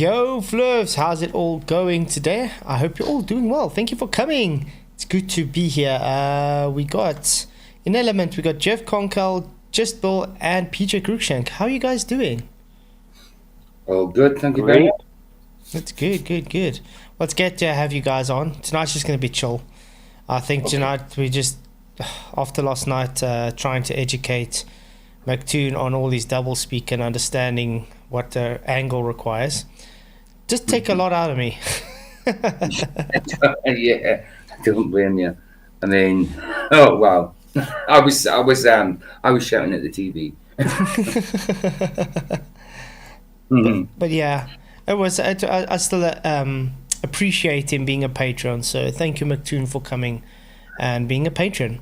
Yo, Flurfs, how's it all going today? I hope you're all doing well. Thank you for coming. It's good to be here. We got, in Ellemnet, we got Jeff Conkel, Just Bill, and PJ Cruikshank. How are you guys doing? Oh, good. Thank you very much. That's good. Well, it's good to have you guys on. Tonight's just going to be chill. I think tonight we just, after last night, trying to educate McToon on all these double speak and understanding what the angle requires. Just take a lot out of me. Yeah, I don't blame you. I mean, oh wow, I was shouting at the TV. But yeah, it was. I still appreciate him being a patron. So thank you, McToon, for coming and being a patron.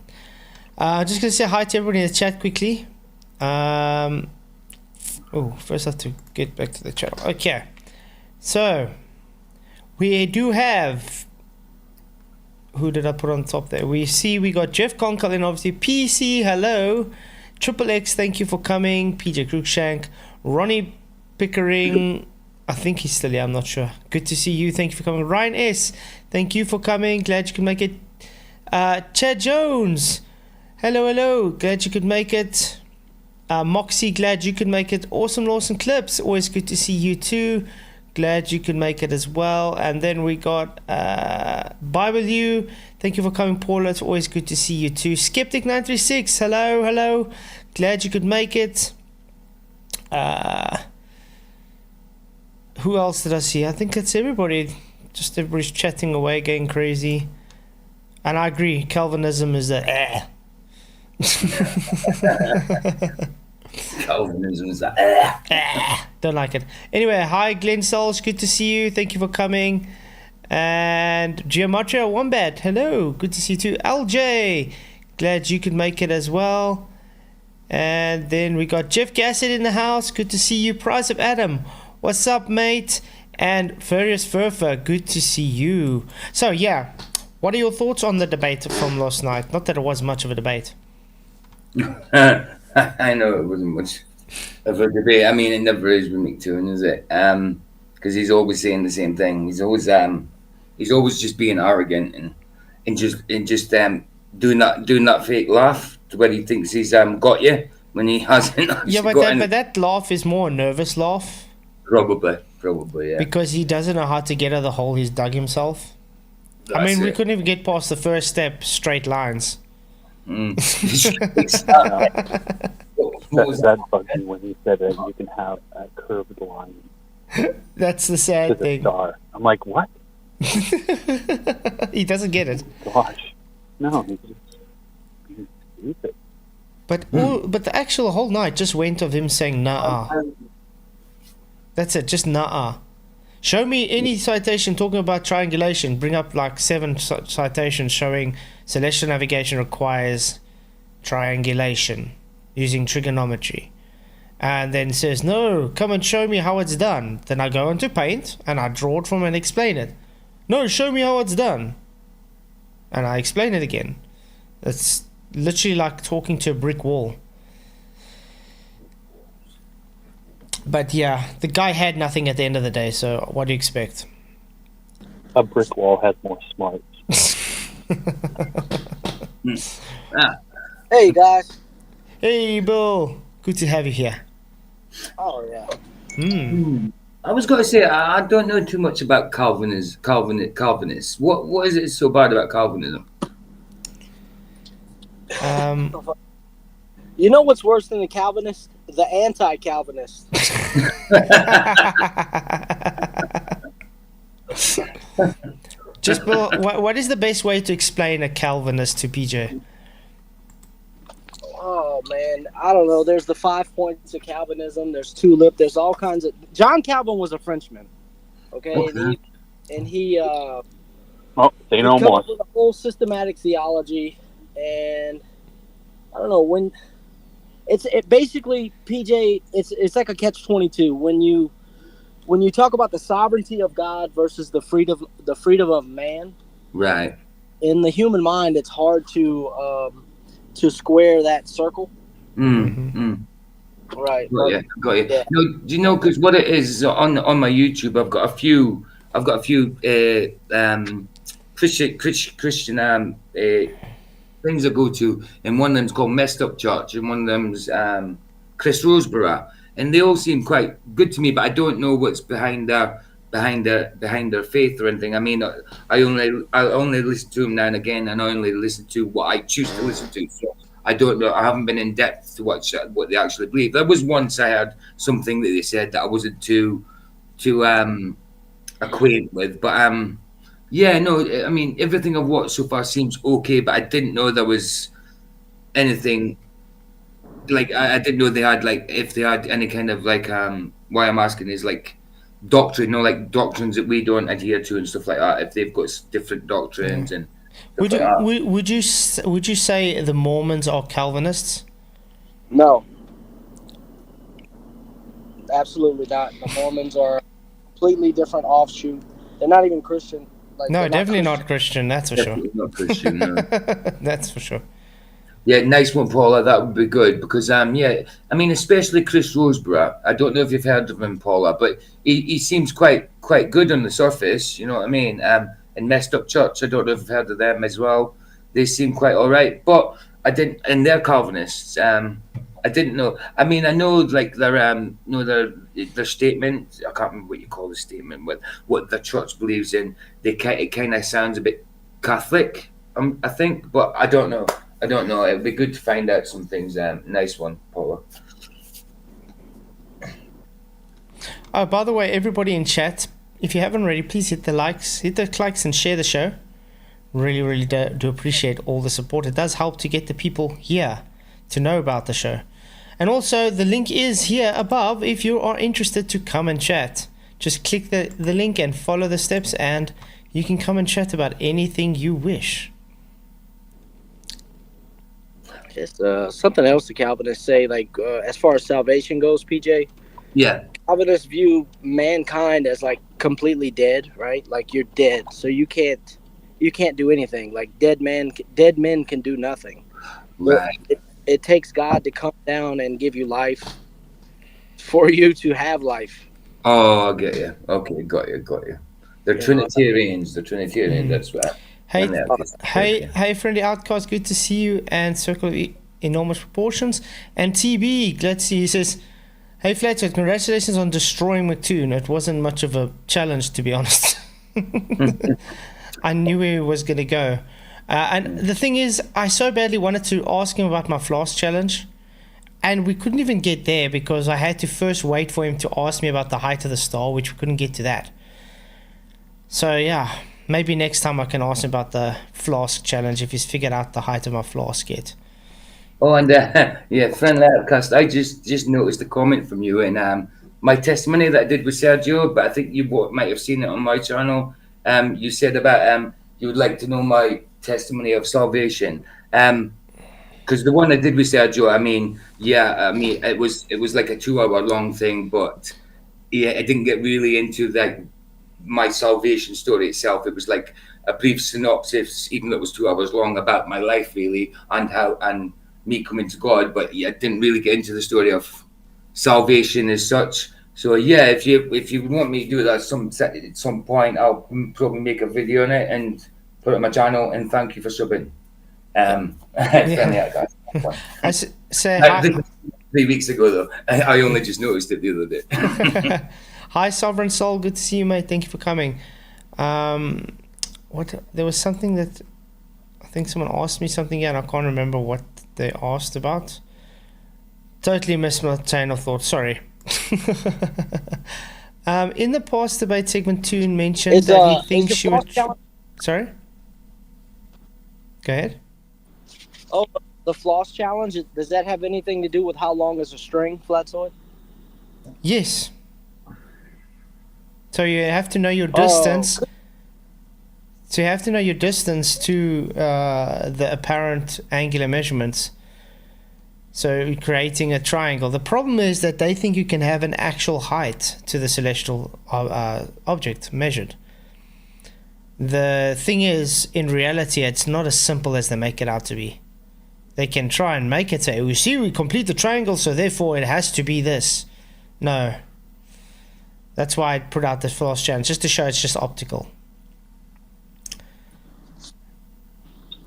Just gonna say hi to everybody in the chat quickly. First I have to get back to the channel. Okay, so we do have, who did I put on top there? We got Jeff Conkel and obviously PC, hello. Triple X, thank you for coming. PJ Cruikshank, Ronnie Pickering, I think he's still here, I'm not sure. Good to see you, thank you for coming. Ryan S, thank you for coming, glad you could make it. Chad Jones, hello, glad you could make it. Moxie, glad you could make it. Awesome Lawson Clips, always good to see you too. Glad you could make it as well. And then we got Bible U, thank you for coming. Paula, it's always good to see you too. Skeptic 936, hello, glad you could make it. Who else did I see? I think it's everybody. Just everybody's chatting away, getting crazy. And I agree, Calvinism is a Calvinism is don't like it. Anyway, hi Glenn Solch, good to see you. Thank you for coming. And Geometria Wombat, hello, good to see you too. LJ, glad you could make it as well. And then we got Jeff Gassett in the house, good to see you. Price of Adam, what's up, mate? And Furious Furfer, good to see you. So yeah, what are your thoughts on the debate from last night? Not that it was much of a debate. I know it wasn't much of a debate. I mean, it never is with McToon, is it? Because he's always saying the same thing. He's always just being arrogant and just doing that fake laugh to where he thinks he's got you when he hasn't. Yeah, but that laugh is more a nervous laugh. Probably, yeah. Because he doesn't know how to get out of the hole he's dug himself. I mean, we couldn't even get past the first step, straight lines. That bugged me when he said that you can have a curved line. That's the sad thing. Star. I'm like, what? He doesn't get it. Gosh, no, he's stupid. But the actual whole night just went of him saying nah. That's it, just nah. Show me any citation talking about triangulation. Bring up like 7 citations showing celestial navigation requires triangulation using trigonometry. And then says, no, come and show me how it's done. Then I go into Paint and I draw it from and explain it. No, show me how it's done. And I explain it again. It's literally like talking to a brick wall. But yeah, the guy had nothing at the end of the day, so what do you expect? A brick wall has more smarts. Hey guys. Hey Bill, good to have you here. Oh yeah. I was going to say I don't know too much about Calvinists. What is it so bad about Calvinism? You know what's worse than the Calvinist? The anti-Calvinist. Just Bill, what is the best way to explain a Calvinist to PJ? Oh man, I don't know. There's the 5 points of Calvinism. There's tulip. There's all kinds of. John Calvin was a Frenchman. Okay. And he say no more. With a whole systematic theology, and I don't know when. It basically, PJ. It's like a catch-22 when you talk about the sovereignty of God versus the freedom of man. Right. In the human mind, it's hard to square that circle. Right. Got you, got you. Yeah. No, do you know? Because what it is on my YouTube, I've got a few. Christian things I go to, and one of them's called Messed Up Church, and one of them's Chris Roseborough, and they all seem quite good to me. But I don't know what's behind their faith or anything. I mean, I only listen to them now and again, and I only listen to what I choose to listen to. So I don't know. I haven't been in depth to what they actually believe. There was once I had something that they said that I wasn't too acquainted with, but yeah, no, I mean everything I've watched so far seems okay, but I didn't know there was anything like I didn't know they had like if they had any kind of like why I'm asking is like doctrine, like doctrines that we don't adhere to and stuff like that. If they've got different doctrines and Would stuff you like that. would you say the Mormons are Calvinists? No. Absolutely not. The Mormons are a completely different offshoot. They're not even Christian. Like, No, they're definitely Christian. not Christian. That's for sure. Definitely not Christian. No. That's for sure. Yeah, nice one, Paula. That would be good because yeah, I mean, especially Chris Roseborough. I don't know if you've heard of him, Paula, but he seems quite good on the surface. You know what I mean? And Messed Up Church. I don't know if you've heard of them as well. They seem quite all right, but I didn't. And they're Calvinists. I didn't know. I mean, I know like their statement. I can't remember what you call the statement with what the church believes in. It kind of sounds a bit Catholic. I think, but I don't know. It'd be good to find out some things. Nice one, Paula. Oh, by the way, everybody in chat, if you haven't already, please hit the likes and share the show. Really, really do appreciate all the support. It does help to get the people here to know about the show. And also, the link is here above if you are interested to come and chat. Just click the link and follow the steps, and you can come and chat about anything you wish. Just something else the Calvinists say, like as far as salvation goes, PJ. Yeah. Calvinists view mankind as like completely dead, right? Like you're dead, so you can't do anything. Like dead men can do nothing. Right. It takes God to come down and give you life for you to have life. Oh, I get you. Okay, got you. They're Yeah. Trinitarians. That's right. Hey, friendly outcast, good to see you. And Circle of Enormous Proportions. And TB, let's see, he says, hey, Flatzoid, congratulations on destroying Mattoon. It wasn't much of a challenge, to be honest. I knew where he was going to go. And the thing is, I so badly wanted to ask him about my flask challenge. And we couldn't even get there because I had to first wait for him to ask me about the height of the star, which we couldn't get to that. So, yeah. Maybe next time I can ask him about the flask challenge if he's figured out the height of my flask yet. Oh, and yeah, friend Lettercast, I just noticed a comment from you in my testimony that I did with Sergio, but I think you might have seen it on my channel. You said about you would like to know my testimony of salvation. Because the one I did with Sergio, I mean, it was like a 2-hour long thing, but yeah, I didn't get really into like my salvation story itself. It was like a brief synopsis, even though it was 2 hours long, about my life really and me coming to God. But yeah, I didn't really get into the story of salvation as such. So yeah, if you want me to do that at some point, I'll probably make a video on it and put it on my channel. And thank you for subbing. I say hi. 3 weeks ago though, I only just noticed it the other day. Hi, Sovereign Soul. Good to see you, mate. Thank you for coming. There was something that I think someone asked me something, and I can't remember what they asked about. Totally missed my train of thought. Sorry. In the past debate, segment 2 mentioned that he thinks she would. Sorry. Go ahead. Oh, the floss challenge. Does that have anything to do with how long is a string, Flatzoid? Yes. So you have to know your distance. So you have to know your distance to the apparent angular measurements. So creating a triangle. The problem is that they think you can have an actual height to the celestial object measured. The thing is, in reality, it's not as simple as they make it out to be. they can try and make it say, we see we complete the triangle, so therefore it has to be this. No. That's why I put out the flash challenge, just to show it's just optical.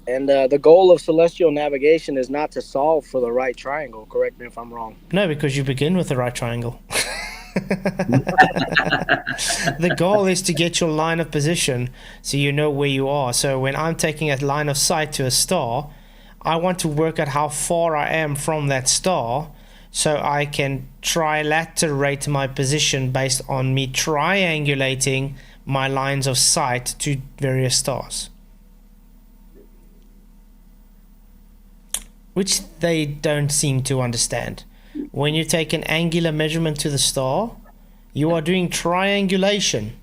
And the goal of celestial navigation is not to solve for the right triangle. Correct me if I'm wrong. No, because you begin with the right triangle. The goal is to get your line of position so you know where you are. So when I'm taking a line of sight to a star, I want to work out how far I am from that star so I can trilaterate my position based on me triangulating my lines of sight to various stars. Which they don't seem to understand. When you take an angular measurement to the star, you are doing triangulation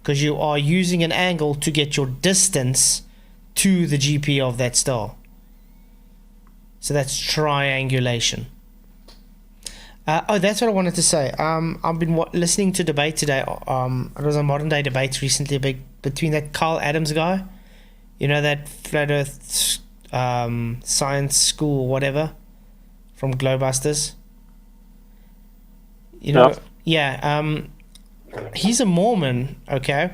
because you are using an angle to get your distance to the GP of that star. So that's triangulation. That's what I wanted to say. I've been listening to debate today. It was a modern day debate recently between that Carl Adams guy, you know, that flat earth science school or whatever from Globusters. You know, yeah. He's a Mormon, okay,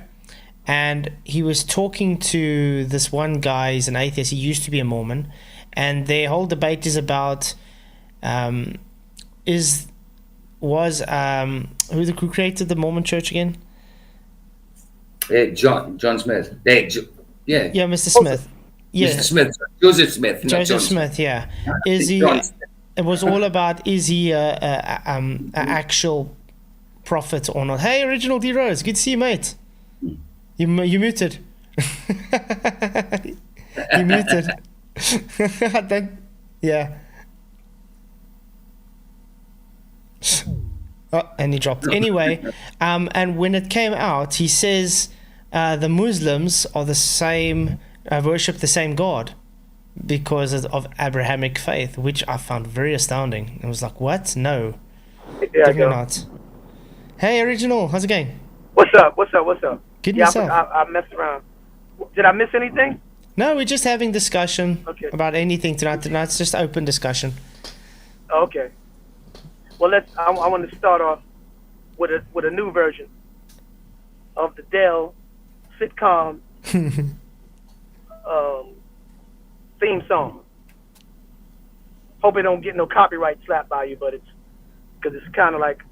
and he was talking to this one guy. He's an atheist. He used to be a Mormon, and their whole debate is about who created the Mormon Church again? John Smith. Yeah, Mr. Smith. Yeah, Mr. Smith, Joseph Smith. Joseph Smith. Yeah, is he? It was all about is he a actual prophet or not? Hey, Original D Rose, good to see you, mate. You muted. You muted. Yeah. Oh, and he dropped. Anyway, and when it came out, he says the Muslims are the same, worship the same God because of Abrahamic faith, which I found very astounding. I was like, what? No. Yeah, definitely not. Hey, Original, how's it going? What's up? Good yeah, yourself. I messed around. Did I miss anything? No, we're just having discussion about anything tonight. Tonight's just open discussion. Okay. Well, I want to start off with a new version of the Dell sitcom theme song. Hope it don't get no copyright slapped by you, but because it's kind of like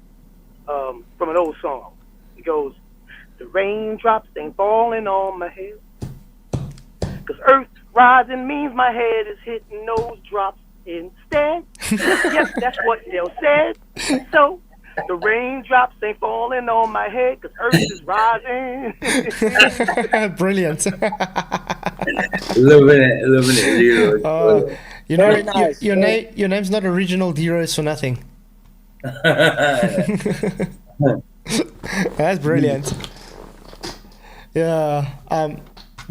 from an old song. It goes, the raindrops ain't falling on my head, because earth rising means my head is hitting those drops instead. Yes, that's what Dale said. So the raindrops ain't falling on my head because earth is rising. Brilliant. Loving it. You know, Very nice. your name's not Original D-Rose for nothing. That's brilliant. Yeah.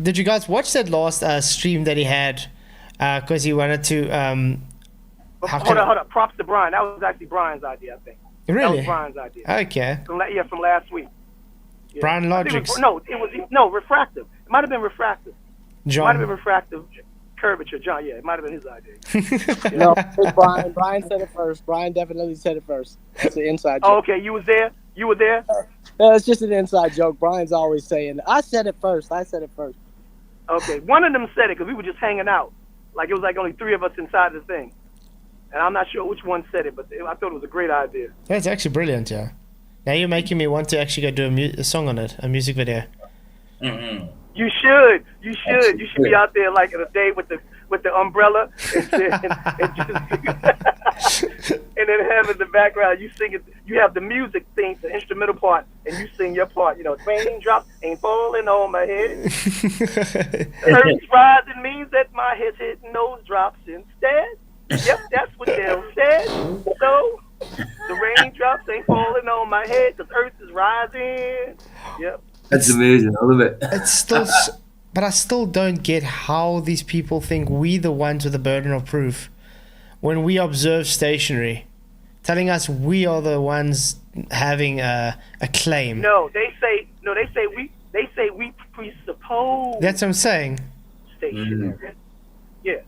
Did you guys watch that last stream that he had? Because he wanted to. Hold on. Props to Brian. That was actually Brian's idea, I think. Really? That was Brian's idea. Okay. From last week. Yeah. Brian Logics. It was refractive. It might have been refractive. John. It might have been refractive curvature. John, yeah, it might have been his idea. No, it's Brian. Brian said it first. Brian definitely said it first. It's an inside joke. Oh, okay. You was there? No, it's just an inside joke. Brian's always saying, I said it first. Okay. One of them said it because we were just hanging out. Like, it was like only 3 of us inside the thing. And I'm not sure which one said it, but I thought it was a great idea. That's actually brilliant, yeah. Now you're making me want to actually go do a song on it, a music video. Mm-hmm. You should. You should be out there like in a day with the umbrella and just and then have in the background you sing it. You have the music thing, the instrumental part, and you sing your part. You know, raindrops ain't falling on my head. Earth's rising means that my head's hitting those drops instead. Yep, that's what Dale said. So the raindrops ain't falling on my head because Earth is rising. Yep. That's amazing. I love it. It's still, but I still don't get how these people think we the ones with the burden of proof when we observe stationary, telling us we are the ones having a claim. They say we presuppose. That's what I'm saying. Stationary. Yeah.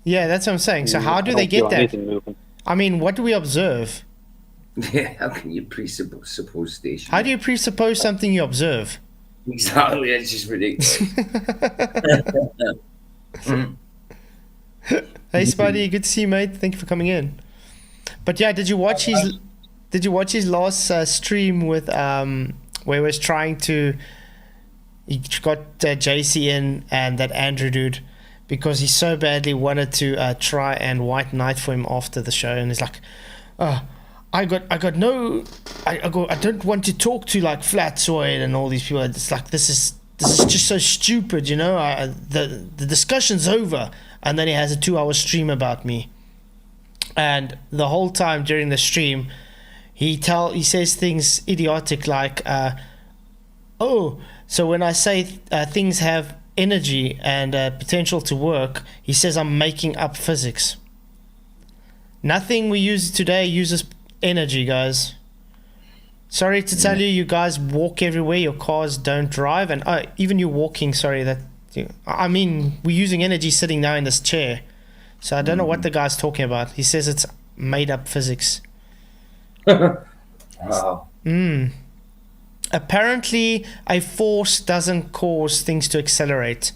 Yeah, that's what I'm saying. So how I do don't they get feel that? anything moving. I mean, what do we observe? Yeah, how can you presuppose station? How do you presuppose something you observe? Exactly, it's just ridiculous. Hey, Spidey, good to see you, mate. Thank you for coming in. But yeah, did you watch his last stream with where he was trying to? He got JC in and that Andrew dude because he so badly wanted to try and white knight for him after the show, and he's like, I don't want to talk to like Flatzoid and all these people. It's like this is just so stupid, you know. The discussion's over, and then he has a 2-hour stream about me, and the whole time during the stream, he says things idiotic like, oh, so when I say things have energy and potential to work, he says I'm making up physics. Nothing we use today uses energy, guys. Sorry to tell you, you guys walk everywhere. Your cars don't drive, and even you walking. Sorry, I mean, we're using energy sitting now in this chair. So I don't know what the guy's talking about. He says it's made up physics. Wow. Apparently, a force doesn't cause things to accelerate.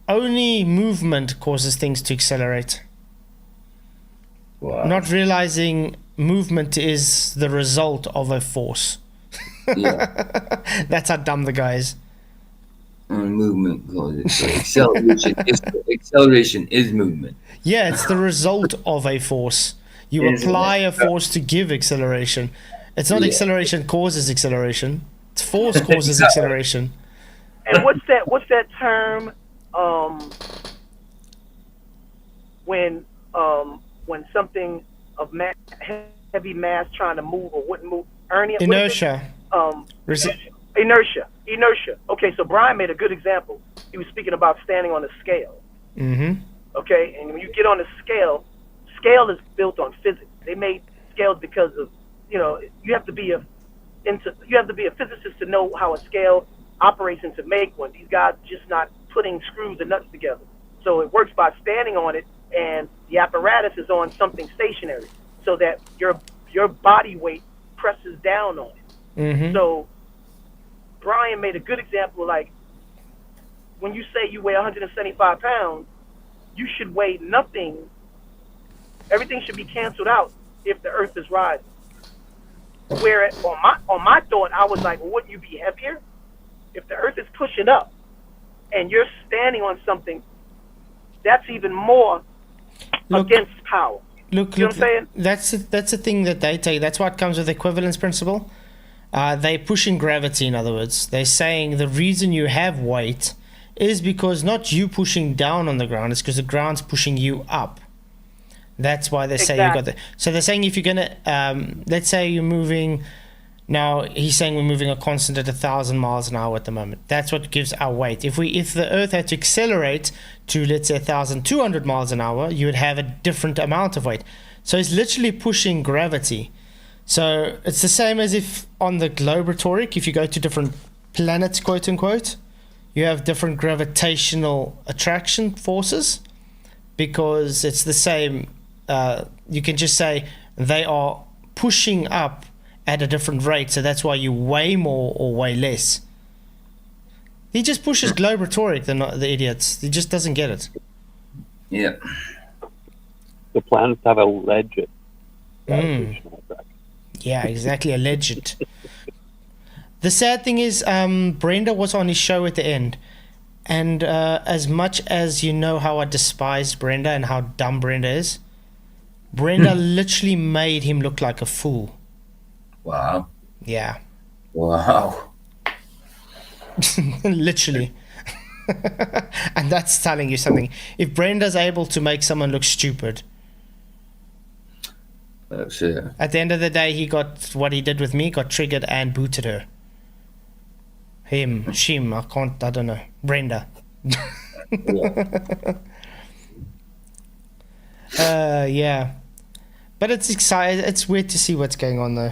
Only movement causes things to accelerate. Wow. Not realizing movement is the result of a force. Yeah. That's how dumb the guy is. Movement causes so acceleration is movement. Yeah, it's the result of a force. You Isn't apply it? a force to give acceleration. It's not Yeah. acceleration causes acceleration. It's force causes acceleration. And what's that term? When something of heavy mass trying to move or wouldn't move, Inertia. Inertia. Okay, so Brian made a good example. He was speaking about standing on a scale. Mm-hmm. Okay, and when you get on a scale is built on physics. They made scales because of, you have to be a physicist to know how a scale operates and to make one. These guys are just not putting screws and nuts together. So it works by standing on it, and the apparatus is on something stationary, so that your body weight presses down on it. Mm-hmm. So Brian made a good example, like when you say you weigh 175 pounds, you should weigh nothing. Everything should be canceled out if the earth is rising. Where on my thought, I was like, well, wouldn't you be heavier? If the earth is pushing up and you're standing on something, that's even more against power. Look, You know what I'm saying? that's the thing that they take. That's what comes with the equivalence principle. They're pushing gravity, in other words. They're saying the reason you have weight is because not you pushing down on the ground, it's because the ground's pushing you up. That's why they say you got the. So they're saying if you're gonna, let's say you're moving. Now he's saying we're moving a constant at 1,000 miles an hour at the moment. That's what gives our weight. If the Earth had to accelerate to, let's say, 1,200 miles an hour, you would have a different amount of weight. So it's literally pushing gravity. So it's the same as if on the globe rhetoric, if you go to different planets, quote unquote, you have different gravitational attraction forces, because it's the same. You can just say they are pushing up at a different rate, so that's why you weigh more or weigh less. He just pushes globe rhetoric, the idiots. He just doesn't get it. Yeah. The planets have a legit gravitational attraction. Yeah, exactly, a legend. The sad thing is, Brenda was on his show at the end, and as much as you know how I despised Brenda and how dumb Brenda is, Brenda literally made him look like a fool. Wow. Yeah. Wow. Literally. And that's telling you something. If Brenda's able to make someone look stupid, That's it. at the end of the day, he got what he did with me, got triggered and booted her. Shim, I don't know. Brenda. Yeah. But it's exciting. It's weird to see what's going on though.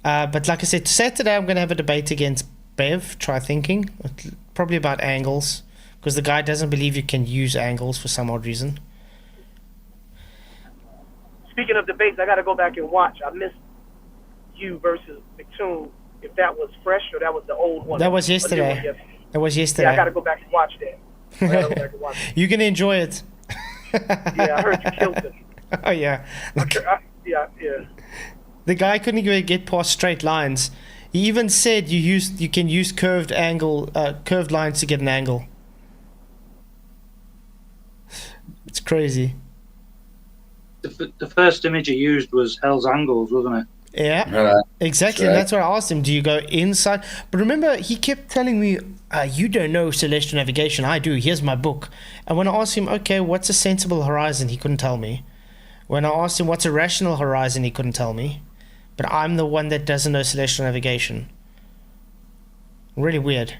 But like I said, Saturday I'm going to have a debate against Bev, Try Thinking, probably about angles, because the guy doesn't believe you can use angles for some odd reason. speaking of debates, I got to go back and watch. I missed you versus McToon. If that was fresh or that was the old one. That was or the new one yesterday. That was yesterday. Yeah, I got to go back and watch that. I gotta go back and watch it. You're gonna enjoy it. Yeah, I heard you killed him. Oh yeah. Yeah. The guy couldn't even get past straight lines. He even said you can use curved lines to get an angle. It's crazy. The first image he used was Hell's Angles, wasn't it? Yeah, exactly. Right. And that's what I asked him. Do you go inside? But remember, he kept telling me, you don't know celestial navigation. I do. Here's my book. And when I asked him, okay, what's a sensible horizon? He couldn't tell me. When I asked him, what's a rational horizon? He couldn't tell me. But I'm the one that doesn't know celestial navigation. Really weird.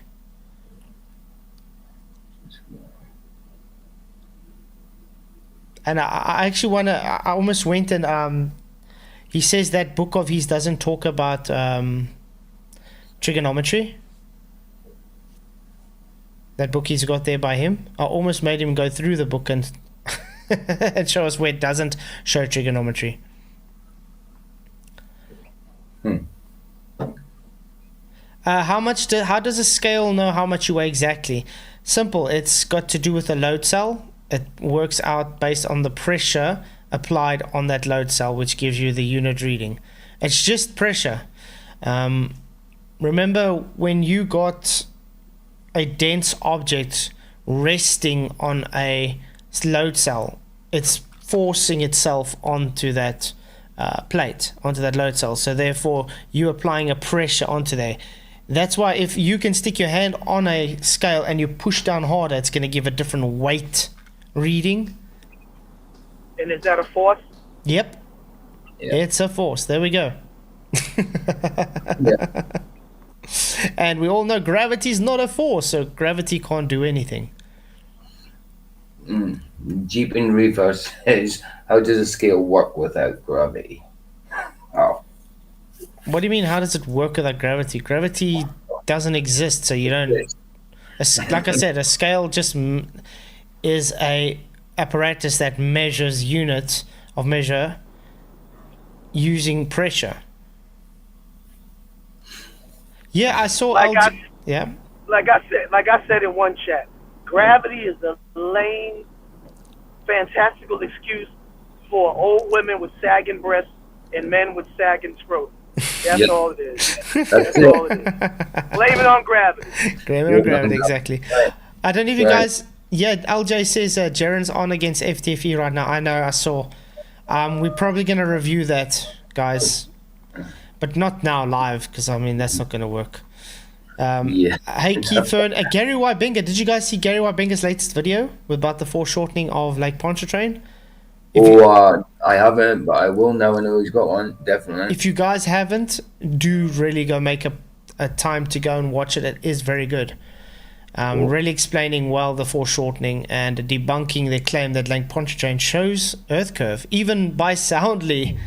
And I actually want to, I almost went and, he says that book of his doesn't talk about trigonometry. That book he's got there by him. I almost made him go through the book and and show us where it doesn't show trigonometry. How does a scale know how much you weigh exactly? Simple. It's got to do with a load cell. It works out based on the pressure applied on that load cell, which gives you the unit reading. It's just pressure. Remember when you got a dense object resting on a load cell, it's forcing itself onto that plate, onto that load cell. So therefore, you're applying a pressure onto there. That's why if you can stick your hand on a scale and you push down harder, it's going to give a different weight reading. And is that a force? Yep. Yeah. It's a force. There we go. Yeah. And we all know gravity is not a force, so gravity can't do anything. Jeep in reverse says, how does a scale work without gravity? Oh. What do you mean, how does it work without gravity? Gravity doesn't exist, so you don't... Like I said, a scale just is a apparatus that measures units of measure using pressure. Yeah, I saw... Like I said in one chat, gravity is the lame, fantastical excuse for old women with sagging breasts and men with sagging throats. That's Yep. all it is. That's all it is. Blame it on gravity. Gravity, exactly. I don't know if you Right. guys... Yeah, LJ says Jaren's on against FTFE right now. I know, I saw. We're probably going to review that, guys. But not now live, because, I mean, that's not going to work. Yeah. Hey, Keith Fern. Gary Y. Benga. Did you guys see Gary Y. Benga's latest video about the foreshortening of Lake Pontchartrain? I haven't, but I will now. I know he's got one, definitely. If you guys haven't, do really go make a time to go and watch it. It is very good. Cool. Really explaining well the foreshortening and debunking the claim that Lake Pontchartrain shows Earth curve, even by soundly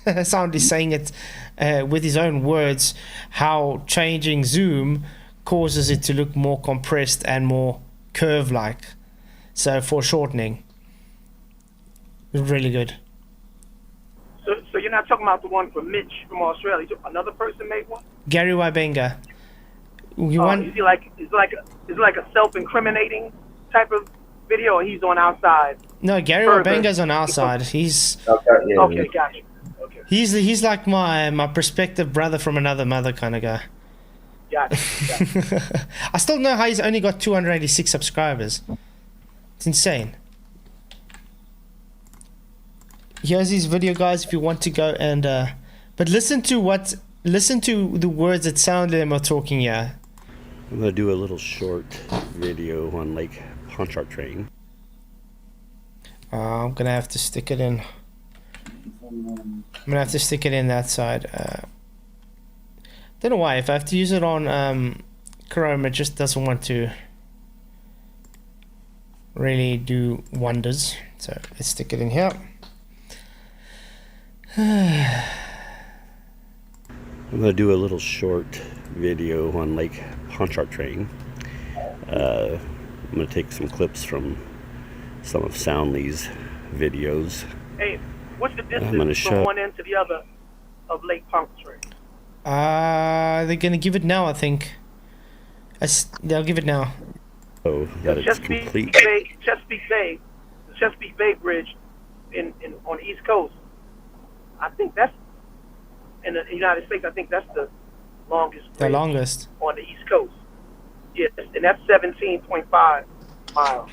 saying it with his own words, how changing zoom causes it to look more compressed and more curve-like. So foreshortening, really good. So you're not talking about the one from Mitch from Australia. Another person made one? Gary Y. Benga. You want? Is he like a self-incriminating type of video, or he's on our side? No, Gary Y. Benga's on our side. He's Okay, gotcha. Okay, he's like my prospective brother from another mother kind of guy. gotcha. I still know how he's only got 286 subscribers. It's insane. Here's his video, guys, if you want to go and but listen to the words that sound like are talking here. I'm going to do a little short video on Lake Pontchartrain. I'm going to have to stick it in. I'm going to have to stick it in that side. Don't know why. If I have to use it on Chrome, it just doesn't want to really do wonders. So let's stick it in here. I'm going to do a little short video on Lake Pontchartrain. I'm going to take some clips from some of Soundly's videos. Hey, What's the I'm gonna distance from show. one end to the other of Lake Pontchartrain? They're gonna give it now, I think. They'll give it now. Oh, that it's Chesapeake complete. Bay, the Chesapeake Bay Bridge on the East Coast. I think that's in the United States. I think that's the longest The bridge longest. on the East Coast. Yes, and that's 17.5 miles.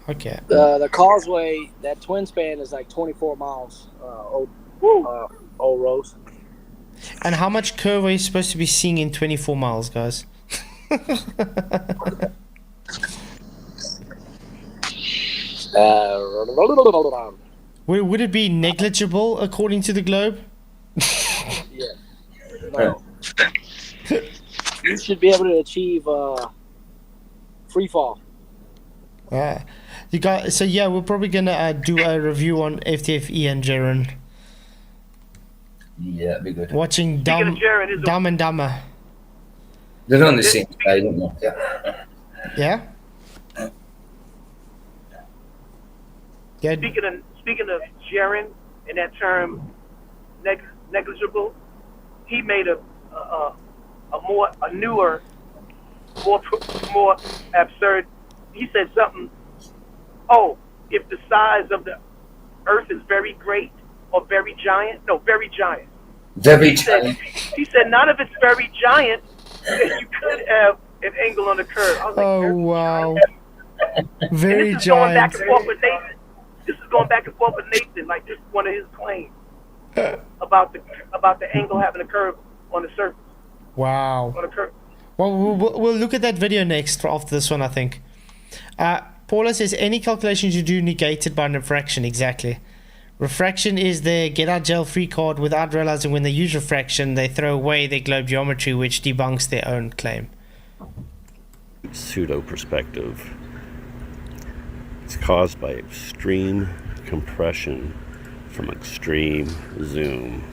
Okay. The causeway, that twin span is like 24 miles. Old Rose. And how much curve are you supposed to be seeing in 24 miles, guys? Would it be negligible according to the globe? Yeah. No. You should be able to achieve free fall. You got so yeah. We're probably gonna do a review on FTFE and Jaren. Yeah, that'd be good. Watching Speaking of Jaren, is Dumb and Dumber. They're on the same side, aren't they? Yeah. Yeah. Speaking of Jaren and that term negligible, he made a newer, more absurd. He said something. Oh, if the size of the Earth is very great or very giant, no, very giant. Very giant. He said none of it's very giant. You could have an angle on the curve. I was like, Oh very wow. giant. Very And this is going back giant. and forth with Nathan. This is going back and forth with Nathan. Like this is one of his claims about the angle having a curve on the surface. Wow. On the curve. Well, we'll look at that video next after this one, I think. Paula says, any calculations you do negated by refraction. Exactly. Refraction is their get-out-jail-free card without realizing when they use refraction, they throw away their globe geometry, which debunks their own claim. Pseudo perspective. It's caused by extreme compression from extreme zoom.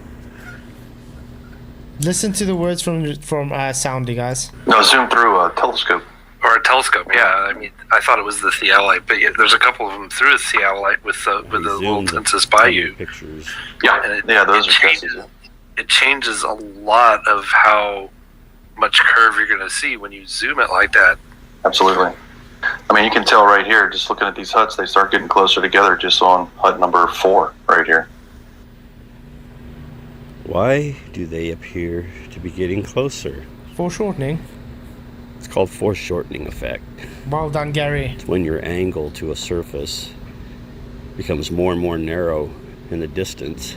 Listen to the words from Soundy, guys. No, zoom through a telescope. Or a telescope, yeah. I mean, I thought it was the theodolite, but yeah, there's a couple of them through the theodolite with the little lenses by you. Pictures. Yeah, And those are changes. It changes a lot of how much curve you're going to see when you zoom it like that. Absolutely. I mean, you can tell right here, just looking at these huts, they start getting closer together just on hut number 4 right here. Why do they appear to be getting closer? Foreshortening. It's called foreshortening effect. Well done, Gary. It's when your angle to a surface becomes more and more narrow in the distance.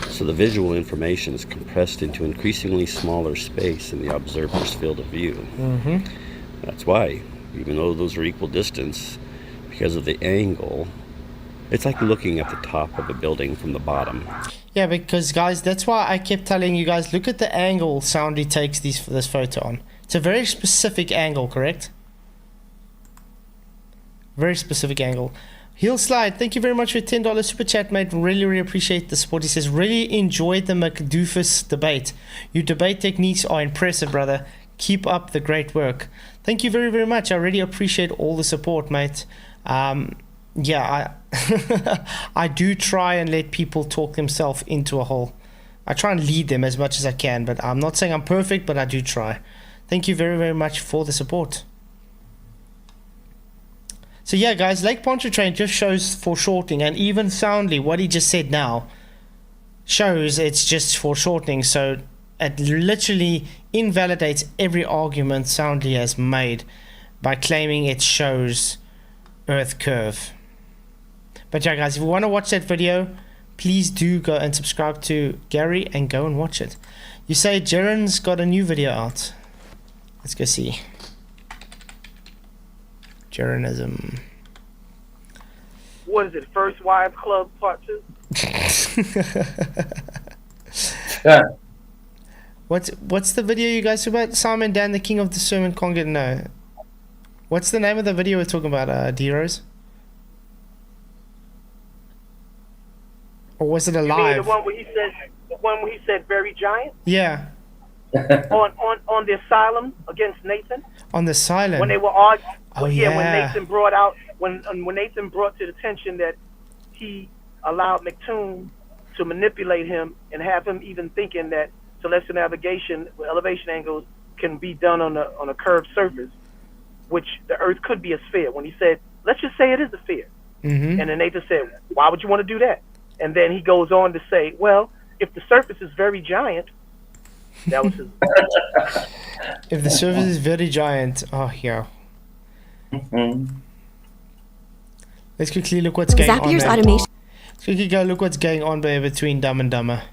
So the visual information is compressed into increasingly smaller space in the observer's field of view. Mm-hmm. That's why, even though those are equal distance, because of the angle, it's like looking at the top of a building from the bottom. Yeah, because guys, that's why I kept telling you guys, look at the angle Soundy takes this photo on. It's a very specific angle, correct? Very specific angle. Heel Slide, thank you very much for your $10 super chat, mate. Really, really appreciate the support. He says, really enjoyed the McDoofus debate. Your debate techniques are impressive, brother. Keep up the great work. Thank you very, very much. I really appreciate all the support, mate. Yeah, I do try and let people talk themselves into a hole. I try and lead them as much as I can, but I'm not saying I'm perfect, but I do try. Thank you very, very much for the support. So yeah, guys, Lake Pontchartrain just shows foreshortening, and even Soundly, what he just said now, shows it's just foreshortening. So it literally invalidates every argument Soundly has made by claiming it shows Earth curve. But yeah, guys, if you want to watch that video, please do go and subscribe to Gary and go and watch it. You say Jaren's got a new video out. Let's go see. Jarenism. What is it? First Wives Club Part 2? Yeah. What's the video you guys talk about? Simon Dan, the king of the sermon, can't get no. What's the name of the video we're talking about, D-Rose? Or was it a You mean live? the one where he said very giant? Yeah, on the asylum against Nathan? on the silent. When they were arguing, Oh, when yeah. Nathan brought out when Nathan brought to the attention that he allowed McToon to manipulate him and have him even thinking that celestial navigation with elevation angles can be done on a curved surface, which the Earth could be a sphere. When he said, let's just say it is a sphere. Mm-hmm. And then they just said, why would you want to do that? And then he goes on to say, well, if the surface is very giant, that was his. If the surface is very giant, oh yeah. Let's quickly look what's going on Zapier's there. automation. Let's quickly go look what's going on there between Dumb and Dumber.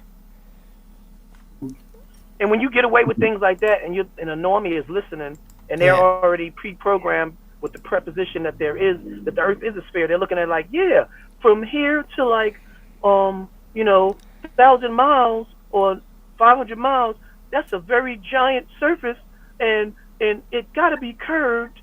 And when you get away with things like that, and a normie is listening, and they're already pre-programmed with the preposition that the Earth is a sphere, they're looking at it like, yeah, from here to like, 1,000 miles or 500 miles, that's a very giant surface, and it got to be curved,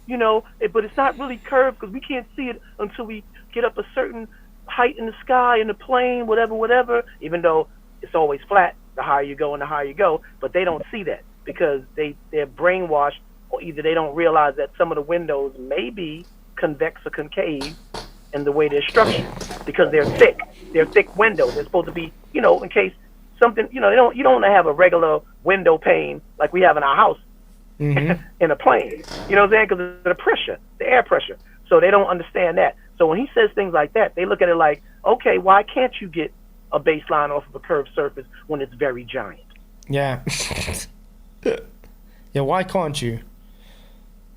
but it's not really curved because we can't see it until we get up a certain height in the sky, in the plane, whatever, even though it's always flat. The higher you go and the higher you go, but they don't see that because they're brainwashed, or either they don't realize that some of the windows may be convex or concave in the way they're structured because they're thick. They're thick windows. They're supposed to be, in case something, you don't want to have a regular window pane like we have in our house in a plane. You know what I'm saying? Because of the pressure, the air pressure. So they don't understand that. So when he says things like that, they look at it like, okay, why can't you get a baseline off of a curved surface when it's very giant? Yeah. Yeah, why can't you?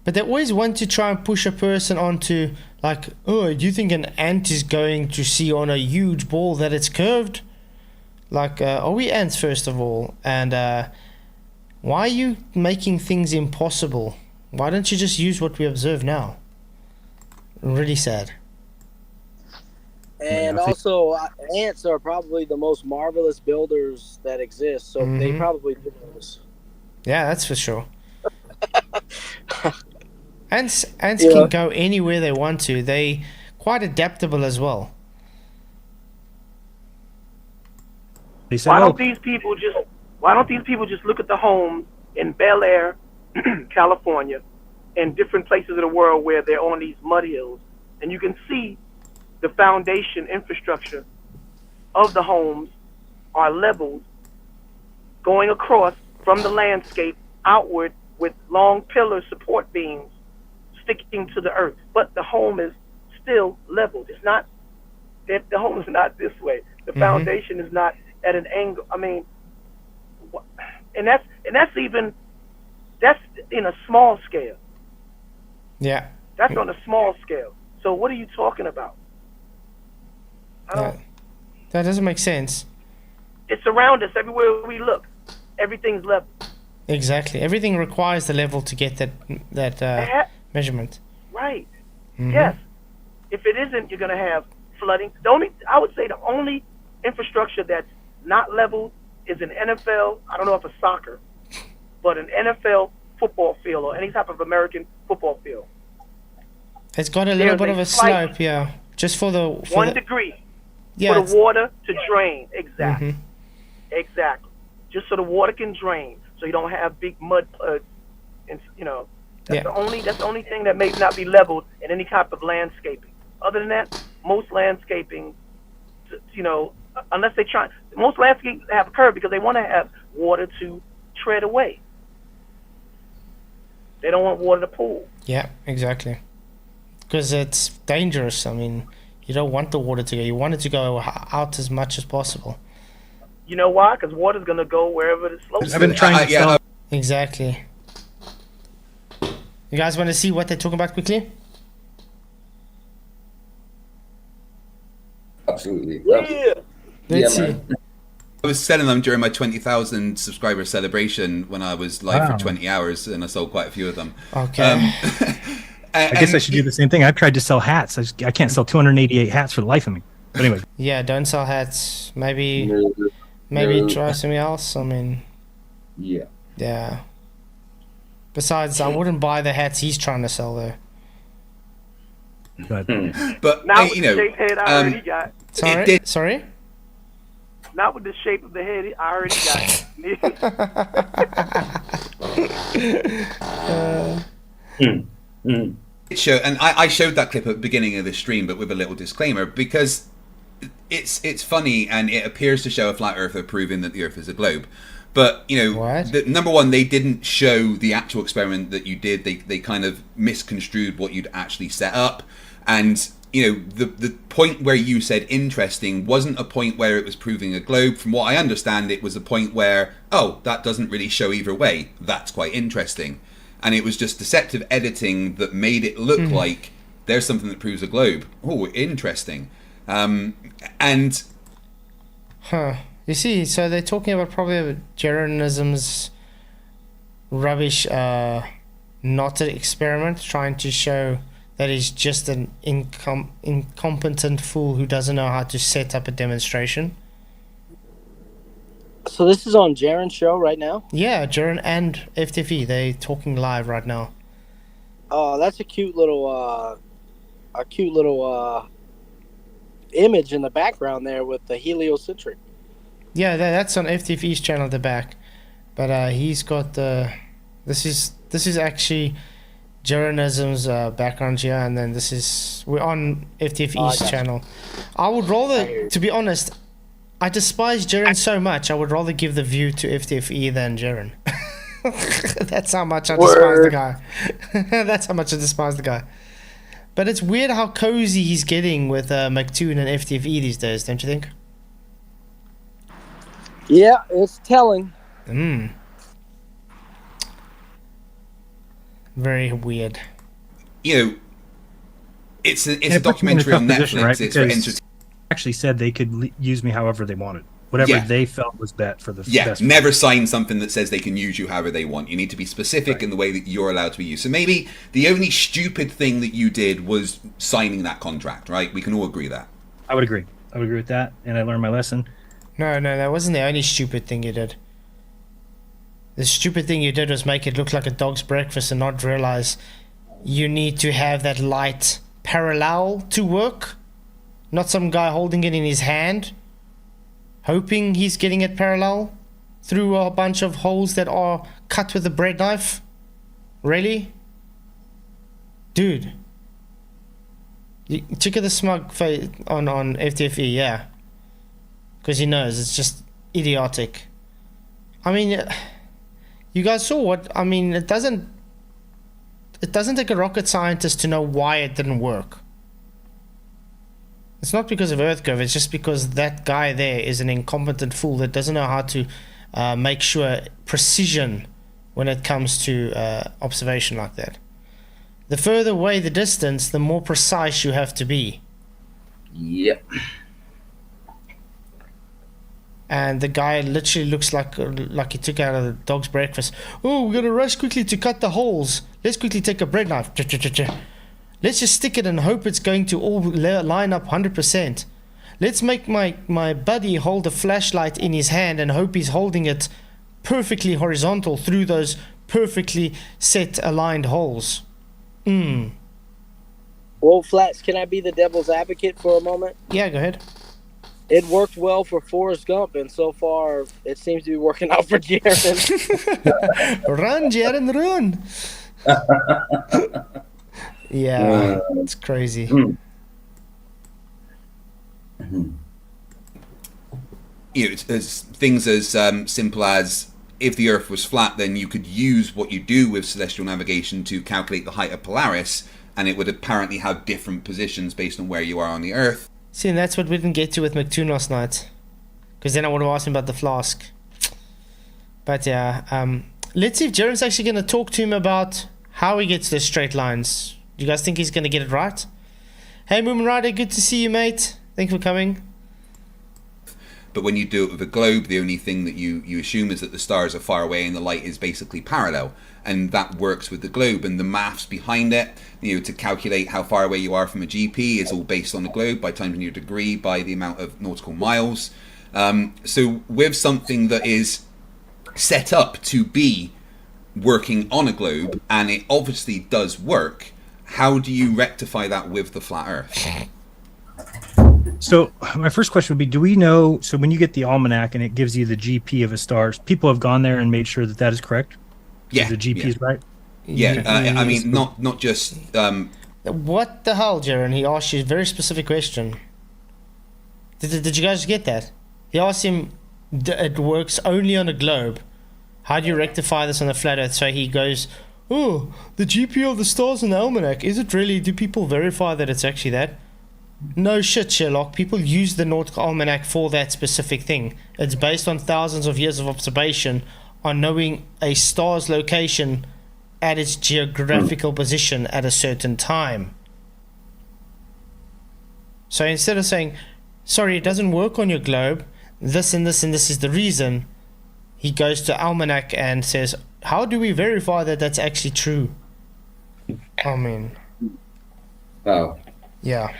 But they always want to try and push a person onto, like, oh, do you think an ant is going to see on a huge ball that it's curved? Like, are we ants, first of all? And why are you making things impossible? Why don't you just use what we observe now? Really sad. And also, ants are probably the most marvelous builders that exist, so they probably do this. Yeah, that's for sure. Ants can go anywhere they want to. They quite adaptable as well. Why don't these people just look at the homes in Bel Air, California, and different places of the world where they're on these mud hills, and you can see the foundation infrastructure of the homes are leveled going across from the landscape outward with long pillar support beams sticking to the earth. But the home is still leveled. It's not, the home is not this way. The foundation is not at an angle. I mean, and that's in a small scale. Yeah. That's on a small scale. So what are you talking about? That doesn't make sense. It's around us everywhere we look. Everything's level. Exactly. Everything requires the level to get that measurement. Right. Yes. If it isn't, you're going to have flooding. I would say the only infrastructure that's not level is an NFL. I don't know if it's soccer, but an NFL football field or any type of American football field. It's got a little bit of a slope, yeah. Just for the 1 degree. Yeah, for the water to drain. Exactly. Exactly. Just so the water can drain, so you don't have big mud plugs. And that's the only thing that may not be leveled in any type of landscaping. Other than that, most landscaping, unless most landscaping have a curve because they want to have water to tread away. They don't want water to pool. Yeah, exactly. Because it's dangerous. I mean, you don't want the water to go. You want it to go out as much as possible. You know why? Because water's going to go wherever the slope is. I've been trying to sell. Exactly. You guys want to see what they're talking about quickly? Absolutely. Yeah. Let's see. I was selling them during my 20,000 subscriber celebration when I was live for 20 hours, and I sold quite a few of them. Okay. I guess I should do the same thing. I've tried to sell hats. I can't sell 288 hats for the life of me. But anyway. Yeah, don't sell hats. Maybe try something else. I mean. Yeah. Yeah. Besides, I wouldn't buy the hats he's trying to sell though. But not with the shaped head I already got. Sorry? Not with the shape of the head I already got. And I showed that clip at the beginning of the stream, but with a little disclaimer, because it's funny, and it appears to show a flat earther proving that the Earth is a globe. But, you know, number one, they didn't show the actual experiment that you did. They kind of misconstrued what you'd actually set up. And, you know, the point where you said interesting wasn't a point where it was proving a globe. From what I understand, it was a point where, oh, that doesn't really show either way. That's quite interesting. And it was just deceptive editing that made it look like there's something that proves a globe. Oh, interesting. And... You see, so they're talking about probably Jeranism's rubbish knotted experiment, trying to show that he's just an incompetent fool who doesn't know how to set up a demonstration. So this is on Jaren's show right now? Yeah, Jaren and FTFE, they're talking live right now. Oh, that's a cute little image in the background there with the heliocentric. Yeah, that's on FTFE's channel at the back, but he's got the. This is actually Jeranism's background here, and then we're on FTFE's channel. I would rather, to be honest, I despise Jaren so much. I would rather give the view to FTFE than Jaren. That's how much I despise the guy. That's how much I despise the guy. But it's weird how cozy he's getting with McToon and FTFE these days, don't you think? Yeah, it's telling. Very weird. You know, it's a documentary on Netflix. Right? It's for entertainment. Actually said they could use me however they wanted. Whatever they felt was best for the best. Never sign something that says they can use you however they want. You need to be specific in the way that you're allowed to be used. So maybe the only stupid thing that you did was signing that contract, right? We can all agree that. I would agree with that, and I learned my lesson. No, that wasn't the only stupid thing you did. The stupid thing you did was make it look like a dog's breakfast and not realize you need to have that light parallel to work. Not some guy holding it in his hand, hoping he's getting it parallel through a bunch of holes that are cut with a bread knife. Really? Dude. Check out the smug face on FTFE, yeah. Because he knows it's just idiotic. I mean, you guys saw what I mean. It doesn't take a rocket scientist to know why it didn't work. It's not because of EarthGov. It's just because that guy there is an incompetent fool that doesn't know how to make sure precision when it comes to observation like that. The further away the distance, the more precise you have to be. Yep. And the guy literally looks like he took out a dog's breakfast. Oh, we're gonna rush quickly to cut the holes. Let's quickly take a bread knife. Let's just stick it and hope it's going to all line up 100%. Let's make my buddy hold a flashlight in his hand and hope he's holding it perfectly horizontal through those perfectly set aligned holes. Well, Flats, can I be the devil's advocate for a moment? Yeah, go ahead. It worked well for Forrest Gump, and so far it seems to be working out for Jaren. Run, Jaren, run! Yeah, it's crazy. You know, it's things as simple as if the Earth was flat, then you could use what you do with celestial navigation to calculate the height of Polaris, and it would apparently have different positions based on where you are on the Earth. See, and that's what we didn't get to with McToon last night. Because then I would have asked him about the flask. But yeah, let's see if Jaren's actually going to talk to him about how he gets the straight lines. Do you guys think he's going to get it right? Hey, Moomin Rider, good to see you, mate. Thank you for coming. But when you do it with a globe, the only thing that you assume is that the stars are far away and the light is basically parallel. And that works with the globe, and the maths behind it, you know, to calculate how far away you are from a GP is all based on the globe by timing your degree by the amount of nautical miles. So with something that is set up to be working on a globe, and it obviously does work, how do you rectify that with the flat Earth? So my first question would be, do we know, so when you get the Almanac and it gives you the GP of a star, people have gone there and made sure that that is correct? Yeah. The GP is right? Yeah, I mean, not just... What the hell, Jaren? He asked you a very specific question. Did you guys get that? He asked him, it works only on a globe. How do you rectify this on a flat Earth? So he goes, oh, the GP of the stars in the Almanac, is it really? Do people verify that it's actually that? No shit, Sherlock. People use the Nautical Almanac for that specific thing. It's based on thousands of years of observation on knowing a star's location at its geographical position at a certain time. So instead of saying, sorry, it doesn't work on your globe, this and this and this is the reason, he goes to Almanac and says, how do we verify that that's actually true? I mean... Oh. Yeah.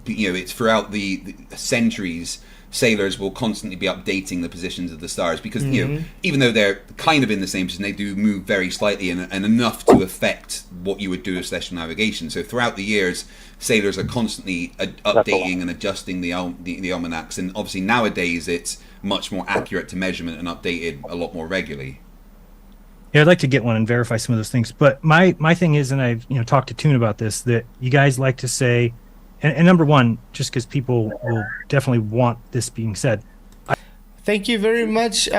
It's throughout the centuries, sailors will constantly be updating the positions of the stars because, even though they're kind of in the same position, they do move very slightly and enough to affect what you would do with celestial navigation. So throughout the years, sailors are constantly updating and adjusting the almanacs, and obviously nowadays it's much more accurate to measurement and updated a lot more regularly. Yeah, I'd like to get one and verify some of those things. But my thing is, and I've talked to Toon about this, that you guys like to say, and number one, just because people will definitely want this being said. Thank you very much,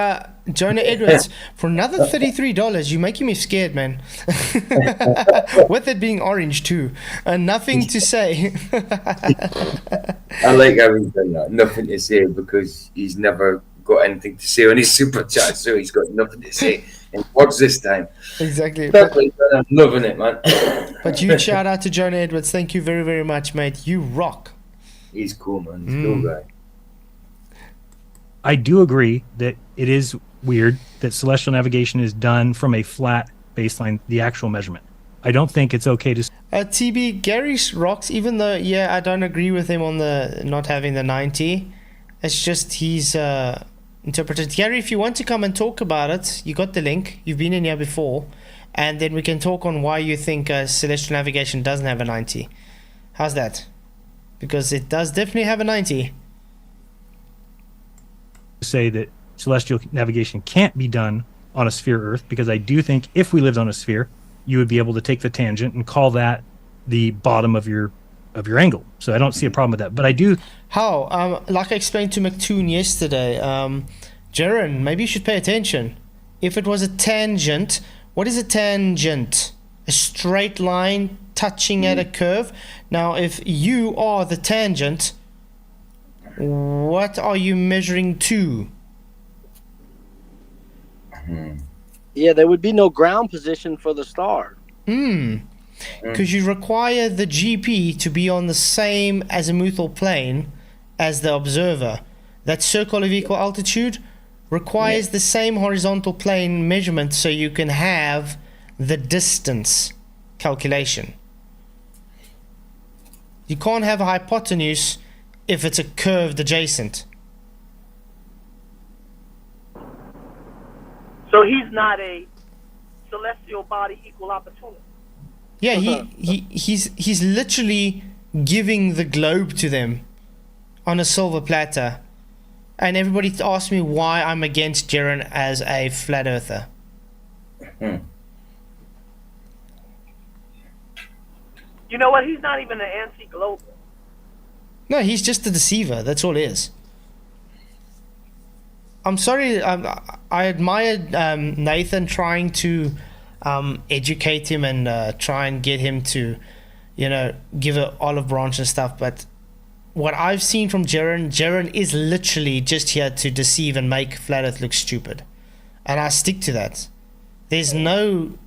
Jonah Edwards, for another $33. You're making me scared, man. With it being orange too, and nothing to say. I like how he's done that. Nothing to say because he's never got anything to say on his super chat, so he's got nothing to say. And what's this time? Exactly. I'm loving it, man. But huge shout out to Jonah Edwards. Thank you very, very much, mate. You rock. He's cool, man. He's a cool guy. I do agree that it is weird that celestial navigation is done from a flat baseline, the actual measurement. I don't think it's okay to... TB, Gary rocks, even though, I don't agree with him on the not having the 90. It's just he's interpreted. Gary, if you want to come and talk about it, you got the link. You've been in here before. And then we can talk on why you think celestial navigation doesn't have a 90. How's that? Because it does definitely have a 90. Say that celestial navigation can't be done on a sphere Earth, because I do think if we lived on a sphere, you would be able to take the tangent and call that the bottom of your angle. So I don't see a problem with that. But I do... How? Like I explained to McToon yesterday, Jaron, maybe you should pay attention. If it was a tangent, what is a tangent? A straight line touching at a curve. Now, if you are the tangent, what are you measuring to? Yeah, there would be no ground position for the star. Because you require the GP to be on the same azimuthal plane as the observer. That circle of equal altitude requires the same horizontal plane measurement so you can have the distance calculation. You can't have a hypotenuse if it's a curved adjacent. So he's not a celestial body equal opportunity. Yeah, he's literally giving the globe to them on a silver platter. And everybody asks me why I'm against Jaron as a flat earther. You know what? He's not even an anti-global. No, he's just a deceiver. That's all it is. I'm sorry. I admired Nathan trying to educate him and try and get him to, give an olive branch and stuff. But what I've seen from Jaron is literally just here to deceive and make Flat Earth look stupid. And I stick to that. There's no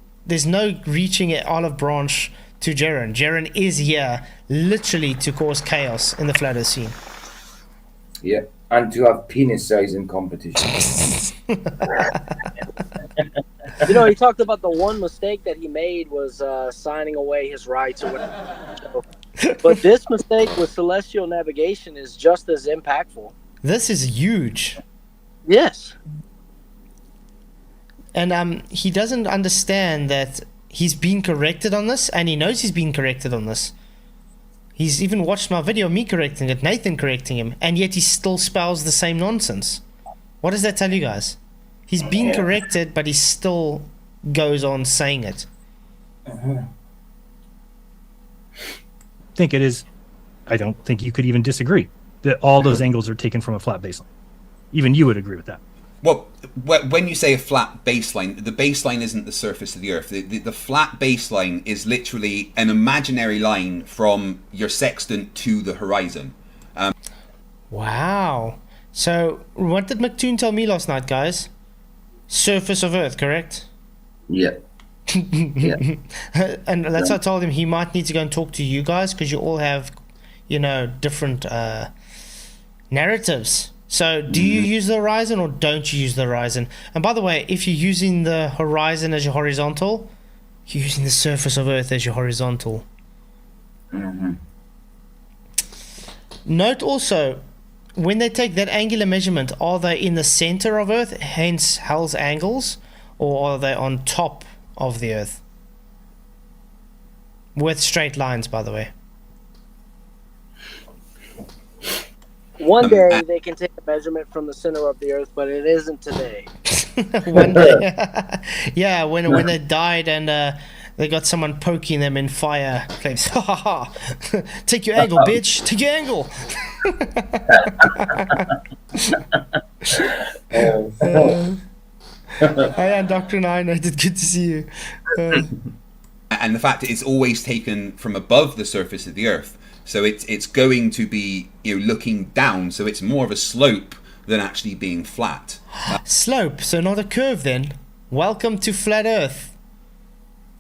reaching an olive branch to Jaron. Jaron is here literally to cause chaos in the Flat Earth scene. Yeah, and to have penis sizing competition. He talked about the one mistake that he made was signing away his rights or whatever. But this mistake with celestial navigation is just as impactful. This is huge. Yes. And he doesn't understand that he's being corrected on this, and he knows he's being corrected on this. He's even watched my video, me correcting it, Nathan correcting him, and yet he still spouts the same nonsense. What does that tell you guys? He's being corrected, but he still goes on saying it. think it is. I don't think you could even disagree that all those angles are taken from a flat baseline. Even you would agree with that. Well, when you say a flat baseline, the baseline isn't the surface of the Earth. The flat baseline is literally an imaginary line from your sextant to the horizon. Wow. So, what did McToon tell me last night, guys? Surface of Earth, correct? Yeah. Yeah. And that's what I told him. He might need to go and talk to you guys because you all have, different narratives. So do you use the horizon or don't you use the horizon? And by the way, if you're using the horizon as your horizontal, you're using the surface of Earth as your horizontal. Note also, when they take that angular measurement, are they in the center of Earth, hence Hell's angles, or are they on top of the Earth? With straight lines, by the way. One day they can take a measurement from the center of the Earth, but it isn't today. One day. Yeah, when they died and they got someone poking them in fire flames. Ha ha ha! Take your angle, bitch! Take your angle! Hi, Dr. Nine. It's good to see you. And the fact that it's always taken from above the surface of the Earth. So it's going to be looking down, so it's more of a slope than actually being flat. Slope, so not a curve then. Welcome to flat Earth.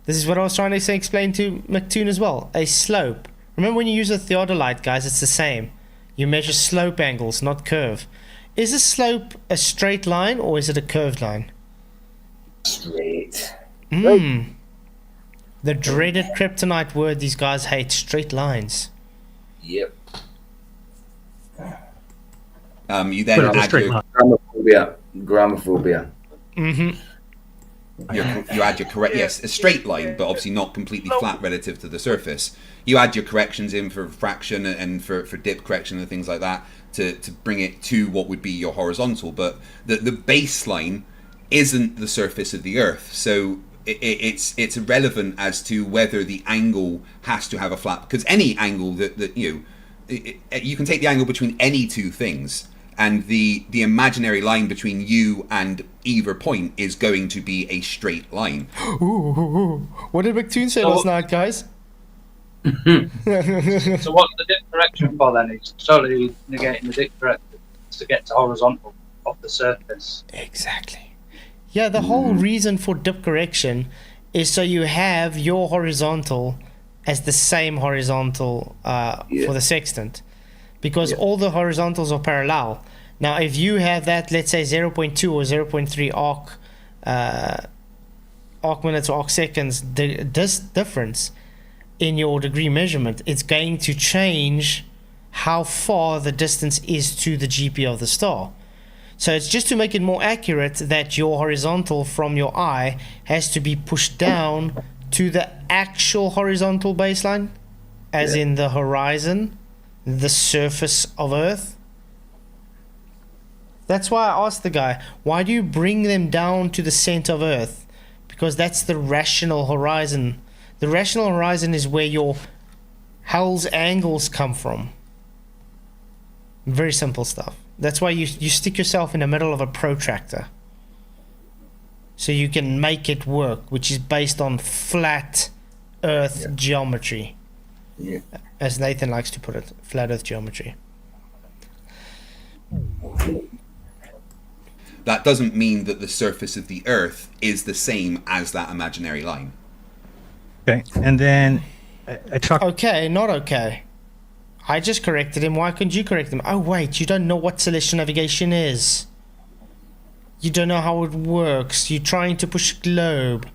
This is what I was trying to explain to McToon as well. A slope. Remember when you use a theodolite, guys, it's the same. You measure slope angles, not curve. Is a slope a straight line or is it a curved line? Straight. The dreaded kryptonite word these guys hate, straight lines. Yep. You then add your gramophobia. You add your correct, yes, a straight line, but obviously not completely flat relative to the surface. You add your corrections in for refraction and for dip correction and things like that to bring it to what would be your horizontal. But the baseline isn't the surface of the Earth, so it's irrelevant as to whether the angle has to have a flat, because any angle that you can take the angle between any two things, and the imaginary line between you and either point is going to be a straight line. What did McToon say last night, guys? So what's the dip correction for then? It's totally negating the dip correction to get to horizontal of the surface. Exactly. Yeah, the whole reason for dip correction is so you have your horizontal as the same horizontal for the sextant, because all the horizontals are parallel. Now, if you have that, let's say 0.2 or 0.3 arc minutes or arc seconds, this difference in your degree measurement, it's going to change how far the distance is to the GP of the star. So it's just to make it more accurate that your horizontal from your eye has to be pushed down to the actual horizontal baseline, as in the horizon, the surface of Earth. That's why I asked the guy, why do you bring them down to the center of Earth? Because that's the rational horizon. The rational horizon is where your Hell's angles come from. Very simple stuff. That's why you stick yourself in the middle of a protractor, so you can make it work, which is based on flat Earth geometry. Yeah. As Nathan likes to put it, flat Earth geometry. That doesn't mean that the surface of the Earth is the same as that imaginary line. Okay, and then I talked... Okay, not okay. I just corrected him. Why couldn't you correct him? Oh, wait, you don't know what celestial navigation is. You don't know how it works. You're trying to push a globe.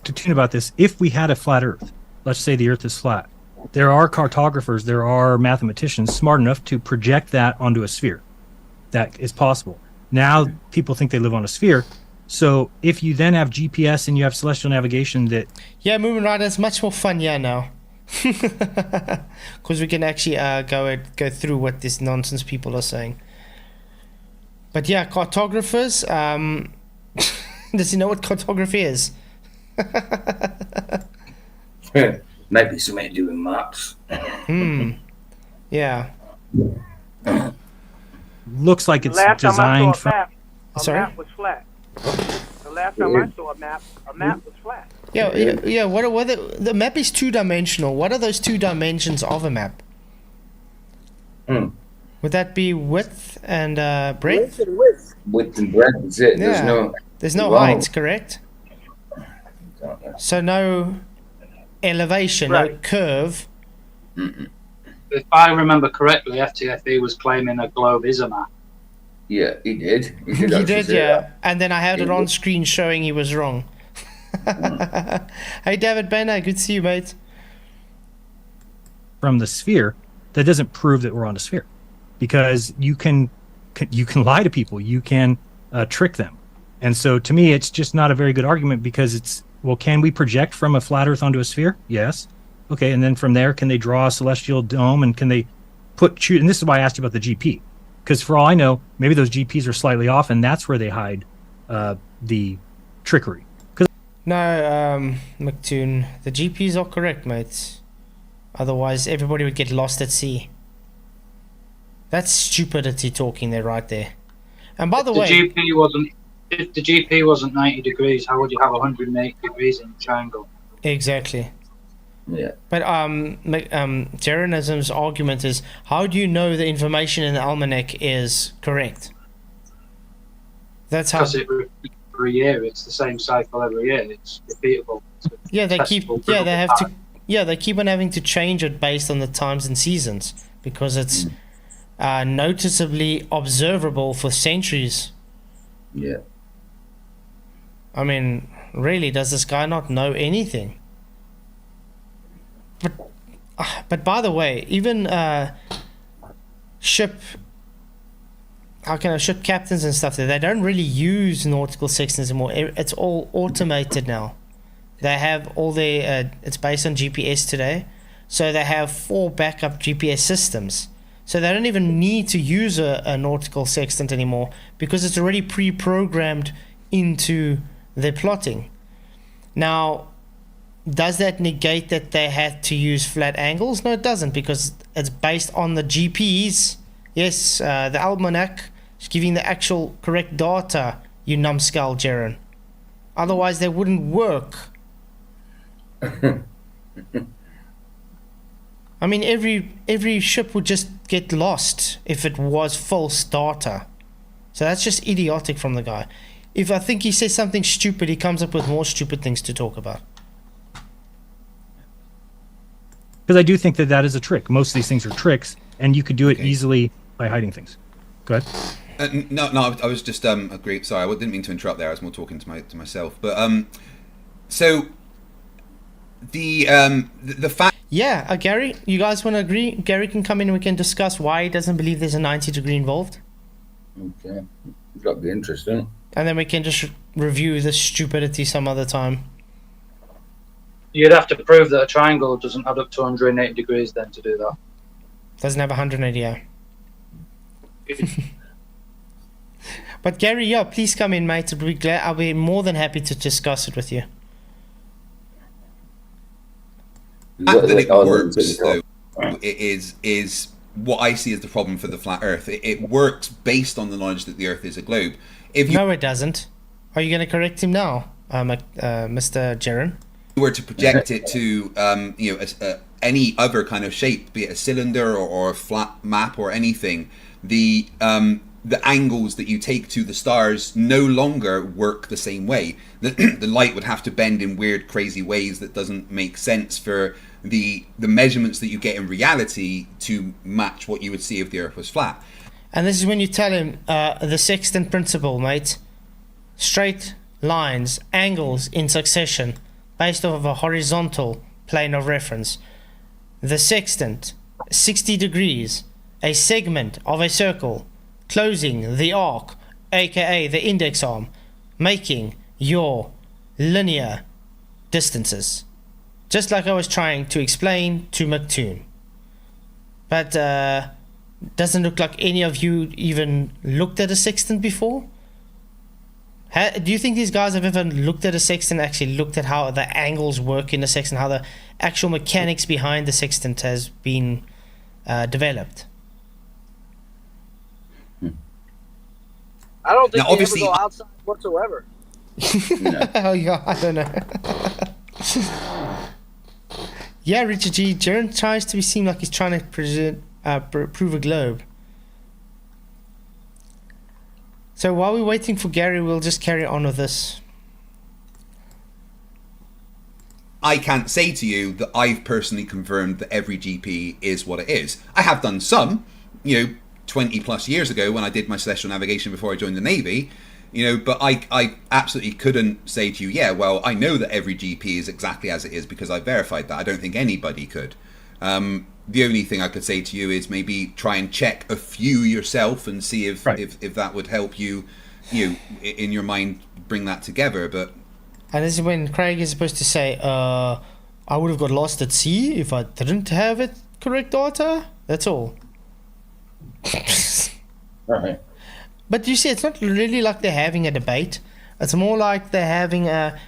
To tune about this, if we had a flat Earth, let's say the Earth is flat, there are cartographers, there are mathematicians smart enough to project that onto a sphere. That is possible. Now people think they live on a sphere. So if you then have GPS and you have celestial navigation that... Yeah, Moving Rider is much more fun, now. Because we can actually go through what this nonsense people are saying. But yeah, cartographers... does he know what cartography is? Maybe something to do with maps. Yeah. Looks like it's Last time I designed saw a map, Sorry? map was flat. The last time I saw a map was flat. Yeah. What are the map is 2-dimensional. What are those 2 dimensions of a map? Would that be width and breadth? Width and breadth, that's it. Yeah. There's no height, correct? So no elevation, no curve. If I remember correctly, FTFE was claiming a globe is a map. Yeah, he did. He did, yeah. And then I had it on screen showing he was wrong. Hey, David Banner, good to see you, mate. From the sphere, that doesn't prove that we're on a sphere, because you can lie to people, you can trick them, and so to me, it's just not a very good argument, because it's, well, can we project from a flat Earth onto a sphere? Yes. Okay, and then from there, can they draw a celestial dome, and can they and this is why I asked you about the GP, because for all I know, maybe those GPs are slightly off, and that's where they hide the trickery. No, McToon, the GPs are correct, mate. Otherwise, everybody would get lost at sea. That's stupidity talking there, right there. And by the way, if the GP wasn't 90 degrees, how would you have 180 degrees in a triangle? Exactly. Yeah. But Jeranism's argument is, how do you know the information in the Almanac is correct? That's how. Because every year, it's the same cycle every year. It's repeatable. Yeah, they keep. Yeah, they have to. Yeah, they keep on having to change it based on the times and seasons, because it's noticeably observable for centuries. Yeah. I mean, really, does this guy not know anything? But by the way, even ship captains and stuff, they don't really use nautical sextants anymore. It's all automated now. They have all their it's based on GPS today, so they have 4 backup GPS systems, so they don't even need to use a nautical sextant anymore, because it's already pre-programmed into their plotting. Now, does that negate that they had to use flat angles? No, it doesn't, because it's based on the GPs. Yes, the Almanac is giving the actual correct data, you numbskull, Jaren. Otherwise, they wouldn't work. I mean, every ship would just get lost if it was false data. So that's just idiotic from the guy. If I think he says something stupid, he comes up with more stupid things to talk about. Because I do think that is a trick. Most of these things are tricks, and you could do it easily by hiding things. Go ahead. No, I was just agreeing. Sorry, I didn't mean to interrupt there. I was more talking to myself. But so the fact. Yeah, Gary, you guys want to agree? Gary can come in and we can discuss why he doesn't believe there's a 90 degree involved. Okay, that'd be interesting. And then we can just review the stupidity some other time. You'd have to prove that a triangle doesn't add up to 180 degrees then to do that. Doesn't have 180, yeah. But Gary, yeah, please come in, mate. I'll be more than happy to discuss it with you. The fact that it works, though, is what I see as the problem for the flat Earth. It works based on the knowledge that the Earth is a globe. No, it doesn't. Are you going to correct him now, Mr. Jaren? Were to project it to any other kind of shape, be it a cylinder or a flat map or anything, the angles that you take to the stars no longer work the same way. The light would have to bend in weird, crazy ways that doesn't make sense for the measurements that you get in reality to match what you would see if the Earth was flat. And this is when you tell him the Sextant principle, mate. Straight lines, angles in succession, based off of a horizontal plane of reference. The sextant, 60 degrees, a segment of a circle, closing the arc, aka the index arm, making your linear distances. Just like I was trying to explain to McToon. But doesn't look like any of you even looked at a sextant before? Do you think these guys have ever looked at a sextant, actually looked at how the angles work in a sextant, how the actual mechanics behind the sextant has been developed. I don't think Now, they obviously- ever go outside whatsoever. Oh yeah, I don't know. Yeah, Richard G. Jaron tries to seem like he's trying to prove a globe. So while we're waiting for Gary, we'll just carry on with this. I can't say to you that I've personally confirmed that every GP is what it is. I have done some, 20 plus years ago when I did my celestial navigation before I joined the Navy, but I absolutely couldn't say to you, yeah, well, I know that every GP is exactly as it is because I verified that. I don't think anybody could. The only thing I could say to you is maybe try and check a few yourself and see if that would help you, in your mind, bring that together. But And this is when Craig is supposed to say, I would have got lost at sea if I didn't have it correct data. That's all. Right. But you see, it's not really like they're having a debate. It's more like they're having a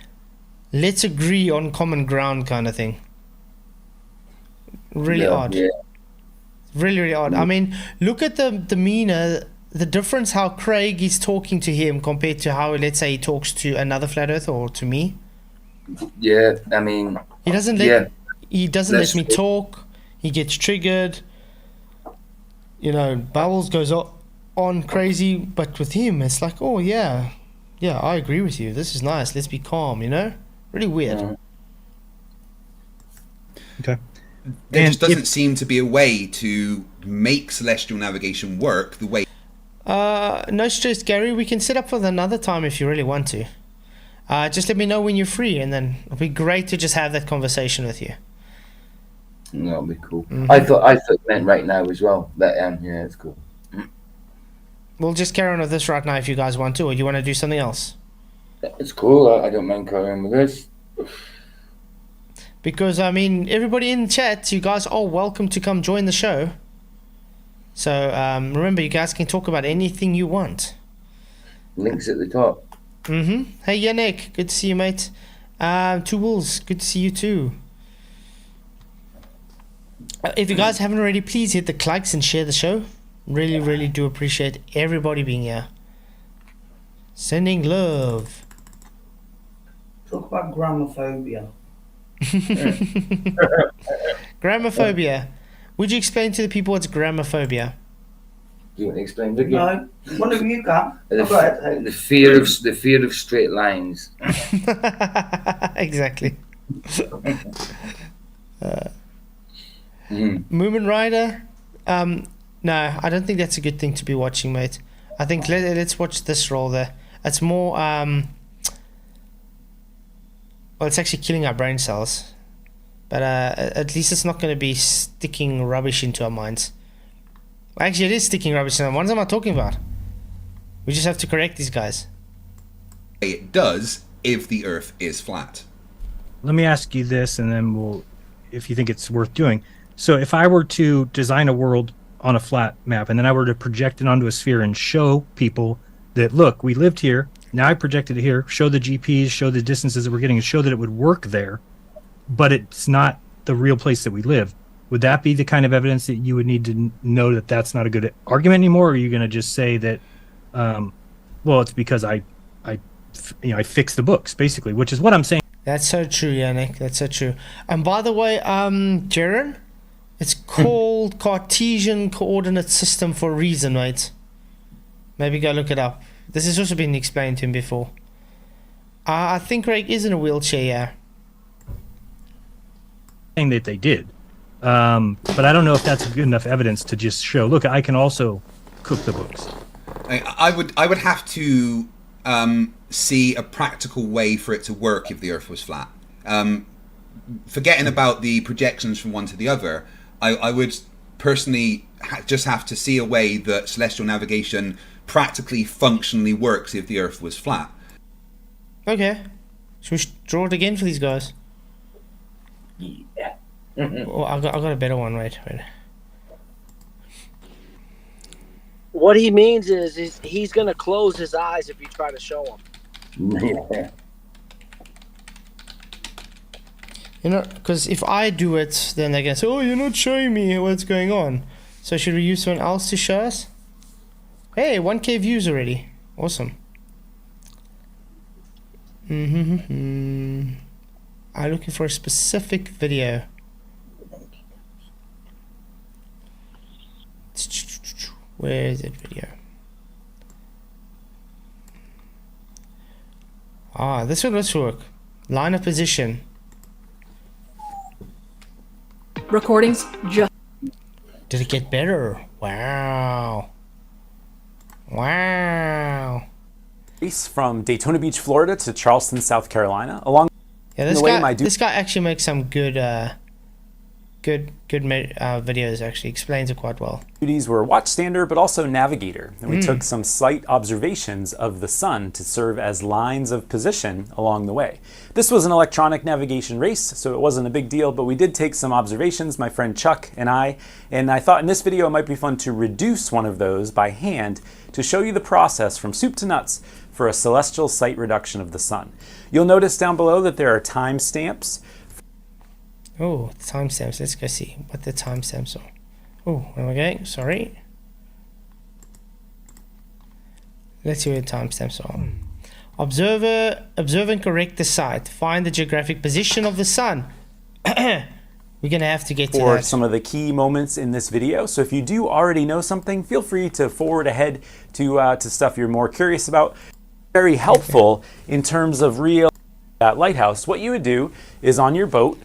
let's agree on common ground kind of thing. Really odd. Yeah. Really, really odd. I mean, look at the demeanor, the difference how Craig is talking to him compared to how, let's say, he talks to another flat earther or to me. Yeah, I mean, He doesn't let let me talk. He gets triggered. Bubbles goes on crazy, but with him, it's like, oh yeah, I agree with you. This is nice. Let's be calm. Really weird. Okay. there just doesn't seem to be a way to make celestial navigation work the way. No stress, Gary. We can set up for another time if you really want to. Just let me know when you're free, and then it'll be great to just have that conversation with you. That'll be cool. Mm-hmm. I thought it meant right now as well. But yeah, it's cool. We'll just carry on with this right now if you guys want to, or you want to do something else. It's cool. I don't mind carrying with this. Because, everybody in the chat, you guys are welcome to come join the show. So, remember, you guys can talk about anything you want. Links at the top. Mm-hmm. Hey, Yannick. Good to see you, mate. Two Wolves. Good to see you, too. If you guys haven't already, please hit the likes and share the show. Really, really do appreciate everybody being here. Sending love. Talk about gramophobia. Gramophobia. Would you explain to the people what's gramophobia? Do you want to explain, Vicky? No, one of you can. The fear of straight lines. Exactly. Moomin Rider. No, I don't think that's a good thing to be watching, mate. I think let's watch this role there. It's more well, it's actually killing our brain cells, but at least it's not going to be sticking rubbish into our minds. Actually, it is sticking rubbish in our minds. What am I talking about? We just have to correct these guys. It does if the Earth is flat. Let me ask you this, and then if you think it's worth doing. So if I were to design a world on a flat map, and then I were to project it onto a sphere and show people that, look, we lived here, now I projected it here, show the GPs, show the distances that we're getting, and show that it would work there, but it's not the real place that we live. Would that be the kind of evidence that you would need to know that that's not a good argument anymore? Or are you going to just say that, well, it's because I fixed the books, basically, which is what I'm saying. That's so true, Yannick. That's so true. And by the way, Jaron, it's called Cartesian Coordinate System for a reason, right? Maybe go look it up. This has also been explained to him before. I think Craig is in a wheelchair, yeah. Saying that they did. But I don't know if that's good enough evidence to just show, look, I can also cook the books. I would have to see a practical way for it to work if the Earth was flat. Forgetting about the projections from one to the other, I would personally just have to see a way that celestial navigation practically functionally works if the Earth was flat. Okay. Should we draw it again for these guys? Yeah. Oh, I got a better one, wait. What he means is he's going to close his eyes if you try to show him. Yeah. You know, because if I do it, then they're going to say, oh, you're not showing me what's going on. So should we use someone else to show us? Hey, 1K views already. Awesome. I'm looking for a specific video. Where is it video? Ah, this one let's work. Line of position. Recordings just. Did it get better? Wow. Wow. From Daytona Beach, Florida to Charleston, South Carolina. Along Yeah, this the way, this guy actually makes some good videos. Actually explains it quite well. duties were watchstander, but also navigator. And we took some slight observations of the sun to serve as lines of position along the way. This was an electronic navigation race, so it wasn't a big deal, but we did take some observations, my friend Chuck and I thought in this video it might be fun to reduce one of those by hand to show you the process from soup to nuts for a celestial sight reduction of the sun. You'll notice down below that there are timestamps. Oh, timestamps. Let's go see what the timestamps are. Oh, okay. Sorry. Let's see what the timestamps are. Observe and correct the site. Find the geographic position of the sun. We're gonna have to get to for that. some of the key moments in this video. So if you do already know something, feel free to forward ahead to stuff you're more curious about. Very helpful in terms of real that lighthouse. What you would do is on your boat,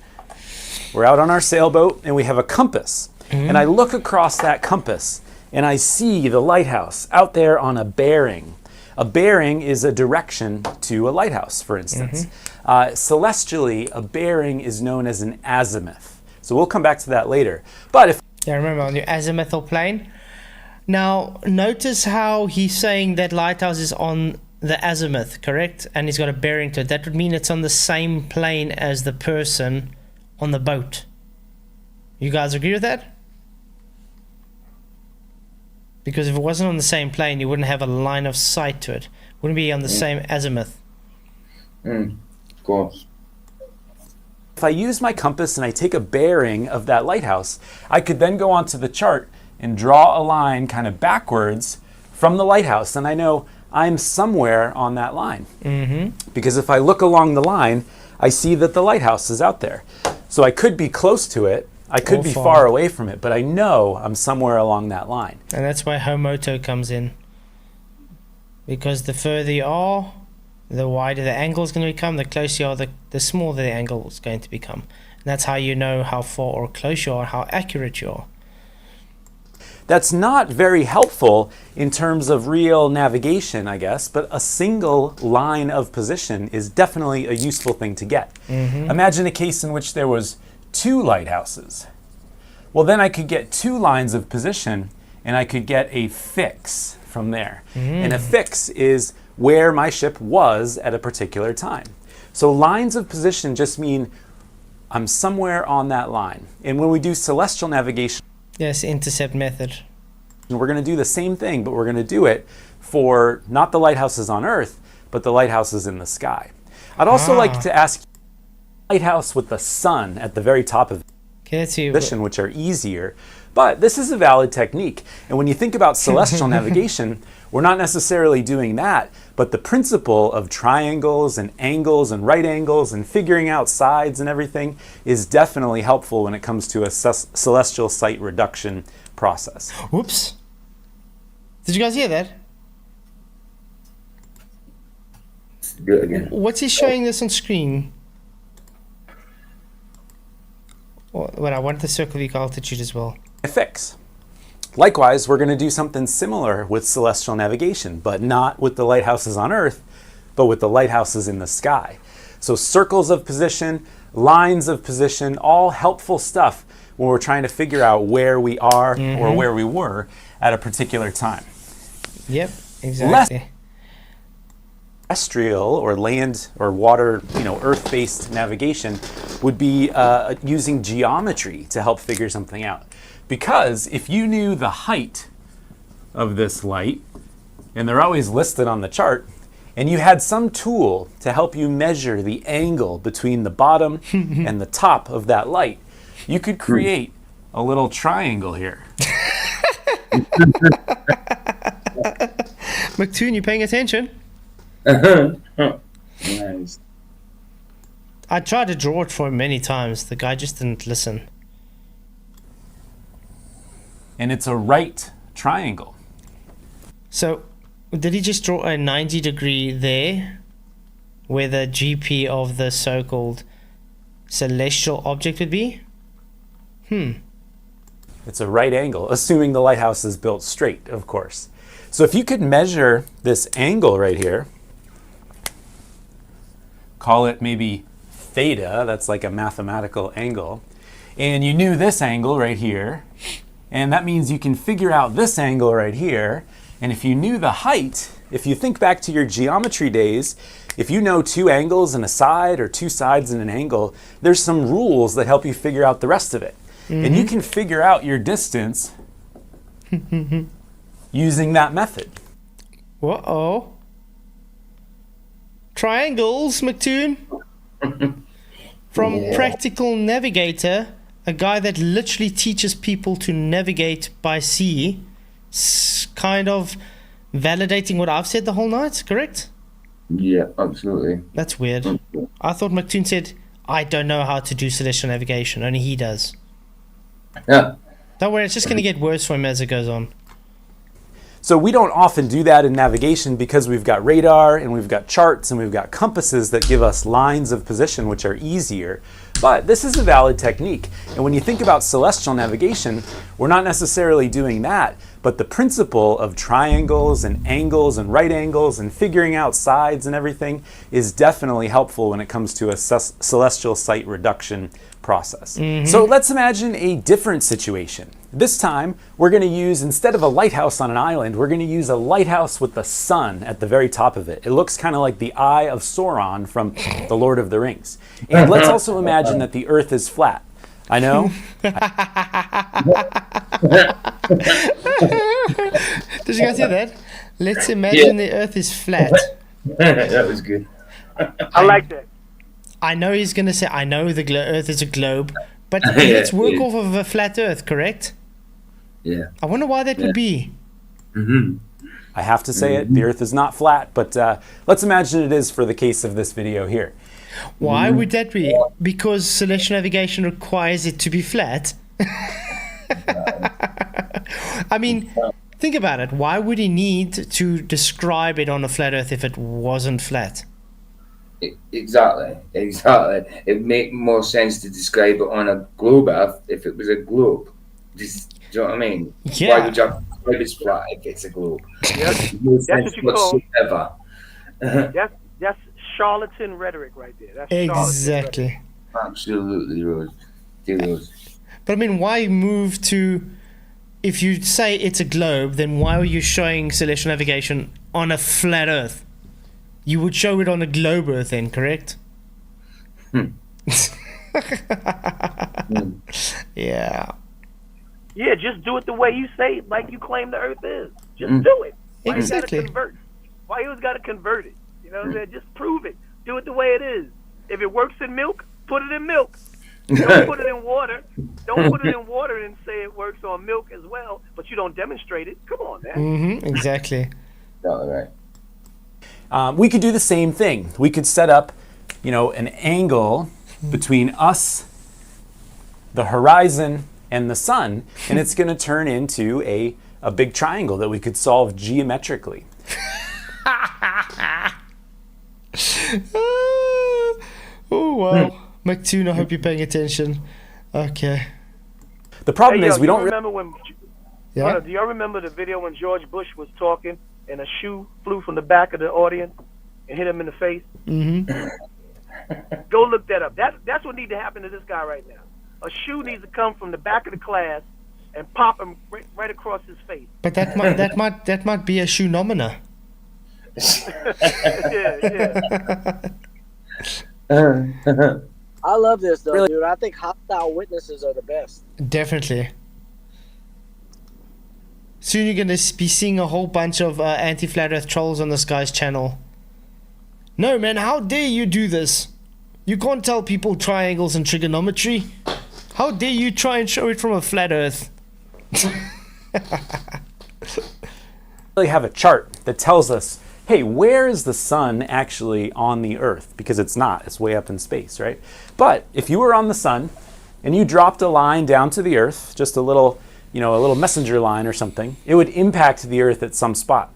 we're out on our sailboat and we have a compass. And I look across that compass and I see the lighthouse out there on a bearing. A bearing is a direction to a lighthouse, for instance. Celestially, a bearing is known as an azimuth. So we'll come back to that later. But if remember on your azimuthal plane. Now notice how he's saying that lighthouse is on the azimuth, correct? And he's got a bearing to it. That would mean it's on the same plane as the person on the boat. You guys agree with that? Because if it wasn't on the same plane, you wouldn't have a line of sight to it. Wouldn't be on the same azimuth. Of course. If I use my compass and I take a bearing of that lighthouse, I could then go onto the chart and draw a line kind of backwards from the lighthouse, and I know I'm somewhere on that line. Because if I look along the line, I see that the lighthouse is out there. So I could be close to it, I could be far away from it, but I know I'm somewhere along that line. And that's why Homoto comes in. Because the further you are, the wider the angle is going to become, the closer you are, the smaller the angle is going to become. And that's how you know how far or close you are, how accurate you are. That's not very helpful in terms of real navigation, I guess, but a single line of position is definitely a useful thing to get. Imagine a case in which there was 2 lighthouses. Well, then I could get 2 lines of position and I could get a fix from there. And a fix is where my ship was at a particular time. So lines of position just mean I'm somewhere on that line. And when we do celestial navigation, yes, intercept method, we're going to do the same thing, but we're going to do it for not the lighthouses on Earth, but the lighthouses in the sky. I'd also like to ask you, lighthouse with the sun at the very top of position, which are easier, but this is a valid technique. And when you think about celestial navigation, we're not necessarily doing that, but the principle of triangles and angles and right angles and figuring out sides and everything is definitely helpful when it comes to a celestial sight reduction process. Whoops. Did you guys hear that? Do it again. What's he showing this on screen? Well, I want the circle of altitude as well. A fix. Likewise, we're going to do something similar with celestial navigation, but not with the lighthouses on Earth, but with the lighthouses in the sky. So circles of position, lines of position, all helpful stuff when we're trying to figure out where we are or where we were at a particular time. Yep, exactly. Terrestrial or land or water, Earth-based navigation would be using geometry to help figure something out. Because if you knew the height of this light, and they're always listed on the chart, and you had some tool to help you measure the angle between the bottom and the top of that light, you could create a little triangle here. McToon, you paying attention? Nice. I tried to draw it for him many times. The guy just didn't listen. And it's a right triangle. So, did he just draw a 90 degree there, where the GP of the so-called celestial object would be? It's a right angle, assuming the lighthouse is built straight, of course. So if you could measure this angle right here, call it maybe theta, that's like a mathematical angle, and you knew this angle right here, and that means you can figure out this angle right here, and if you knew the height, if you think back to your geometry days, if you know two angles and a side or two sides and an angle, there's some rules that help you figure out the rest of it. And you can figure out your distance using that method. Uh-oh. Triangles, McToon. From Practical Navigator, a guy that literally teaches people to navigate by sea, kind of validating what I've said the whole night, correct? Yeah, absolutely. That's weird. I thought McToon said, I don't know how to do celestial navigation, only he does. Yeah. Don't worry, it's just going to get worse for him as it goes on. So we don't often do that in navigation because we've got radar and we've got charts and we've got compasses that give us lines of position, which are easier. But this is a valid technique. And when you think about celestial navigation, we're not necessarily doing that, but the principle of triangles and angles and right angles and figuring out sides and everything is definitely helpful when it comes to a celestial site reduction process. So let's imagine a different situation. This time, we're going to use, instead of a lighthouse on an island, we're going to use a lighthouse with the sun at the very top of it. It looks kind of like the Eye of Sauron from The Lord of the Rings. And let's also imagine that the Earth is flat. I know. Did you guys hear that? Let's imagine the Earth is flat. That was good. I like that. I know he's going to say, I know the Earth is a globe, but let's work off of a flat Earth, correct? Yeah. I wonder why that would be. I have to say it, the Earth is not flat, but let's imagine it is for the case of this video here. Why would that be? Because celestial navigation requires it to be flat? I mean, think about it. Why would he need to describe it on a flat Earth if it wasn't flat? Exactly. It make more sense to describe it on a globe Earth if it was a globe. Just, do you know what I mean? Yeah. Why would you have to describe it flat if it's a globe? Yes. That's what you call. That's charlatan rhetoric right there. That's exactly. Absolutely, Rose. But I mean, why move to? If you say it's a globe, then why are you showing celestial navigation on a flat Earth? You would show it on a globe Earth then, correct? Yeah. Yeah, just do it the way you say, like you claim the Earth is. Just do it. Why exactly. You gotta convert? Why you always got to convert it? You know what I'm saying? Just prove it. Do it the way it is. If it works in milk, put it in milk. Don't put it in water. Don't put it in water and say it works on milk as well, but you don't demonstrate it. Come on, man. Exactly. All right. We could do the same thing. We could set up, an angle between us, the horizon, and the sun, and it's going to turn into a big triangle that we could solve geometrically. Oh, wow. McToon, I hope you're paying attention. Okay. The problem is we don't remember when. Yeah? Do y'all remember the video when George Bush was talking and a shoe flew from the back of the audience and hit him in the face? Go look that up. That's what needs to happen to this guy right now. A shoe needs to come from the back of the class and pop him right across his face. But that might be a shoe nomina. I love this though, dude. I think hostile witnesses are the best. Definitely. Soon you're going to be seeing a whole bunch of anti-flat earth trolls on this guy's channel. No, man, how dare you do this? You can't tell people triangles and trigonometry. How dare you try and show it from a flat earth? We have a chart that tells us, hey, where is the sun actually on the earth? Because it's not, it's way up in space, right? But if you were on the sun and you dropped a line down to the earth, just a little, a little messenger line or something, it would impact the earth at some spot.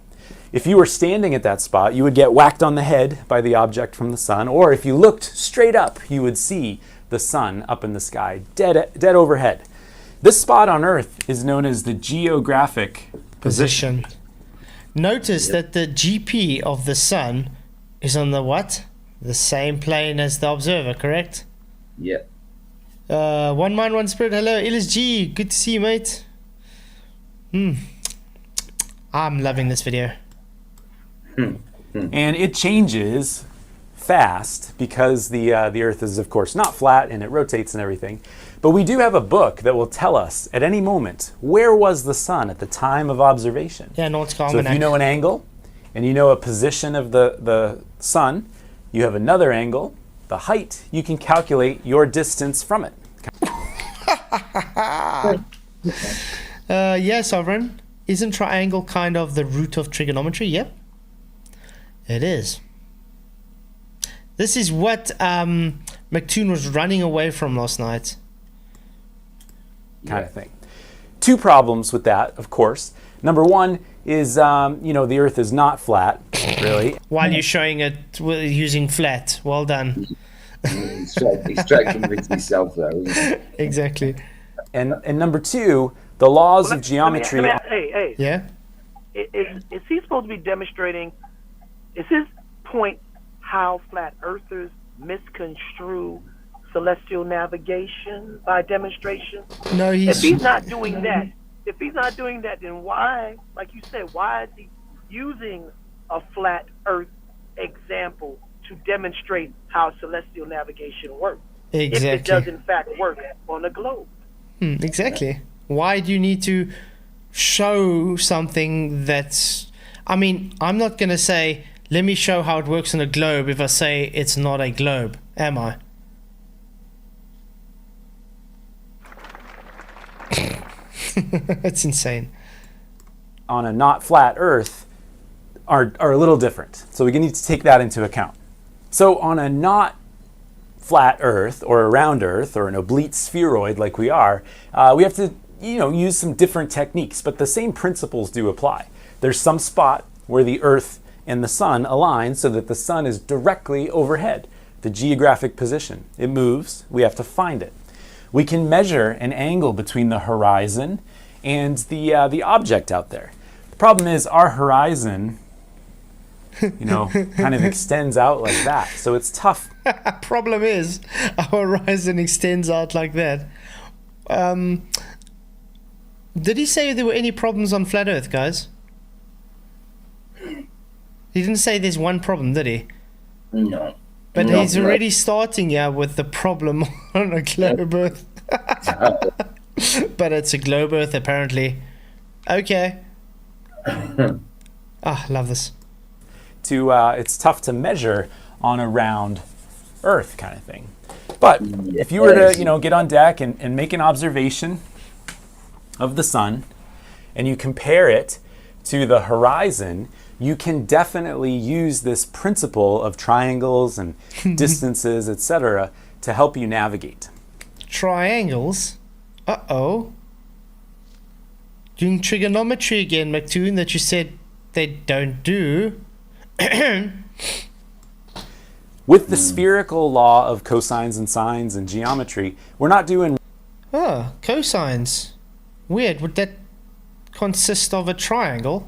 If you were standing at that spot, you would get whacked on the head by the object from the sun, or if you looked straight up, you would see the sun up in the sky, dead overhead. This spot on Earth is known as the geographic position. Notice that the GP of the sun is on the what? The same plane as the observer, correct? Yep. One mind, one spirit. Hello, LSG. Good to see you, mate. I'm loving this video. And it changes fast because the Earth is, of course, not flat and it rotates and everything. But we do have a book that will tell us at any moment where was the sun at the time of observation. Yeah, no, it's called So if you know an angle and you know a position of the sun, you have another angle, the height, you can calculate your distance from it. Yeah, Sovereign. Isn't triangle kind of the root of trigonometry? Yep. It is. This is what McToon was running away from last night. Kind of thing. Two problems with that, of course. Number one is, the Earth is not flat, really. While you're showing it using flat. Well done. He's trying to convince himself, though. Isn't it? Exactly. And number two, the laws of geometry. Hey. Yeah? Is he supposed to be demonstrating, is his point how flat earthers misconstrue celestial navigation by demonstration? No, if he's not doing that, then why, like you said, why is he using a flat earth example to demonstrate how celestial navigation works? Exactly. If it does in fact work on a globe. Exactly. Why do you need to show something that's... I mean, I'm not going to say, let me show how it works on a globe if I say it's not a globe, am I? It's insane. On a not flat Earth are a little different. So we need to take that into account. So on a not flat Earth or a round Earth or an oblate spheroid like we are, we have to use some different techniques, but the same principles do apply. There's some spot where the Earth and the sun align so that the sun is directly overhead, the geographic position. It moves, we have to find it. We can measure an angle between the horizon and the object out there. The problem is our horizon, kind of extends out like that, so it's tough. Problem is, our horizon extends out like that. Did he say there were any problems on flat Earth, guys? He didn't say there's one problem, did he? No. But No, he's already starting with the problem on a globe Earth. But it's a globe Earth, apparently. Okay. Love this. It's tough to measure on a round Earth kind of thing. But if you were to, get on deck and make an observation of the sun, and you compare it to the horizon, you can definitely use this principle of triangles and distances, etc., to help you navigate. Triangles? Uh-oh. Doing trigonometry again, McToon, that you said they don't do. With the spherical law of cosines and sines and geometry, we're not doing... Oh, cosines. Weird. Would that consist of a triangle?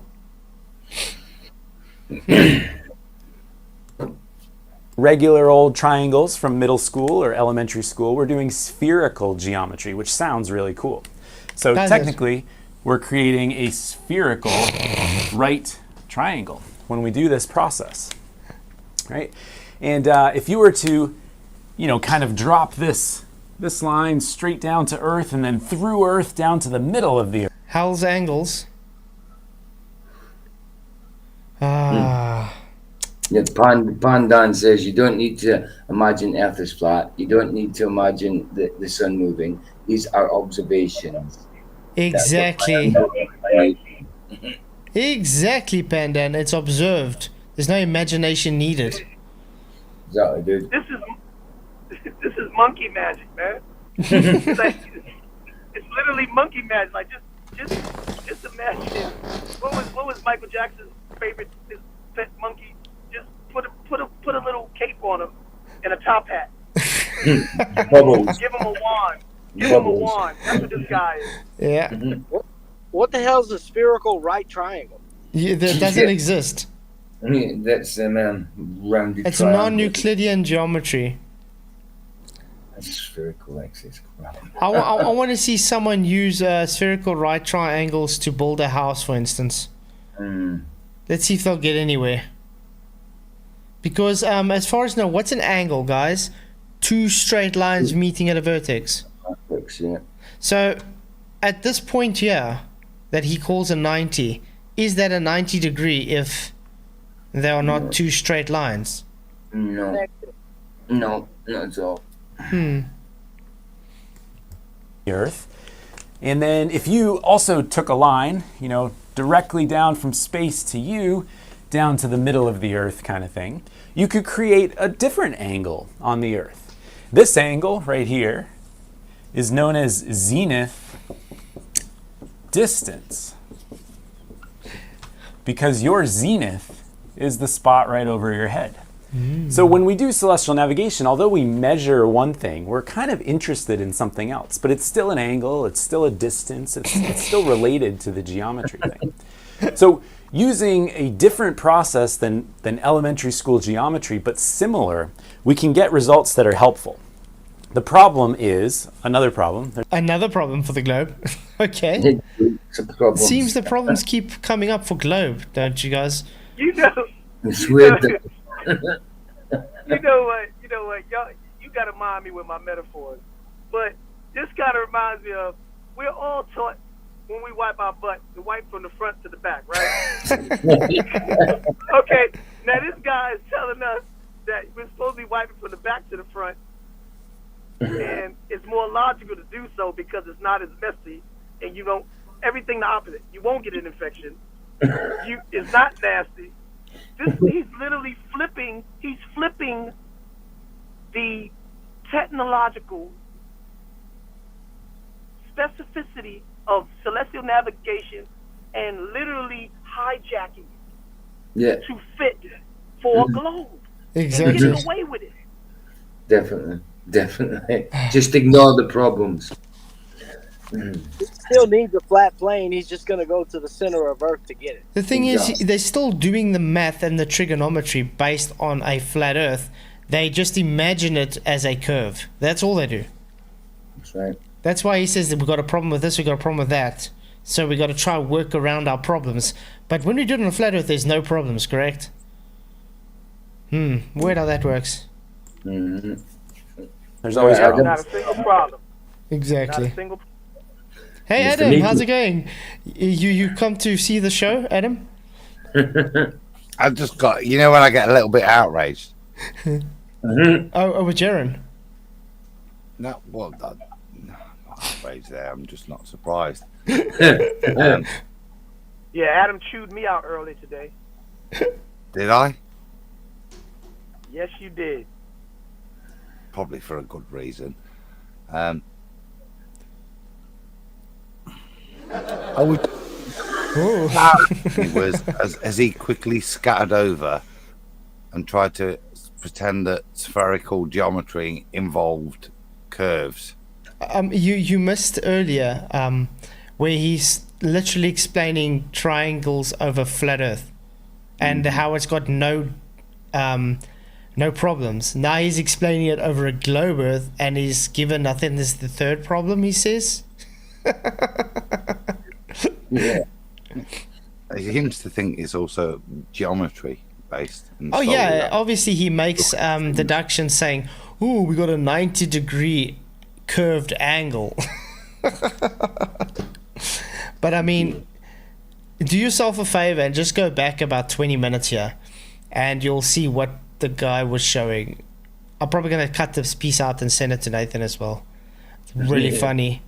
Regular old triangles from middle school or elementary school. We're doing spherical geometry, which sounds really cool. So technically, we're creating a spherical right triangle when we do this process, right? And if you were to, kind of drop this line straight down to Earth and then through Earth down to the middle of the Earth. Hell's angles. Yeah, Pandan says you don't need to imagine Earth is flat. You don't need to imagine the sun moving. These are observations. Exactly. Exactly, Pandan. It's observed. There's no imagination needed. Exactly, dude. This is monkey magic, man. It's like, it's literally monkey magic. Like just imagine what was Michael Jackson's favorite his pet monkey? Just put a little cape on him and a top hat. Bubbles. Give him a wand. Give him a wand. That's what this guy is. Yeah. What the hell is a spherical right triangle? Yeah, that doesn't exist. Yeah, that's rounded. It's triangle. non-Euclidean geometry. That's a spherical axis. I want to see someone use spherical right triangles to build a house, for instance. Let's see if they'll get anywhere. Because as far as I know, what's an angle, guys? Two straight lines meeting at a vertex. Yeah. So at this point here that he calls a 90, is that a 90 degree if they are not two straight lines? No, not at all. The Earth. And then if you also took a line, directly down from space to you, down to the middle of the Earth kind of thing, you could create a different angle on the Earth. This angle right here is known as zenith distance, because your zenith is the spot right over your head. So when we do celestial navigation, although we measure one thing, we're kind of interested in something else, but it's still an angle, it's still a distance, it's still related to the geometry thing. So using a different process than elementary school geometry, but similar, we can get results that are helpful. The problem is, another problem for the globe. Okay. Seems the problems keep coming up for globe, don't you guys? It's weird. You know what, y'all, you gotta mind me with my metaphors. But this kind of reminds me of, we're all taught when we wipe our butt to wipe from the front to the back, right? Okay, now this guy is telling us that we're supposed to be wiping from the back to the front, and it's more logical to do so because it's not as messy, and you don't, everything the opposite. You won't get an infection. It's not nasty. He's literally flipping the technological specificity of celestial navigation and literally hijacking it to fit for a globe. Exactly. And getting away with it. Definitely. Just ignore the problems. He still needs a flat plane. He's just going to go to the center of Earth to get it. The thing is, they're still doing the math and the trigonometry based on a flat Earth. They just imagine it as a curve. That's all they do. That's right. That's why he says that we've got a problem with this, we've got a problem with that. So we've got to try and work around our problems. But when we do it on a flat Earth, there's no problems, correct? Weird how that works. There's always problems. Not a single problem. Exactly. Not a single. Hey Adam, how's it going? You come to see the show, Adam? I just got, when I get a little bit outraged. Oh, with Jaren? No, well, not outraged there. I'm just not surprised. Yeah, Adam chewed me out early today. Did I? Yes, you did. Probably for a good reason. It was as he quickly scattered over and tried to pretend that spherical geometry involved curves. You missed earlier where he's literally explaining triangles over flat Earth and how it's got no problems. Now he's explaining it over a globe Earth, and he's given, I think this is the third problem he says. Yeah. He seems to think it's also geometry based. Oh yeah, obviously he makes deductions saying, "Ooh, we got a 90-degree curved angle." But I mean, do yourself a favor and just go back about 20 minutes here. and you'll see what the guy was showing. I'm probably going to cut this piece out and send it to Nathan as well. It's really funny.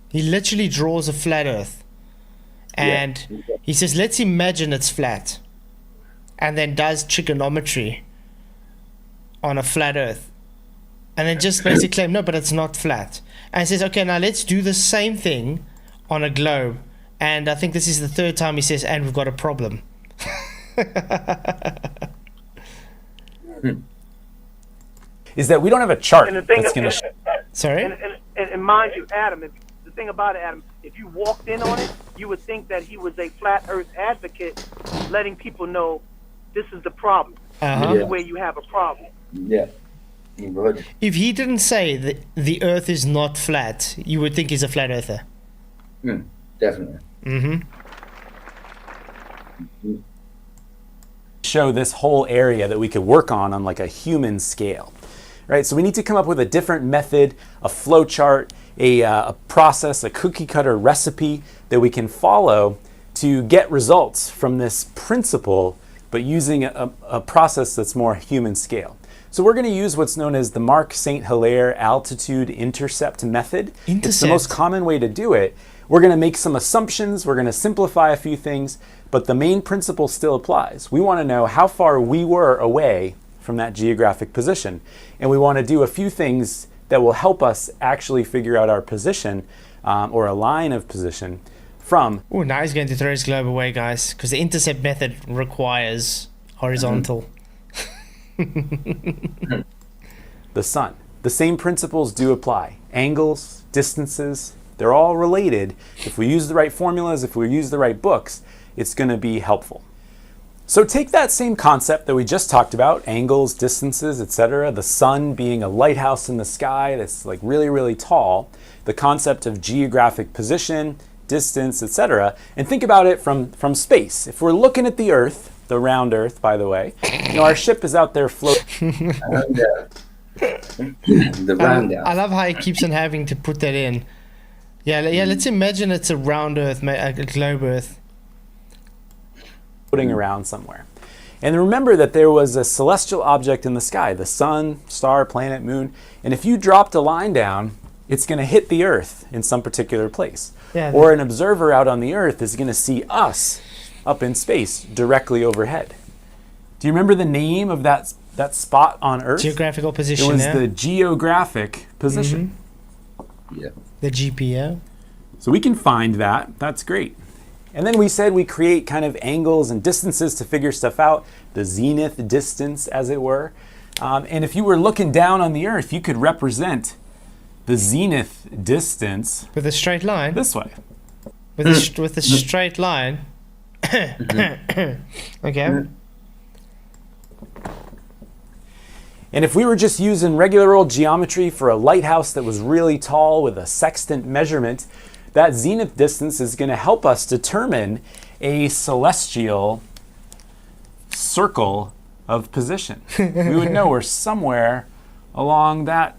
He literally draws a flat Earth, and he says, let's imagine it's flat, and then does trigonometry on a flat Earth, and then just basically claim, no, but it's not flat. And he says, okay, now let's do the same thing on a globe. And I think this is the third time he says, and we've got a problem. Is that we don't have a chart And the thing that's going is- to... Sorry? And mind you, Adam, the thing about it, Adam, if you walked in on it, you would think that he was a flat Earth advocate, letting people know this is the problem. Uh-huh. This is where you have a problem. Yeah. You would. If he didn't say that the Earth is not flat, you would think he's a flat earther. Definitely. show this whole area that we could work on like a human scale, right? So we need to come up with a different method, a flow chart, a process, a cookie cutter recipe that we can follow to get results from this principle, but using a process that's more human scale. So we're going to use what's known as the Mark St. Hilaire altitude intercept method. It's the most common way to do it. We're going to make some assumptions, we're going to simplify a few things, but the main principle still applies. We want to know how far we were away from that geographic position, and we want to do a few things that will help us actually figure out our position or a line of position from... Oh, now he's going to throw his globe away, guys, because the intercept method requires horizontal. The sun. The same principles do apply. Angles, distances, they're all related. If we use the right formulas, if we use the right books, it's going to be helpful. So take that same concept that we just talked about, angles, distances, etc., the sun being a lighthouse in the sky that's like really, really tall, the concept of geographic position, distance, etc., and think about it from space. If we're looking at the Earth, the round Earth, by the way, you know, our ship is out there floating. The round I love how he keeps on having to put that in. Yeah, let's imagine it's a round Earth, a globe Earth. Floating around somewhere. And remember that there was a celestial object in the sky, the sun, star, planet, moon, and if you dropped a line down, it's going to hit the Earth in some particular place. Yeah, or an observer out on the Earth is going to see us up in space directly overhead. Do you remember the name of that spot on Earth? Geographical position. It was the geographic position. Yeah. The GPO. So we can find that. That's great. And then we said we create kind of angles and distances to figure stuff out, the zenith distance, as it were. And if you were looking down on the Earth, you could represent the zenith distance with a straight line. This way. With a straight line. Okay. And if we were just using regular old geometry for a lighthouse that was really tall with a sextant measurement, that zenith distance is going to help us determine a celestial circle of position. We would know we're somewhere along that,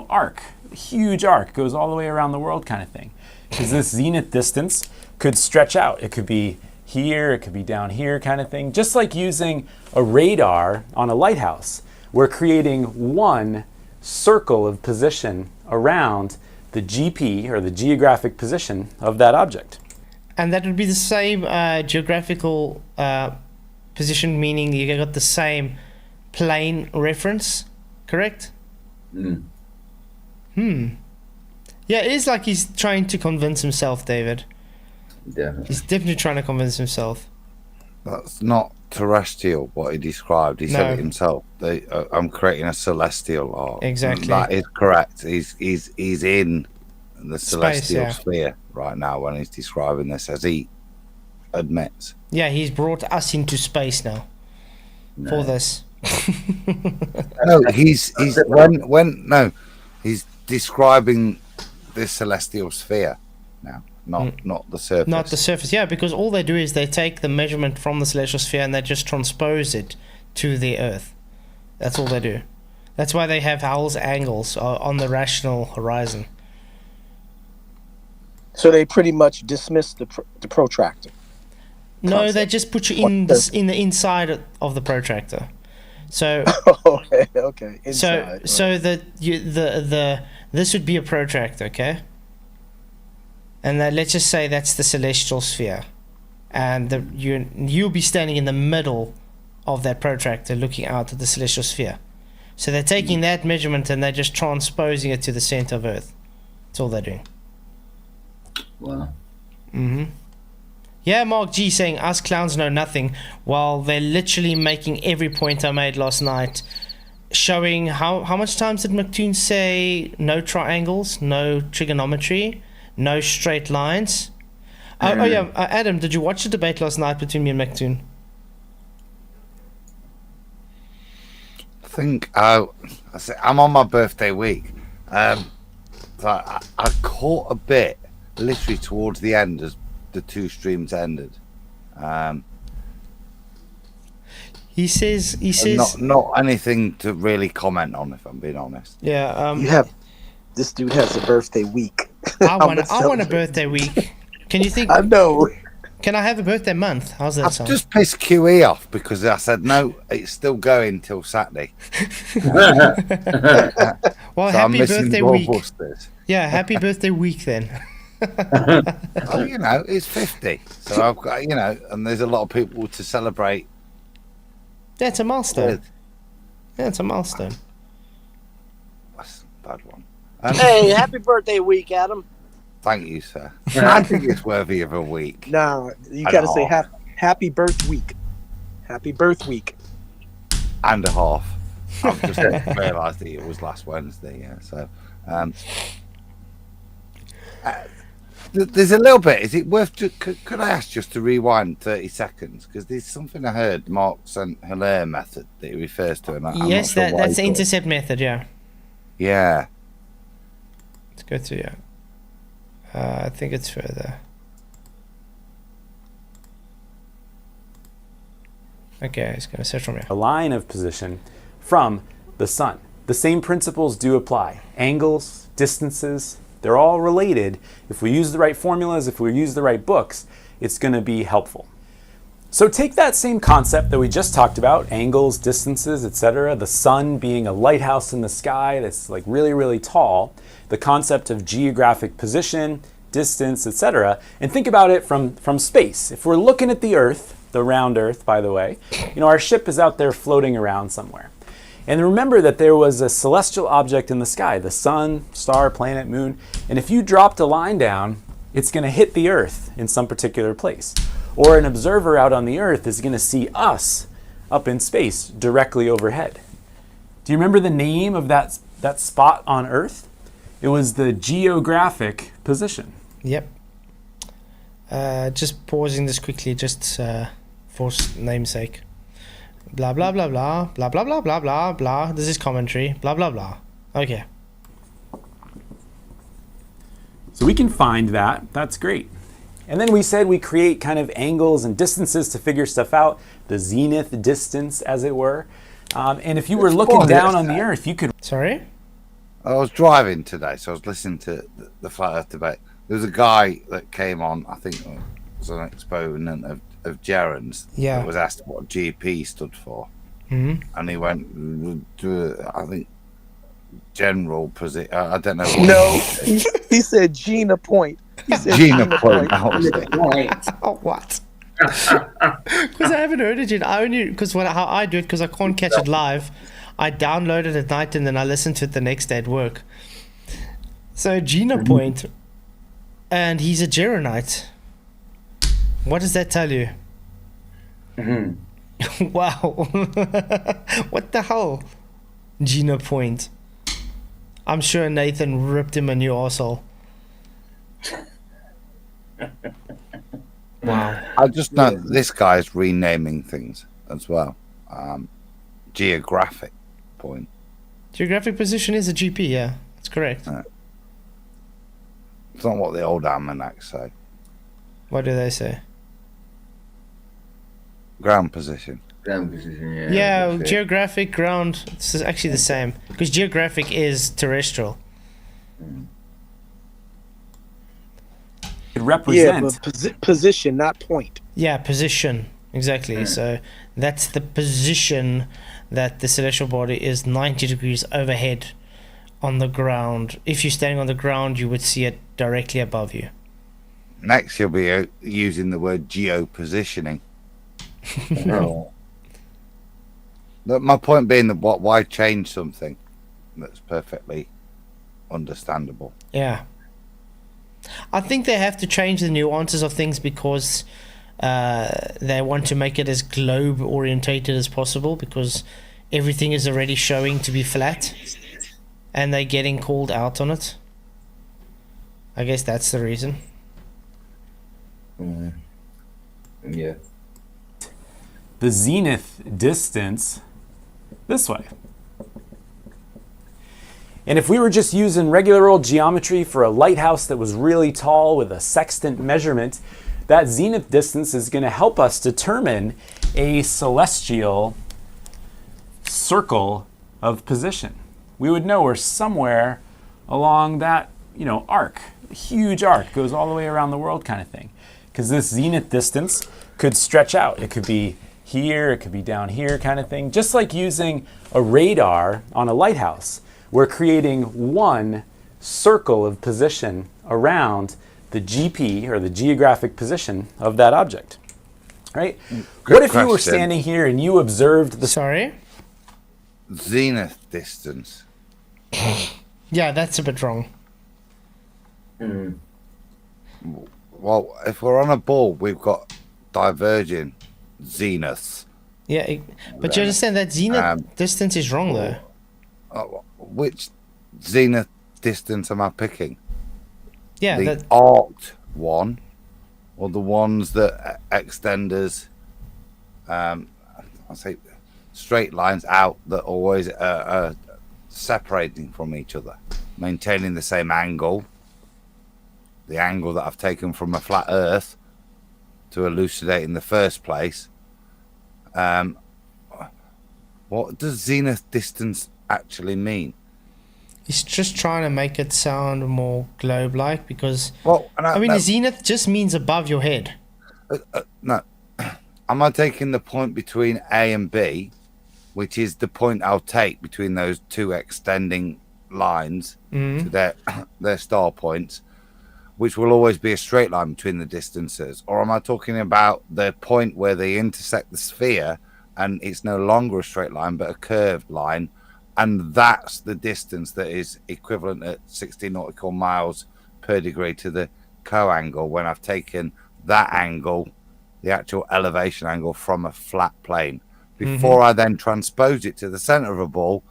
arc. A huge arc, goes all the way around the world kind of thing. Because this zenith distance could stretch out. It could be here, it could be down here kind of thing. Just like using a radar on a lighthouse. We're creating one circle of position around the GP, or the geographic position of that object. And that would be the same geographical position, meaning you got the same plane reference, correct? Yeah, it is like he's trying to convince himself, David. Definitely. He's definitely trying to convince himself. That's not terrestrial, what he described. He said it himself. I'm creating a celestial arc. Exactly. That is correct. He's in the celestial Space, sphere right now when he's describing this, as he admits. Yeah, he's brought us into space now for this. No, he's describing the celestial sphere now. Not the surface. Not the surface, yeah, because all they do is they take the measurement from the celestial sphere and they just transpose it to the Earth. That's all they do. That's why they have Howell's angles on the rational horizon. So they pretty much dismiss the protractor. No, concept. they just put you in the inside of the protractor. So okay. Inside, so that this would be a protractor, okay? And let's just say that's the celestial sphere, and you'll be standing in the middle of that protractor, looking out at the celestial sphere. So they're taking that measurement and they're just transposing it to the center of Earth. That's all they're doing. Wow. Yeah, Mark G saying us clowns know nothing, while they're literally making every point I made last night, showing how much times did McToon say no triangles, no trigonometry, no straight lines? Oh yeah, Adam, did you watch the debate last night between me and McToon? I think I'm on my birthday week. So I caught a bit literally towards the end as the two streams ended. He says not anything to really comment on, if I'm being honest. Yeah. This dude has a birthday week. I want a birthday week. Can you think? I know. Can I have a birthday month? How's that sound? Just pissed QE off because I said no, it's still going till Saturday. Well, so happy birthday week. Busters. Yeah, happy birthday week then. Oh, it's 50, so I've got and there's a lot of people to celebrate. That's a milestone. That's a milestone. That's a bad one. Hey, happy birthday week, Adam. Thank you, sir. I think it's worthy of a week. No, you got to say happy birth week. Happy birth week. And a half. I've just realised that it was last Wednesday, yeah. So, there's a little bit. Is it worth? Could I ask just to rewind 30 seconds? Because there's something I heard Mark sent Hilaire method that he refers to. And Yes, that's the intercept method. Yeah. Yeah. Let's go through. Yeah. I think it's further. Okay, it's going to search from here. A line of position from the sun. The same principles do apply. Angles, distances, they're all related. If we use the right formulas, if we use the right books, it's going to be helpful. So take that same concept that we just talked about, angles, distances, etc., the sun being a lighthouse in the sky that's like really, really tall, the concept of geographic position, distance, etc., and think about it from space. If we're looking at the Earth, the round Earth, by the way, our ship is out there floating around somewhere. And remember that there was a celestial object in the sky, the sun, star, planet, moon, and if you dropped a line down, it's going to hit the Earth in some particular place. Or an observer out on the Earth is going to see us up in space directly overhead. Do you remember the name of that spot on Earth? It was the geographic position. Yep. Just pausing this quickly, just for namesake. Blah blah blah blah blah blah blah blah blah blah. This is commentary. Blah blah blah. Okay. So we can find that. That's great. And then we said we create kind of angles and distances to figure stuff out. The zenith distance, as it were. And if you were looking down on the Earth, you could... Sorry? I was driving today, so I was listening to the Flat Earth debate. There was a guy that came on, I think it was an exponent of gerunds. Yeah. That was asked what GP stood for. Mm-hmm. And he went, I think, general position. I don't know. No, he said Gina Point. He said Gina Point. Oh, what? Because I haven't heard it yet. I only how I do it, because I can't catch it live. I download it at night and then I listen to it the next day at work. So Gina Point, and he's a Geronite. What does that tell you? Mm-hmm. Wow. What the hell? Gina Point. I'm sure Nathan ripped him a new arsehole. Wow. I just know this guy's renaming things as well. Geographic point. Geographic position is a GP, yeah. That's correct. It's not what the old Almanac say. What do they say? Ground position. Ground position, yeah. Yeah, geographic, ground, it's actually the same. Because geographic is terrestrial. represent. Yeah, but position, not point. Yeah, position. Exactly. So that's the position that the celestial body is 90 degrees overhead on the ground. If you're standing on the ground, you would see it directly above you. Next, you'll be using the word geopositioning. No. My point being that why change something that's perfectly understandable? Yeah. I think they have to change the nuances of things because they want to make it as globe orientated as possible, because everything is already showing to be flat and they're getting called out on it. I guess that's the reason. Yeah. The zenith distance this way. And if we were just using regular old geometry for a lighthouse that was really tall with a sextant measurement, that zenith distance is going to help us determine a celestial circle of position. We would know we're somewhere along that, arc. A huge arc goes all the way around the world kind of thing. Because this zenith distance could stretch out. It could be here, it could be down here kind of thing. Just like using a radar on a lighthouse. We're creating one circle of position around the GP, or the geographic position of that object. Right? What if you were standing here and you observed the... Sorry? Zenith distance. Yeah, that's a bit wrong. Well, if we're on a ball, we've got diverging zeniths. Yeah, but you understand that zenith distance is wrong, though. Which zenith distance am I picking? Yeah, the arced one, or the ones that extend as, I say, straight lines out that always are separating from each other, maintaining the same angle. The angle that I've taken from a flat Earth to elucidate in the first place. What does zenith distance actually mean? He's just trying to make it sound more globe-like, because I mean, the zenith just means above your head. No, am I taking the point between A and B, which is the point I'll take between those two extending lines to their star points, which will always be a straight line between the distances? Or am I talking about the point where they intersect the sphere and it's no longer a straight line but a curved line, and that's the distance that is equivalent at 60 nautical miles per degree to the co-angle, when I've taken that angle, the actual elevation angle, from a flat plane, before I then transpose it to the center of a ball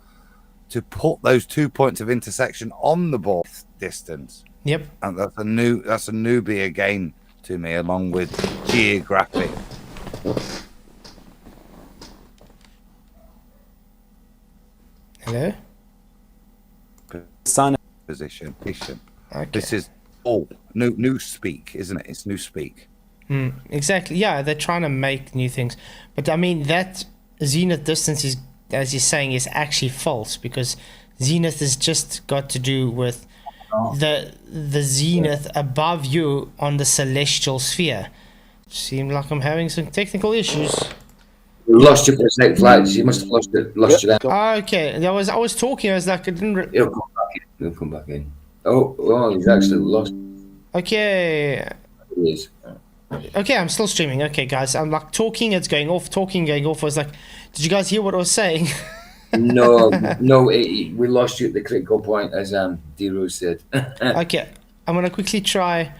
to put those 2 points of intersection on the ball distance? Yep. And that's a newbie again to me, along with geographic. Hello? Sun position. Okay. This is all new speak, isn't it? It's new speak. Exactly. Yeah, they're trying to make new things. But I mean, that zenith distance is, as you're saying, is actually false, because zenith has just got to do with the zenith above you on the celestial sphere. Seems like I'm having some technical issues. You lost your percent flights. You must have lost it. You then. Okay. I was talking. I was like, I didn't. He'll come back in. He'll come back in. Oh, well, he's actually lost. Okay. He is. Okay, I'm still streaming. Okay, guys, I'm like talking. It's going off. Talking, going off. I was like, did you guys hear what I was saying? No, we lost you at the critical point, as D-Rose said. Okay, I'm gonna quickly try.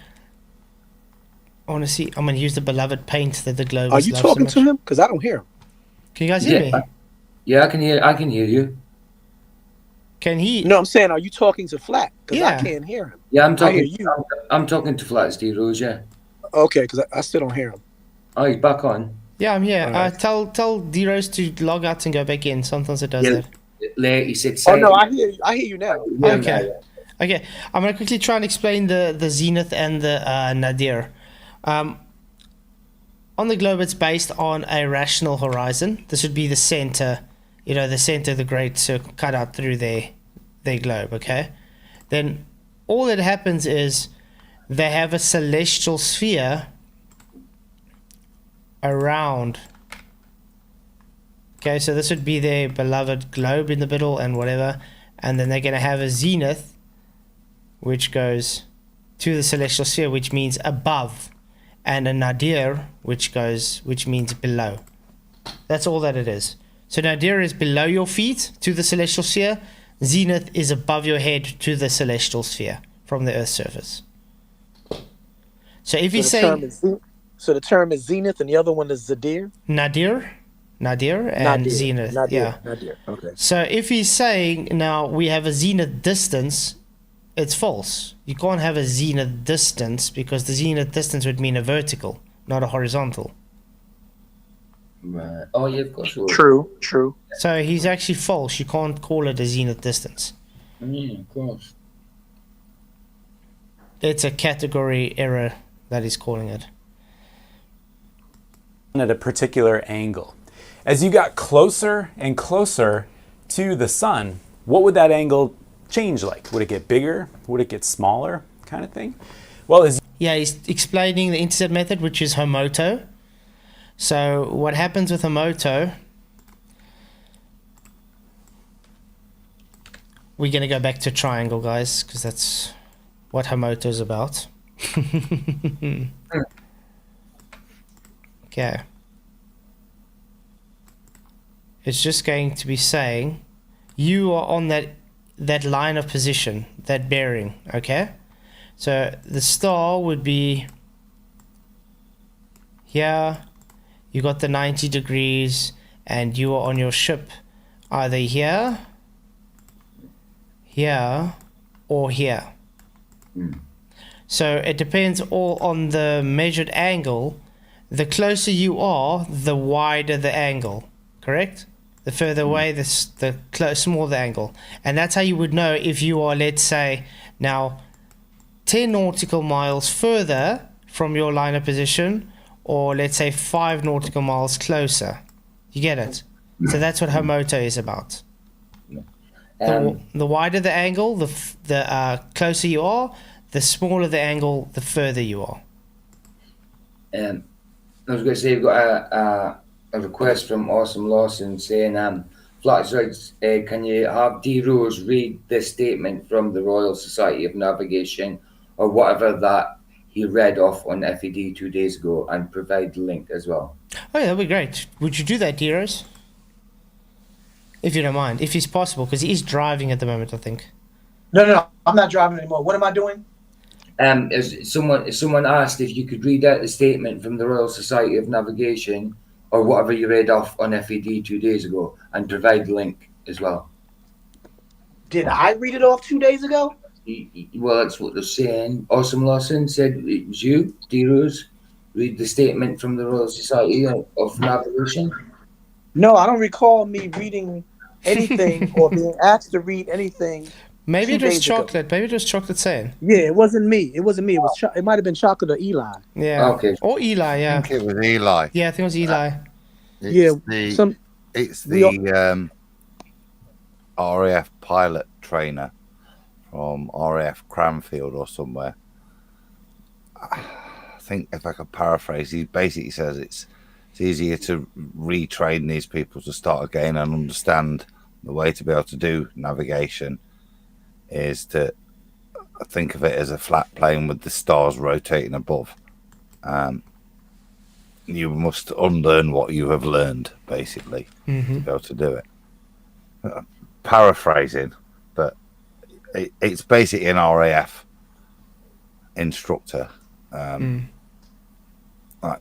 I want to see. I'm gonna use the beloved paint that the globe. Are you talking to him? Because I don't hear him. Can you guys hear me? Yeah, I can hear you. Can he? No, I'm saying, are you talking to Flat? Because I can't hear him. Yeah, I'm talking. I hear you. I'm talking to Flat, D-Rose. Yeah. Okay, because I still don't hear him. Oh, he's back on. Yeah, I'm here. Right. Tell D-Rose to log out and go back in. Sometimes it does that. He said. Oh no, I hear you now. Okay. Okay, I'm gonna quickly try and explain the zenith and the nadir. On the globe, it's based on a rational horizon. This would be the center, the center of the great circle cut out through their globe, okay? Then all that happens is they have a celestial sphere around. Okay, so this would be their beloved globe in the middle and whatever. And then they're going to have a zenith, which goes to the celestial sphere, which means above. And a nadir, which means below. That's all that it is. So nadir is below your feet to the celestial sphere. Zenith is above your head to the celestial sphere from the Earth's surface. So if you say... So the term is zenith and the other one is zadir? Nadir and zenith. Nadir. Okay. So if he's saying now we have a zenith distance, it's false. You can't have a zenith distance because the zenith distance would mean a vertical, not a horizontal. Right. Oh yeah, of course. True. So he's actually false. You can't call it a zenith distance. Yeah, of course. It's a category error that he's calling it. At a particular angle. As you got closer and closer to the sun, what would that angle change like? Would it get bigger? Would it get smaller? Kind of thing? Well, he's explaining the intercept method, which is homoto. So what happens with homoto, we're going to go back to triangle, guys, because that's what homoto is about. Okay. It's just going to be saying you are on that line of position, that bearing, okay? So the star would be here, you got the 90 degrees, and you are on your ship either here, or here. So it depends all on the measured angle. The closer you are, the wider the angle, correct? The further away, the smaller the angle. And that's how you would know if you are, let's say, now 10 nautical miles further from your line of position, or let's say 5 nautical miles closer. You get it? So that's what homoto is about. The wider the angle, the closer you are, the smaller the angle, the further you are. I was going to say, we've got a request from Awesome Lawson saying, Flatzoid, can you have D. Rose read the statement from the Royal Society of Navigation or whatever that he read off on FED 2 days ago and provide the link as well? Oh, yeah, that'd be great. Would you do that, D. Rose? If you don't mind, if it's possible, because he's driving at the moment, I think. No, I'm not driving anymore. What am I doing? Someone asked if you could read out the statement from the Royal Society of Navigation or whatever you read off on FED 2 days ago and provide the link as well. Did I read it off 2 days ago? Well, that's what they're saying. Awesome Lawson said it was you, D. Rose, read the statement from the Royal Society of Navigation. No, I don't recall me reading anything or being asked to read anything. Maybe it was chocolate. Maybe it was chocolate saying. Yeah, it wasn't me. It was it might have been chocolate or Eli. Yeah. Okay. Or Eli, yeah. I think it was Eli. Yeah, I think it was Eli. It's the RAF pilot trainer from RAF Cranfield or somewhere. I think if I could paraphrase, he basically says it's easier to retrain these people to start again and understand the way to be able to do navigation is to think of it as a flat plane with the stars rotating above. You must unlearn what you have learned, basically, to be able to do it. Paraphrasing, but it's basically an RAF instructor like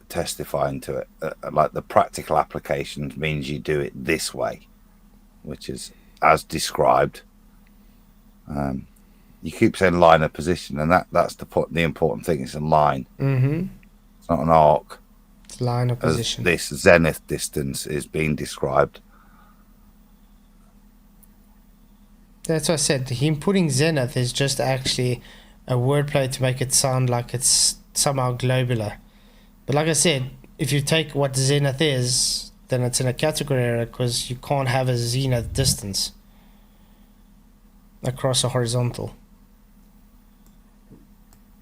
testifying to it. Like the practical application means you do it this way, which is as described. You keep saying line of position, and that's the important thing. It's a line. It's not an arc. It's line of position. This zenith distance is being described. That's what I said. Him putting zenith is just actually a wordplay to make it sound like it's somehow globular. But like I said, if you take what zenith is, then it's in a category error because you can't have a zenith distance across a horizontal.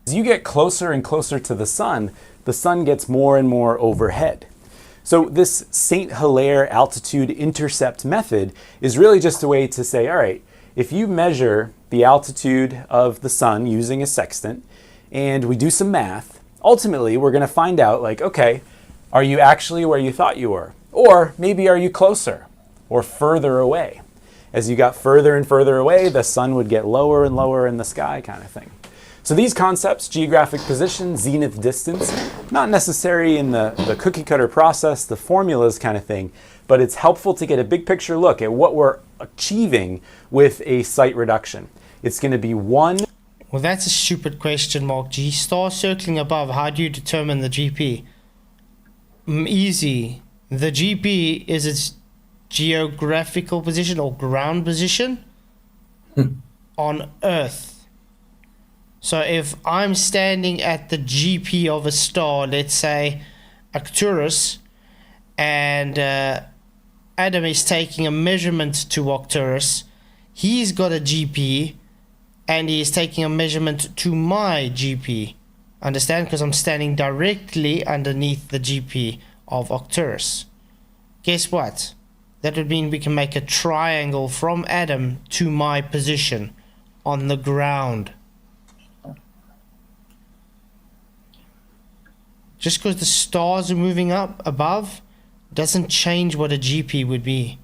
As you get closer and closer to the sun gets more and more overhead. So this St. Hilaire altitude intercept method is really just a way to say, all right, if you measure the altitude of the sun using a sextant and we do some math, ultimately we're going to find out, like, okay, are you actually where you thought you were? Or maybe are you closer or further away? As you got further and further away, the sun would get lower and lower in the sky, kind of thing. So these concepts, geographic position, zenith distance, not necessary in the cookie cutter process, the formulas kind of thing, but it's helpful to get a big picture look at what we're achieving with a site reduction. It's going to be one. Well, that's a stupid question, Mark G. Star circling above, how do you determine the GP? Easy. The GP is its geographical position or ground position on Earth. So if I'm standing at the GP of a star, let's say Arcturus, and Adam is taking a measurement to Arcturus, he's got a GP and he's taking a measurement to my GP. Understand? Because I'm standing directly underneath the GP of Arcturus. Guess what? That would mean we can make a triangle from Adam to my position on the ground. Just because the stars are moving up above doesn't change what a GP would be.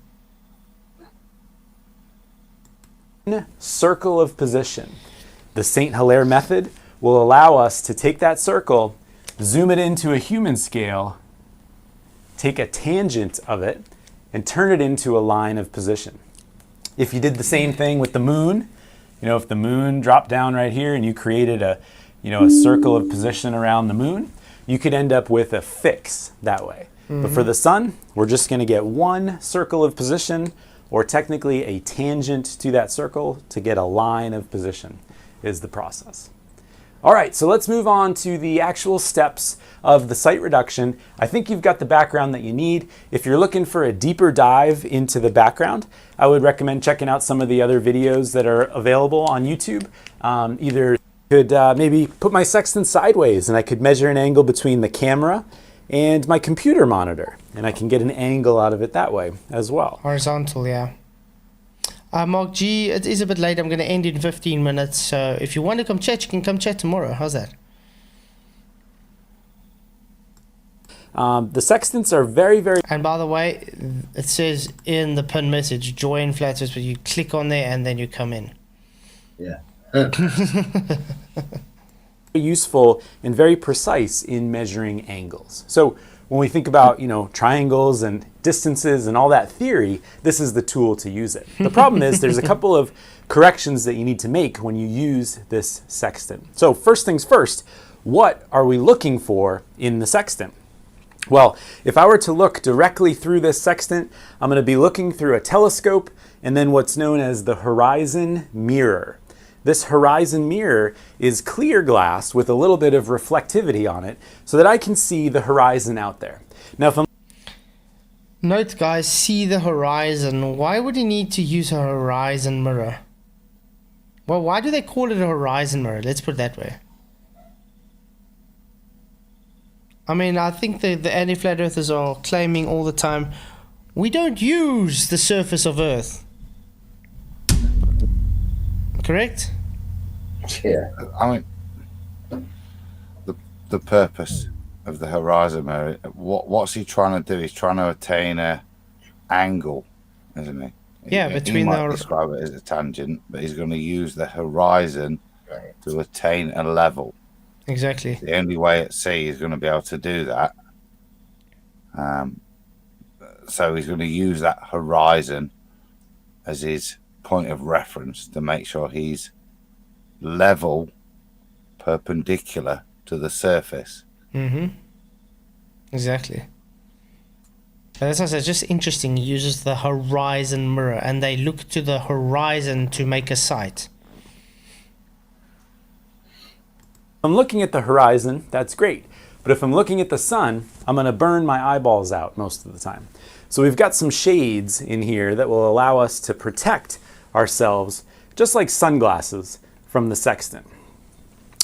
Circle of position. The St. Hilaire method will allow us to take that circle, zoom it into a human scale, take a tangent of it, and turn it into a line of position. If you did the same thing with the moon, if the moon dropped down right here and you created a circle of position around the moon, you could end up with a fix that way. But for the sun, we're just going to get one circle of position, or technically a tangent to that circle to get a line of position is the process. All right, so let's move on to the actual steps of the site reduction. I think you've got the background that you need. If you're looking for a deeper dive into the background, I would recommend checking out some of the other videos that are available on YouTube. Either could maybe put my sextant sideways and I could measure an angle between the camera and my computer monitor, and I can get an angle out of it that way as well. Horizontal, yeah. Mark G, it is a bit late. I'm going to end in 15 minutes. So if you want to come chat, you can come chat tomorrow. How's that? The sextants are very, very... And by the way, it says in the pin message, join Flatzoid, but you click on there and then you come in. Yeah. useful and very precise in measuring angles. So when we think about, triangles and distances and all that theory, this is the tool to use it. The problem is there's a couple of corrections that you need to make when you use this sextant. So first things first, what are we looking for in the sextant? Well, if I were to look directly through this sextant, I'm going to be looking through a telescope and then what's known as the horizon mirror. This horizon mirror is clear glass with a little bit of reflectivity on it so that I can see the horizon out there. Now, if I'm... Note, guys, see the horizon. Why would you need to use a horizon mirror? Well, why do they call it a horizon mirror? Let's put it that way. I mean, I think the anti-flat earthers are claiming all the time, we don't use the surface of Earth. Correct? Yeah. I mean, the purpose of the horizon mirror, what's he trying to do? He's trying to attain a angle, isn't he? Yeah, between he might describe it as a tangent, but he's going to use the horizon to attain a level. Exactly. The only way at sea he's going to be able to do that. So he's going to use that horizon as his point of reference to make sure he's level, perpendicular to the surface. Mm-hmm. Exactly. That's also just interesting. He uses the horizon mirror, and they look to the horizon to make a sight. I'm looking at the horizon, that's great. But if I'm looking at the sun, I'm going to burn my eyeballs out most of the time. So we've got some shades in here that will allow us to protect ourselves, just like sunglasses, from the sextant.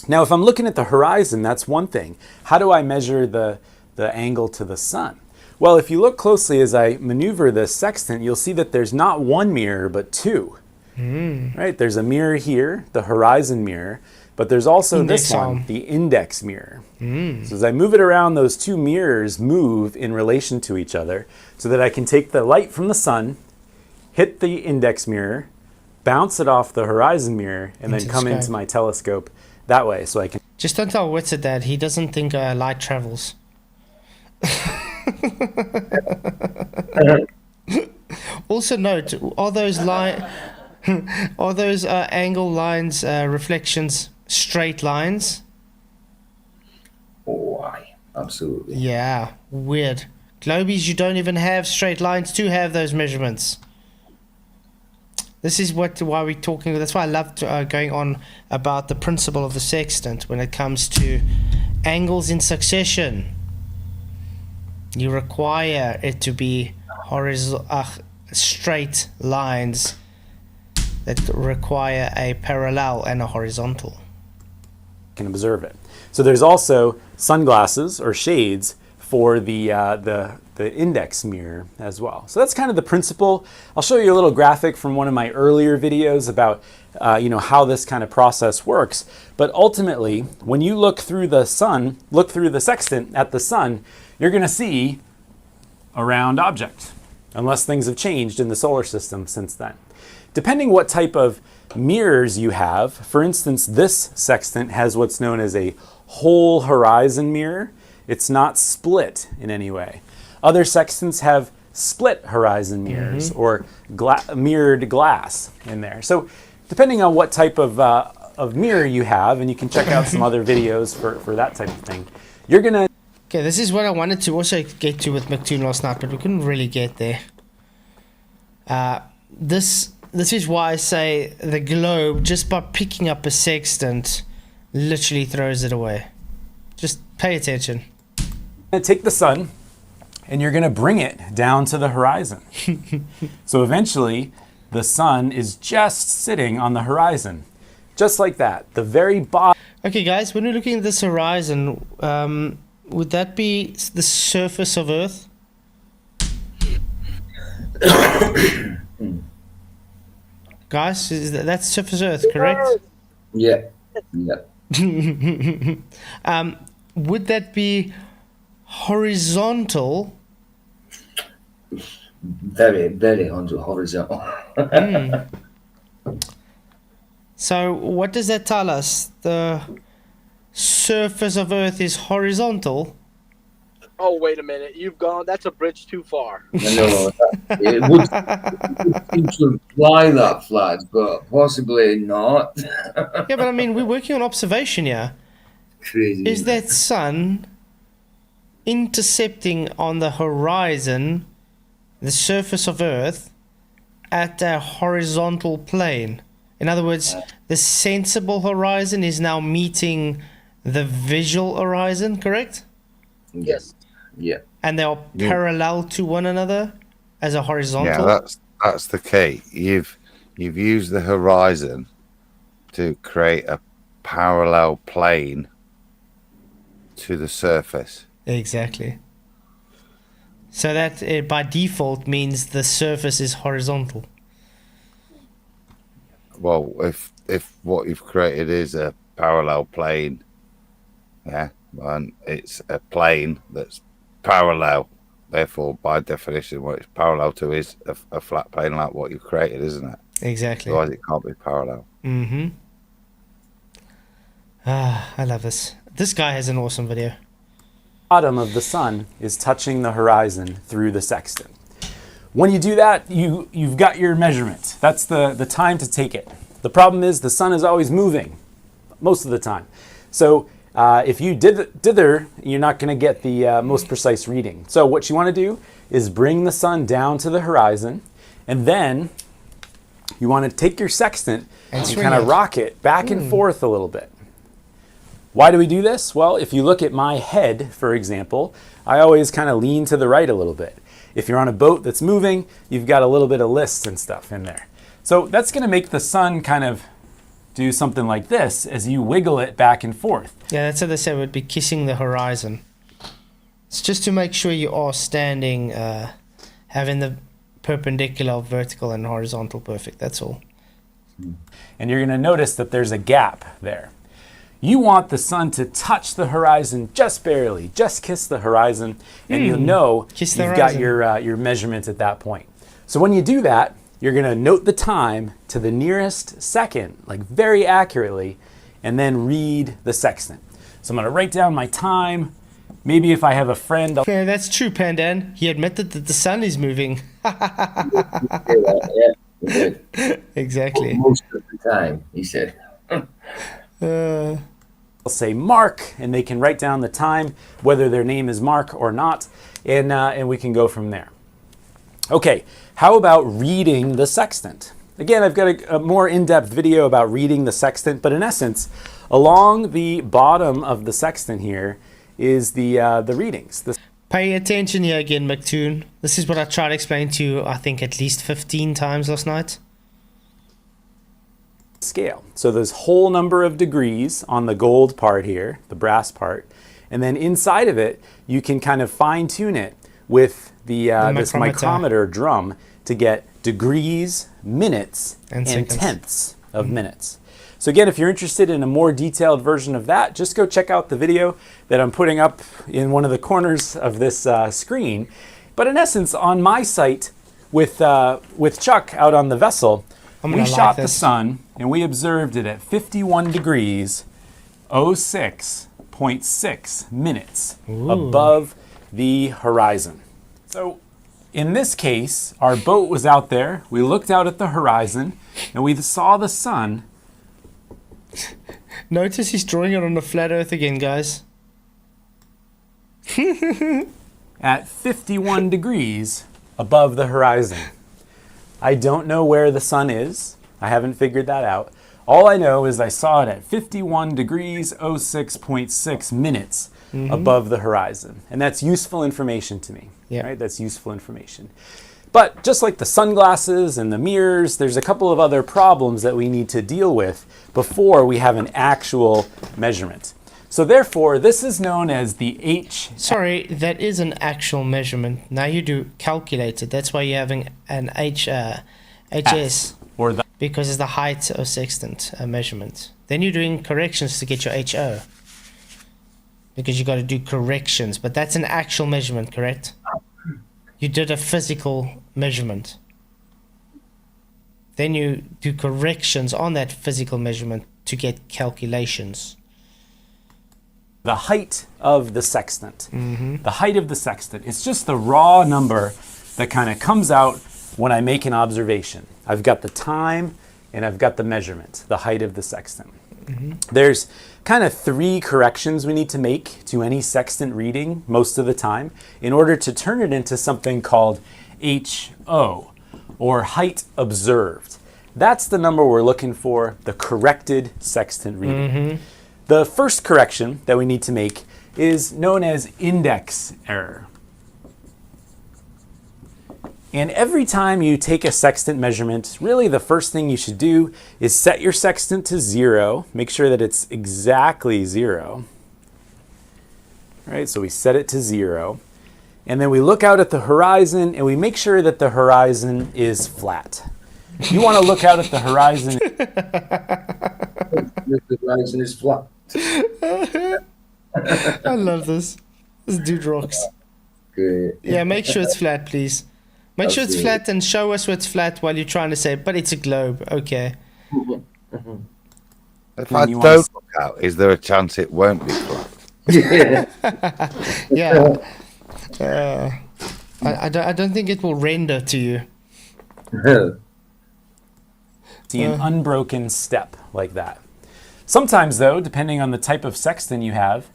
Now, if I'm looking at the horizon, that's one thing. How do I measure the angle to the sun? Well, if you look closely as I maneuver the sextant, you'll see that there's not one mirror, but two. Right? There's a mirror here, the horizon mirror, but there's also this one, the index mirror. So as I move it around, those two mirrors move in relation to each other so that I can take the light from the sun, hit the index mirror, bounce it off the horizon mirror, and then come into my telescope that way. So I can... Just don't tell Witzer that. He doesn't think light travels. Also note, are those angle lines, reflections, straight lines? Oh, aye, absolutely. Yeah, weird. Globies, you don't even have straight lines to have those measurements. This is why we're talking. That's why I love going on about the principle of the sextant when it comes to angles in succession. You require it to be straight lines that require a parallel and a horizontal. Can observe it. So there's also sunglasses or shades for the index mirror as well. So that's kind of the principle. I'll show you a little graphic from one of my earlier videos about how this kind of process works. But ultimately, when you look through the sextant at the sun, you're going to see a round object, unless things have changed in the solar system since then. Depending what type of mirrors you have, for instance, this sextant has what's known as a whole horizon mirror. It's not split in any way. Other sextants have split horizon mirrors or mirrored glass in there. So depending on what type of mirror you have, and you can check out some other videos for that type of thing, you're going to... Okay, this is what I wanted to also get to with McToon last night, but we couldn't really get there. This is why I say the globe, just by picking up a sextant, literally throws it away. Just pay attention. Take the sun and you're going to bring it down to the horizon. So eventually the sun is just sitting on the horizon, just like that. The very bottom. Okay, guys, when we're looking at this horizon, would that be the surface of Earth? Guys, that's surface Earth, correct? Yeah. Would that be horizontal? Very, very horizontal. So what does that tell us? The surface of Earth is horizontal? Oh, wait a minute. You've gone. That's a bridge too far. No, it would seem to imply that, Flat, but possibly not. Yeah, but I mean, we're working on observation here. Crazy. Is that sun intercepting on the horizon the surface of Earth at a horizontal plane? In other words, the sensible horizon is now meeting the visual horizon, correct? Yes. Yeah. And they are parallel to one another as a horizontal? Yeah, that's the key. You've used the horizon to create a parallel plane to the surface. Exactly. So that by default means the surface is horizontal. Well, if what you've created is a parallel plane, yeah, and it's a plane that's parallel, therefore by definition what it's parallel to is a flat plane like what you've created, isn't it? Exactly. Otherwise it can't be parallel. I love this. This guy has an awesome video. Bottom of the sun is touching the horizon through the sextant. When you do that, you've got your measurement. That's the time to take it. The problem is the sun is always moving most of the time. So if you dither, you're not going to get the most precise reading. So what you want to do is bring the sun down to the horizon, and then you want to take your sextant and kind of rock it back and forth a little bit. Why do we do this? Well, if you look at my head, for example, I always kind of lean to the right a little bit. If you're on a boat that's moving, you've got a little bit of list and stuff in there. So that's going to make the sun kind of do something like this as you wiggle it back and forth. Yeah, that's what they say would be kissing the horizon. It's just to make sure you are standing, having the perpendicular, vertical, and horizontal perfect. That's all. And you're going to notice that there's a gap there. You want the sun to touch the horizon just barely, just kiss the horizon, and you'll know you've got your measurement at that point. So when you do that, you're going to note the time to the nearest second, like very accurately, and then read the sextant. So I'm going to write down my time. Maybe if I have a friend, I'll... Yeah, that's true, Pandan. He admitted that the sun is moving. Exactly. Most of the time, he said. I'll say Mark, and they can write down the time, whether their name is Mark or not, and we can go from there. Okay, how about reading the sextant? Again, I've got a more in-depth video about reading the sextant, but in essence, along the bottom of the sextant here is the readings. Pay attention here again, McToon. This is what I tried to explain to you, I think, at least 15 times last night. Scale. So there's whole number of degrees on the gold part here, the brass part, and then inside of it, you can kind of fine-tune it with this micrometer drum to get degrees, minutes, and tenths of minutes. So again, if you're interested in a more detailed version of that, just go check out the video that I'm putting up in one of the corners of this screen. But in essence, on my site with Chuck out on the vessel, we shot the sun and we observed it at 51 degrees, 06.6 minutes above the horizon. So in this case, our boat was out there, we looked out at the horizon, and we saw the sun. Notice he's drawing it on the flat earth again, guys. At 51 degrees above the horizon. I don't know where the sun is. I haven't figured that out. All I know is I saw it at 51 degrees, 06.6 minutes above the horizon. And that's useful information to me. Right? That's useful information. But just like the sunglasses and the mirrors, there's a couple of other problems that we need to deal with before we have an actual measurement. So therefore, this is known as the H. Sorry, that is an actual measurement. Now you do calculated. That's why you're having an HS. Or the because it's the height of sextant measurement. Then you're doing corrections to get your HO. Because you got to do corrections. But that's an actual measurement, correct? You did a physical measurement. Then you do corrections on that physical measurement to get calculations. The height of the sextant. The height of the sextant. It's just the raw number that kind of comes out when I make an observation. I've got the time and I've got the measurement, the height of the sextant. There's kind of three corrections we need to make to any sextant reading most of the time in order to turn it into something called HO, or height observed. That's the number we're looking for, the corrected sextant reading. The first correction that we need to make is known as index error. And every time you take a sextant measurement, really the first thing you should do is set your sextant to 0. Make sure that it's exactly 0. Right, so we set it to 0. And then we look out at the horizon and we make sure that the horizon is flat. You want to look out at the horizon. The horizon is flat. I love this. This dude rocks. Good. Yeah, make sure it's flat, please. Make sure it's flat and show us where it's flat while you're trying to say, but it's a globe. Okay. If I don't look out, is there a chance it won't be flat? Yeah. I don't think it will render to you. See an unbroken step like that. Sometimes, though, depending on the type of sextant you have,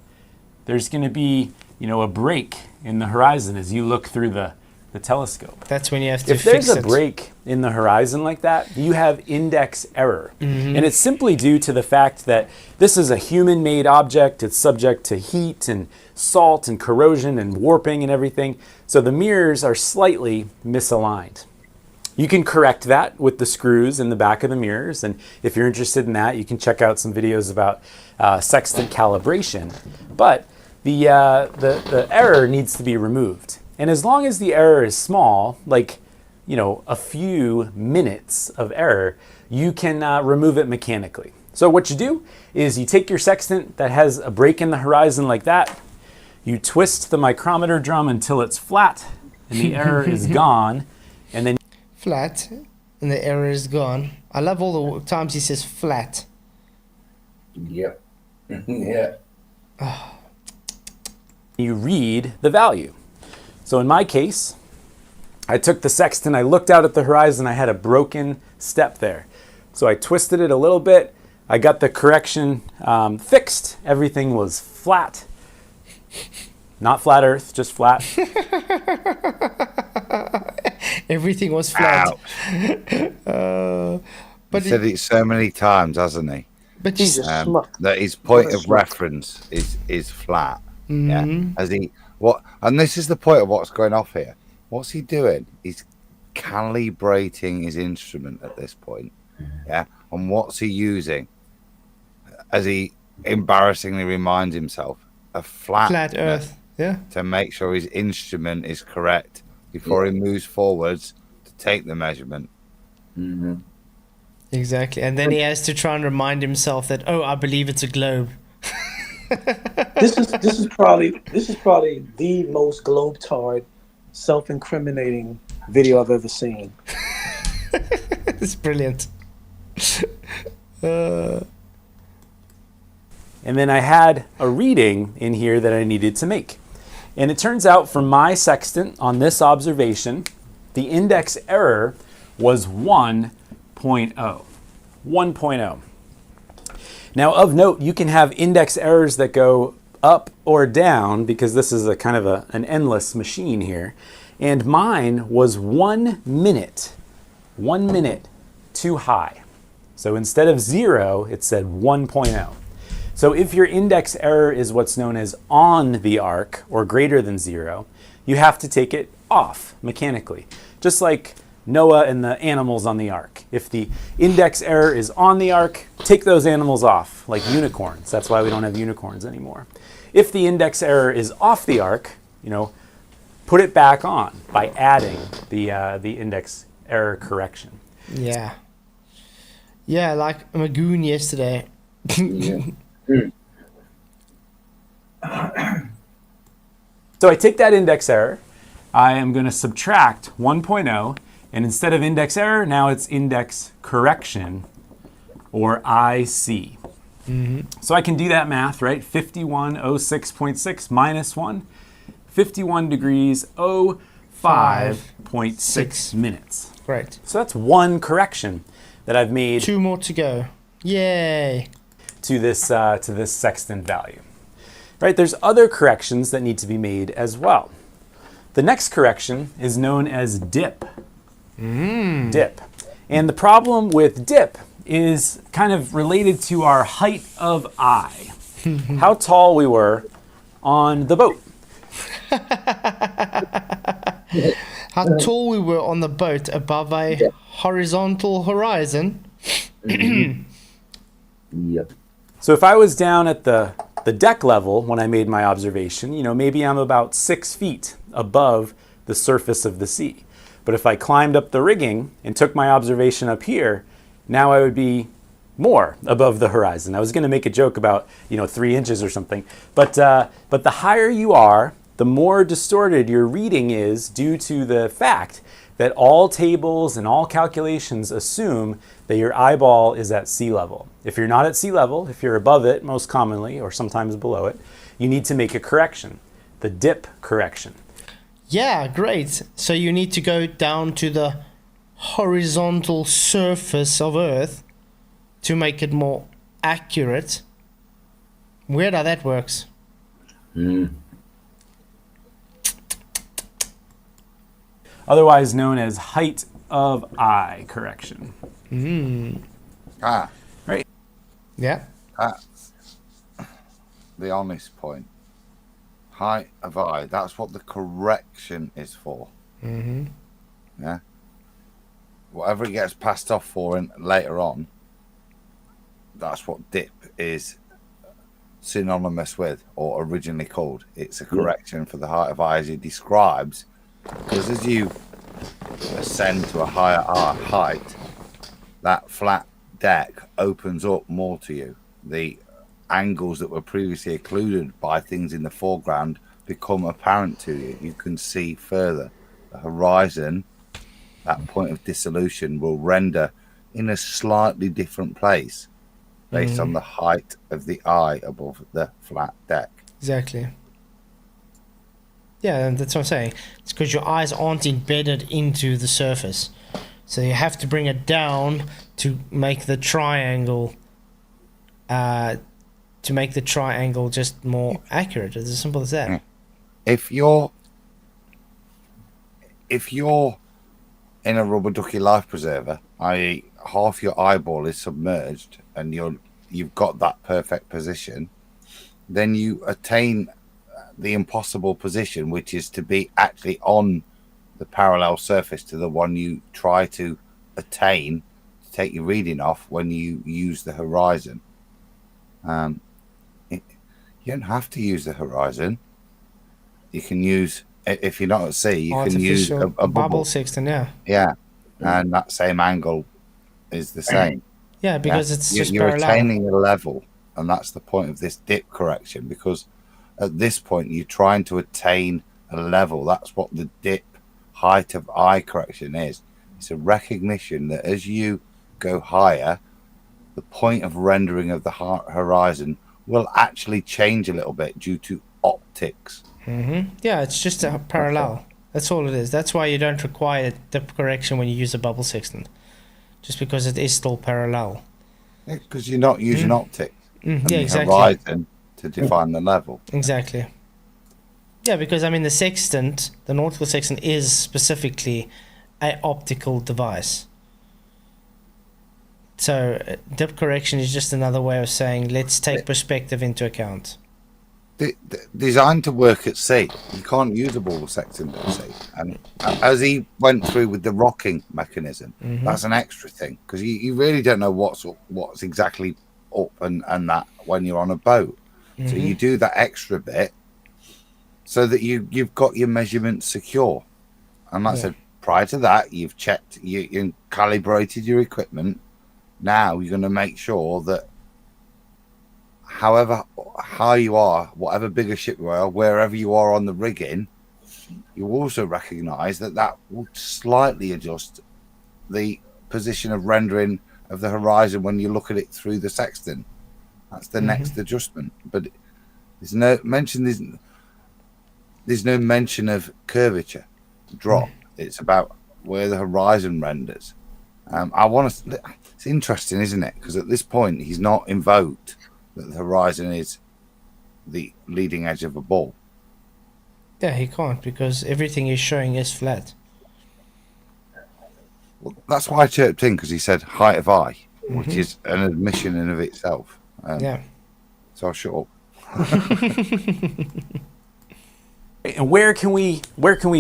there's going to be, a break in the horizon as you look through the telescope. That's when you have to fix it. If there's a break in the horizon like that, you have index error. And it's simply due to the fact that this is a human-made object. It's subject to heat and salt and corrosion and warping and everything. So the mirrors are slightly misaligned. You can correct that with the screws in the back of the mirrors, and if you're interested in that, you can check out some videos about sextant calibration. But the error needs to be removed. And as long as the error is small, like, you know, a few minutes of error, you can remove it mechanically. So what you do is you take your sextant that has a break in the horizon like that, you twist the micrometer drum until it's flat and the error is gone, and then flat and the error is gone. I love all the times he says flat. Yep. Yeah. you read the value. So in my case, I took the sextant, I looked out at the horizon, I had a broken step there. So I twisted it a little bit, I got the correction fixed, everything was flat. Not flat Earth, just flat. Everything was flat. But he said it so many times, hasn't he? But that his point of reference is flat. Mm-hmm. Yeah. As he what? And this is the point of what's going off here. What's he doing? He's calibrating his instrument at this point. Yeah. And what's he using? As he embarrassingly reminds himself, a flat Earth. Yeah. To make sure his instrument is correct before he moves forwards to take the measurement. Mm-hmm. Exactly. And then he has to try and remind himself that, oh, I believe it's a globe. This is probably the most globe-tard, self-incriminating video I've ever seen. It's brilliant. And then I had a reading in here that I needed to make. And it turns out from my sextant on this observation, the index error was 1.0. 1.0. Now of note, you can have index errors that go up or down because this is a kind of an endless machine here. And mine was 1 minute too high. So instead of 0, it said 1.0. So if your index error is what's known as on the arc or greater than 0, you have to take it off mechanically. Just like Noah and the animals on the ark. If the index error is on the ark, take those animals off, like unicorns. That's why we don't have unicorns anymore. If the index error is off the ark, put it back on by adding the index error correction. Yeah. Yeah, like Magoon yesterday. So I take that index error, I am going to subtract 1.0, and instead of index error, now it's index correction, or IC. Mm-hmm. So I can do that math, right? 5106.6 minus 1, 51 degrees 05.6 minutes. Right. So that's one correction that I've made. 2 more to go. Yay. To this sextant value. Right? There's other corrections that need to be made as well. The next correction is known as dip. Dip. And the problem with dip is kind of related to our height of eye. How tall we were on the boat. How tall we were on the boat above a horizontal horizon. Yep. So if I was down at the deck level when I made my observation, maybe I'm about 6 feet above the surface of the sea. But if I climbed up the rigging and took my observation up here, now I would be more above the horizon. I was going to make a joke about 3 inches or something, but the higher you are, the more distorted your reading is due to the fact that all tables and all calculations assume that your eyeball is at sea level. If you're not at sea level, if you're above it most commonly or sometimes below it, you need to make a correction, the dip correction. Yeah, great. So you need to go down to the horizontal surface of Earth to make it more accurate. Weird how that works. Otherwise known as height of eye correction. Right. Yeah. That's the honest point. Height of eye. That's what the correction is for. Mm-hmm. Yeah. whatever it gets passed off for in, later on, that's what dip is synonymous with, or originally called. It's a correction for the height of eye, as it describes, because as you ascend to a higher height, that flat deck opens up more to you. The angles that were previously occluded by things in the foreground become apparent to you. You can see further. The horizon, that point of dissolution, will render in a slightly different place based on the height of the eye above the flat deck. Exactly. Yeah, and that's what I'm saying. It's because your eyes aren't embedded into the surface. So you have to bring it down to make the triangle just more accurate. It's as simple as that. If you're in a rubber ducky life preserver, i.e. half your eyeball is submerged and you've got that perfect position, then you attain the impossible position, which is to be actually on the parallel surface to the one you try to attain to take your reading off when you use the horizon. You don't have to use the horizon. You can use, if you're not at sea, you can use a bubble sextant, yeah. Yeah, and that same angle is the same. Yeah, because it's just you're parallel. attaining a level, and that's the point of this dip correction, because at this point you're trying to attain a level. That's what the dip height of eye correction is. It's a recognition that as you go higher, the point of rendering of the horizon will actually change a little bit due to optics. Yeah, it's just a parallel. That's all it is. That's why you don't require dip correction when you use a bubble sextant, just because it is still parallel. Because you're not using optics and yeah, the exactly. horizon to define the level. Exactly. Yeah, because I mean the sextant, the nautical sextant, is specifically an optical device. So dip correction is just another way of saying let's take perspective into account. Designed to work at sea. You can't use a bubble sextant at sea. And as he went through with the rocking mechanism, that's an extra thing, because you really don't know what's exactly up and that when you're on a boat. So you do that extra bit so that you've got your measurements secure. And like I said, prior to that, you've checked, you calibrated your equipment. Now you're going to make sure that however high you are, whatever bigger ship you are, wherever you are on the rigging, you also recognize that will slightly adjust the position of rendering of the horizon when you look at it through the sextant. That's the next adjustment. But there's no mention of curvature drop. It's about where the horizon renders. It's interesting, isn't it? Because at this point he's not invoked that the horizon is the leading edge of a ball. Yeah, he can't, because everything he's showing is flat. Well, that's why I chirped in, because he said height of eye, which is an admission in of itself. Yeah. So I'll shut up. And where can we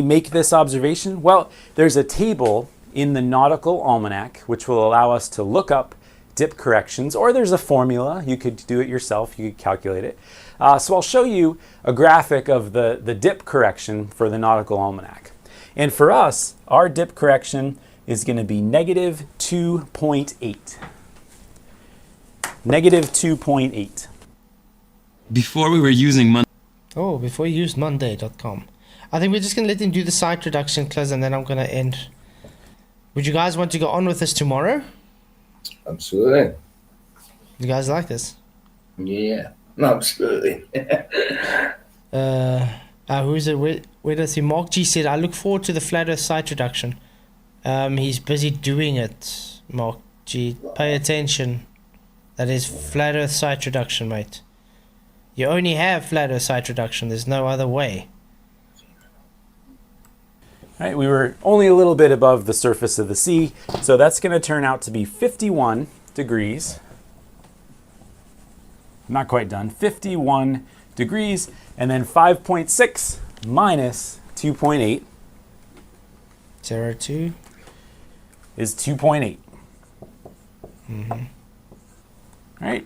make this observation? Well, there's a table in the Nautical Almanac which will allow us to look up dip corrections, or there's a formula. You could do it yourself. You could calculate it. So I'll show you a graphic of the dip correction for the Nautical Almanac. And for us, our dip correction is going to be negative 2.8. Negative 2.8. Before we were using Monday. Oh, before you used Monday.com. I think we're just going to let him do the site reduction class, and then I'm going to end. Would you guys want to go on with this tomorrow? Absolutely. You guys like this? Yeah, absolutely. Who is it? Where does he? Mark G said, I look forward to the flat earth site reduction. He's busy doing it, Mark G. Pay attention. That is flat earth site reduction, mate. You only have flat earth site reduction. There's no other way. All right, we were only a little bit above the surface of the sea, so that's going to turn out to be 51 degrees. Not quite done. 51 degrees, and then 5.6 minus 2.8. 0.2. is 2.8. Right.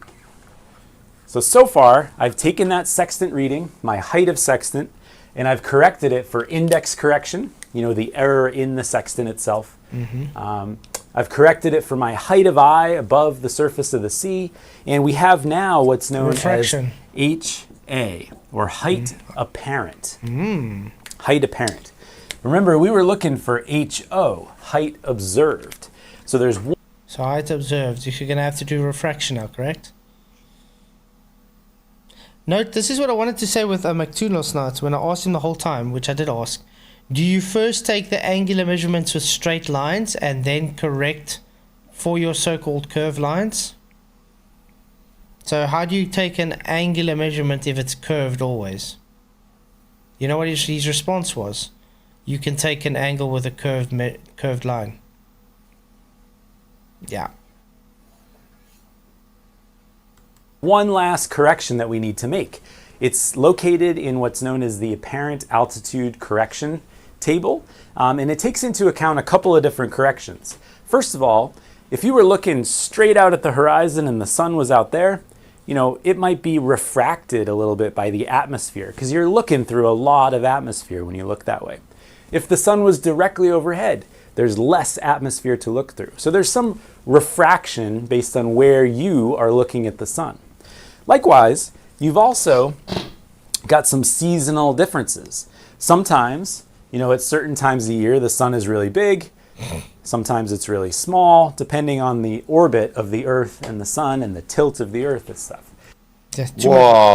So far, I've taken that sextant reading, my height of sextant, and I've corrected it for index correction, the error in the sextant itself. I've corrected it for my height of eye above the surface of the sea, and we have now what's known refraction. as HA, or height apparent. Height apparent. Remember, we were looking for HO, height observed. So there's one. So height observed. You're going to have to do refraction now, correct? Note, this is what I wanted to say with McToon last night when I asked him the whole time, which I did ask. Do you first take the angular measurements with straight lines and then correct for your so-called curved lines? So how do you take an angular measurement if it's curved always? You know what his response was? You can take an angle with a curved line. Yeah. One last correction that we need to make. It's located in what's known as the apparent altitude correction table, and it takes into account a couple of different corrections. First of all, if you were looking straight out at the horizon and the sun was out there, it might be refracted a little bit by the atmosphere because you're looking through a lot of atmosphere when you look that way. If the sun was directly overhead, there's less atmosphere to look through. So there's some refraction based on where you are looking at the sun. Likewise, you've also got some seasonal differences. Sometimes, at certain times of the year, the sun is really big. Sometimes it's really small, depending on the orbit of the Earth and the sun and the tilt of the Earth and stuff. Yeah,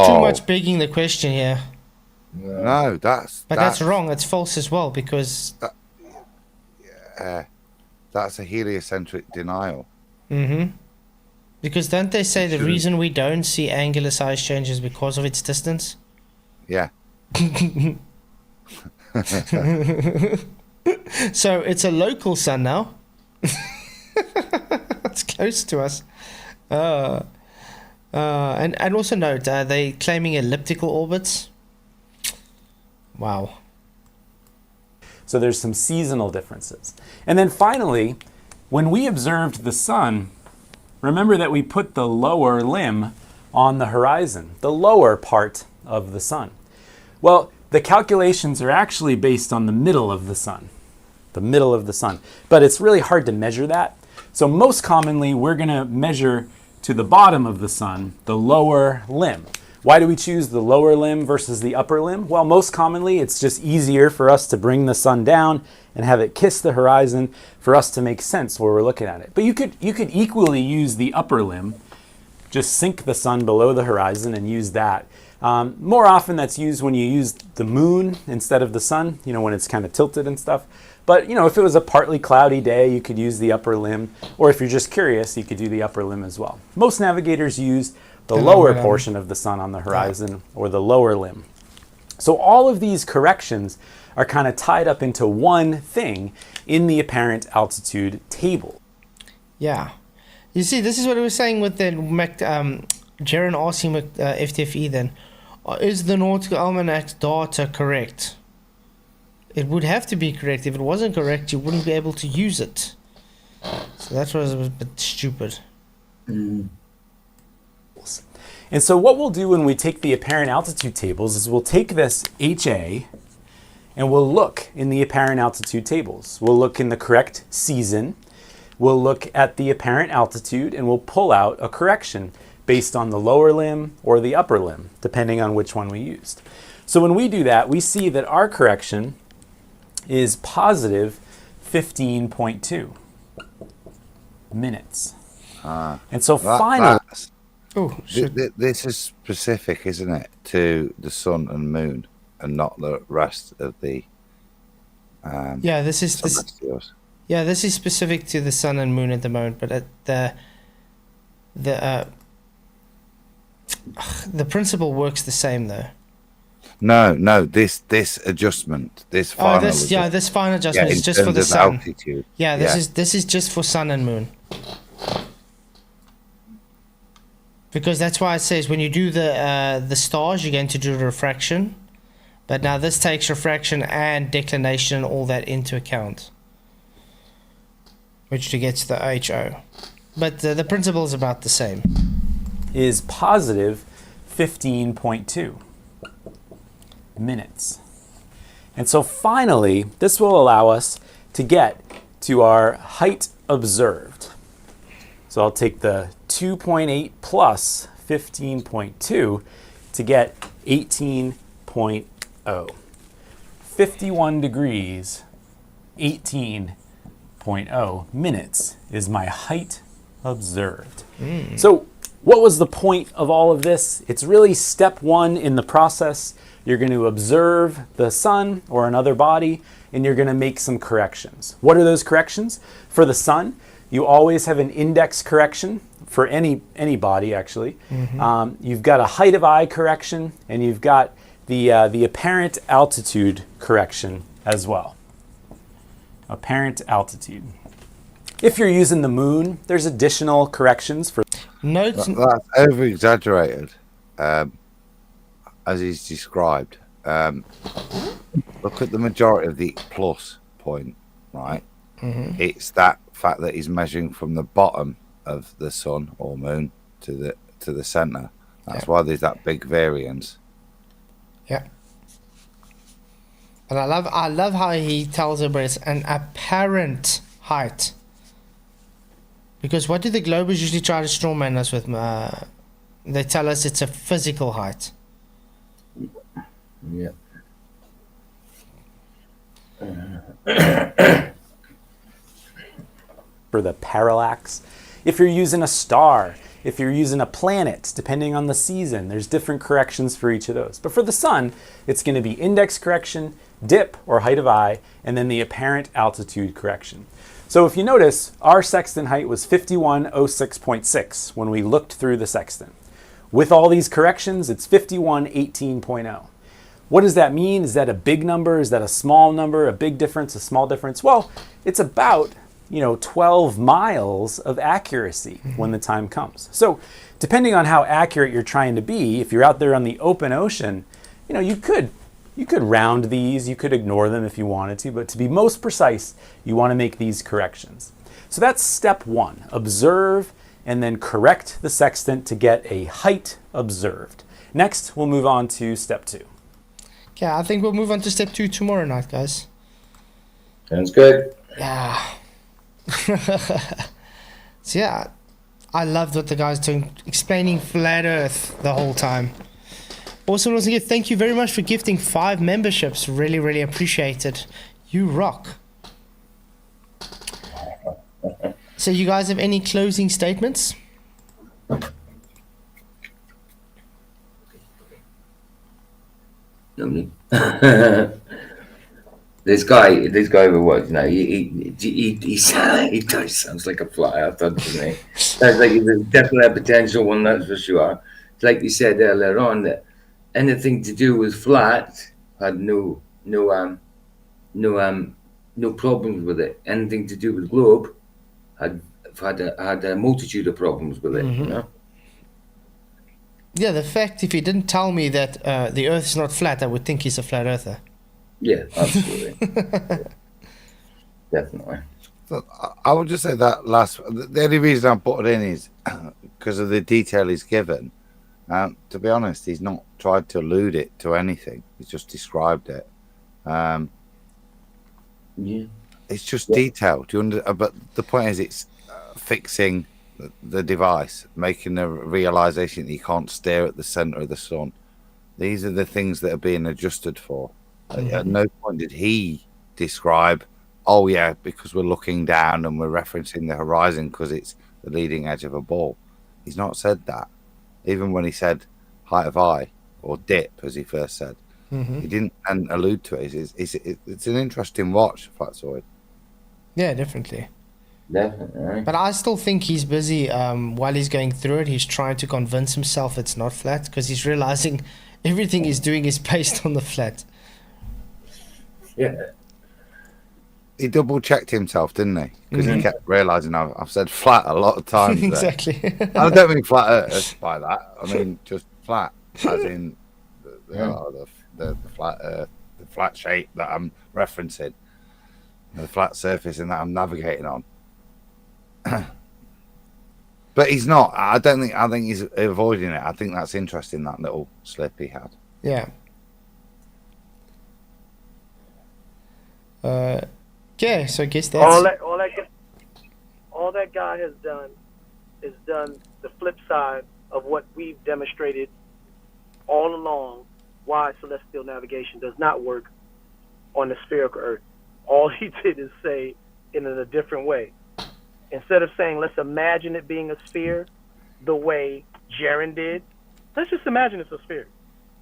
too much begging the question here. No, that's wrong. It's false as well because that's a heliocentric denial. Because don't they say the reason we don't see angular size change is because of its distance? Yeah. So it's a local sun now. It's close to us. And also note, are they claiming elliptical orbits? Wow. So there's some seasonal differences. And then finally, when we observed the sun, remember that we put the lower limb on the horizon, the lower part of the sun. Well, the calculations are actually based on the middle of the sun. The middle of the sun. But it's really hard to measure that. So most commonly, we're going to measure to the bottom of the sun, the lower limb. Why do we choose the lower limb versus the upper limb? Well, most commonly, it's just easier for us to bring the sun down and have it kiss the horizon for us to make sense where we're looking at it. But you could equally use the upper limb, just sink the sun below the horizon and use that. More often that's used when you use the moon instead of the sun, when it's kind of tilted and stuff. But, if it was a partly cloudy day, you could use the upper limb. Or if you're just curious, you could do the upper limb as well. Most navigators use the lower portion of the sun on the horizon, or the lower limb. So all of these corrections are kind of tied up into one thing in the apparent altitude table. Yeah. You see, this is what I was saying with the Jaron asking FTFE then. Is the Nautical Almanac data correct? It would have to be correct. If it wasn't correct, you wouldn't be able to use it. So that was a bit stupid. And so what we'll do when we take the apparent altitude tables is we'll take this HA and we'll look in the apparent altitude tables. We'll look in the correct season. We'll look at the apparent altitude and we'll pull out a correction based on the lower limb or the upper limb, depending on which one we used. So when we do that, we see that our correction is positive 15.2 minutes. And so finally... This is specific, isn't it, to the sun and moon, and not the rest of the. This is specific to the sun and moon at the moment, but the principle works the same though. No. This adjustment, this final. This fine adjustment is just for the sun. Altitude. This is just for sun and moon. Because that's why it says when you do the stars, you're going to do refraction. But now this takes refraction and declination and all that into account. which to get to the HO. But the principle is about the same. Is positive 15.2 minutes. And so finally, this will allow us to get to our height observed. So I'll take the 2.8 plus 15.2 to get 18.0. 51 degrees, 18.0 minutes is my height observed. So what was the point of all of this? It's really step one in the process. You're going to observe the sun or another body, and you're going to make some corrections. What are those corrections? For the sun, you always have an index correction for any body, actually. You've got a height of eye correction, and you've got the apparent altitude correction as well. Apparent altitude. If you're using the moon, there's additional corrections for That's over exaggerated, as he's described. Look at the majority of the plus point, right? It's that fact that he's measuring from the bottom of the sun or moon to the center. That's why there's that big variance. Yeah. And I love how he tells everybody it's an apparent height. Because what do the globers usually try to strawman us with? They tell us it's a physical height. Yeah. For the parallax. If you're using a star, if you're using a planet, depending on the season, there's different corrections for each of those. But for the sun, it's going to be index correction, dip or height of eye, and then the apparent altitude correction. So if you notice, our sextant height was 5106.6 when we looked through the sextant. With all these corrections, it's 5118.0. What does that mean? Is that a big number? Is that a small number? A big difference? A small difference? Well, it's about 12 miles of accuracy when the time comes. So depending on how accurate you're trying to be, if you're out there on the open ocean, you could round these, you could ignore them if you wanted to, but to be most precise, you want to make these corrections. So that's step one, observe and then correct the sextant to get a height observed. Next, we'll move on to step two. Yeah, I think we'll move on to step two tomorrow night, guys. Sounds good. Yeah. So yeah, I loved what the guys doing, explaining flat Earth the whole time. Also, once again, thank you very much for gifting 5 memberships. Really, really appreciate it. You rock. So you guys have any closing statements? This guy over what? He sounds like a flat earther, doesn't he? Sounds like he's definitely a potential one, that's for sure. It's like you said earlier on that anything to do with flat had no problems with it. Anything to do with globe had a multitude of problems with it. Yeah, the fact if he didn't tell me that the Earth is not flat, I would think he's a flat earther. Yeah, absolutely. Definitely. So I would just say that the only reason I put it in is because of the detail he's given. To be honest, he's not tried to allude it to anything. He's just described it. Yeah. It's just detail. But the point is, it's fixing the device, making the realization that you can't stare at the center of the sun. These are the things that are being adjusted for. At no point did he describe, oh yeah, because we're looking down and we're referencing the horizon because it's the leading edge of a ball. He's not said that. Even when he said height of eye or dip, as he first said, he didn't allude to it. It's an interesting watch, Flatzoid. Yeah, definitely. Definitely. But I still think he's busy while he's going through it. He's trying to convince himself it's not flat because he's realizing everything he's doing is based on the flat. Yeah. He double checked himself, didn't he? Because he kept realizing I've said flat a lot of times. Exactly. I don't mean flat Earth by that. I mean just flat, as in the flat Earth, the flat shape that I'm referencing, the flat surface and that I'm navigating on. But he's not. I think he's avoiding it. I think that's interesting, that little slip he had. Yeah. Okay, so I guess that's all that guy has done is done the flip side of what we've demonstrated all along why celestial navigation does not work on the spherical Earth. All he did is say it in a different way. Instead of saying, let's imagine it being a sphere the way Jaron did, let's just imagine it's a sphere.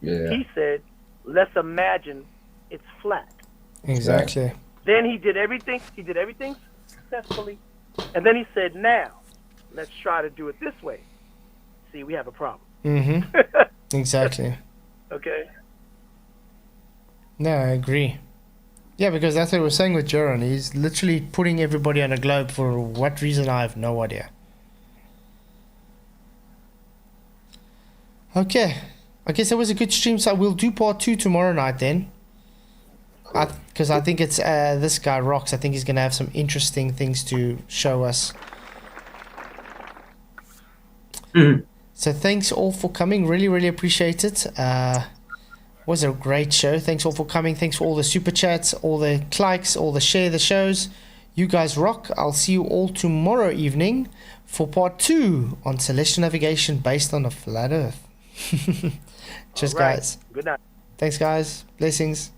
Yeah. He said, let's imagine it's flat. Exactly. Then he did everything successfully. And then he said, now, let's try to do it this way. See, we have a problem. Mm-hmm. Exactly. Okay. No, I agree. Yeah, because that's what we're saying with Jaron. He's literally putting everybody on a globe for what reason, I have no idea. Okay. I guess that was a good stream, so we'll do part 2 tomorrow night then. Because I think it's this guy rocks. I think he's going to have some interesting things to show us. So thanks all for coming. Really, really appreciate it. Was a great show. Thanks all for coming. Thanks for all the super chats, all the likes, all the share the shows. You guys rock. I'll see you all tomorrow evening for part 2 on celestial navigation based on a flat Earth. Cheers, guys. Good night. Thanks, guys. Blessings.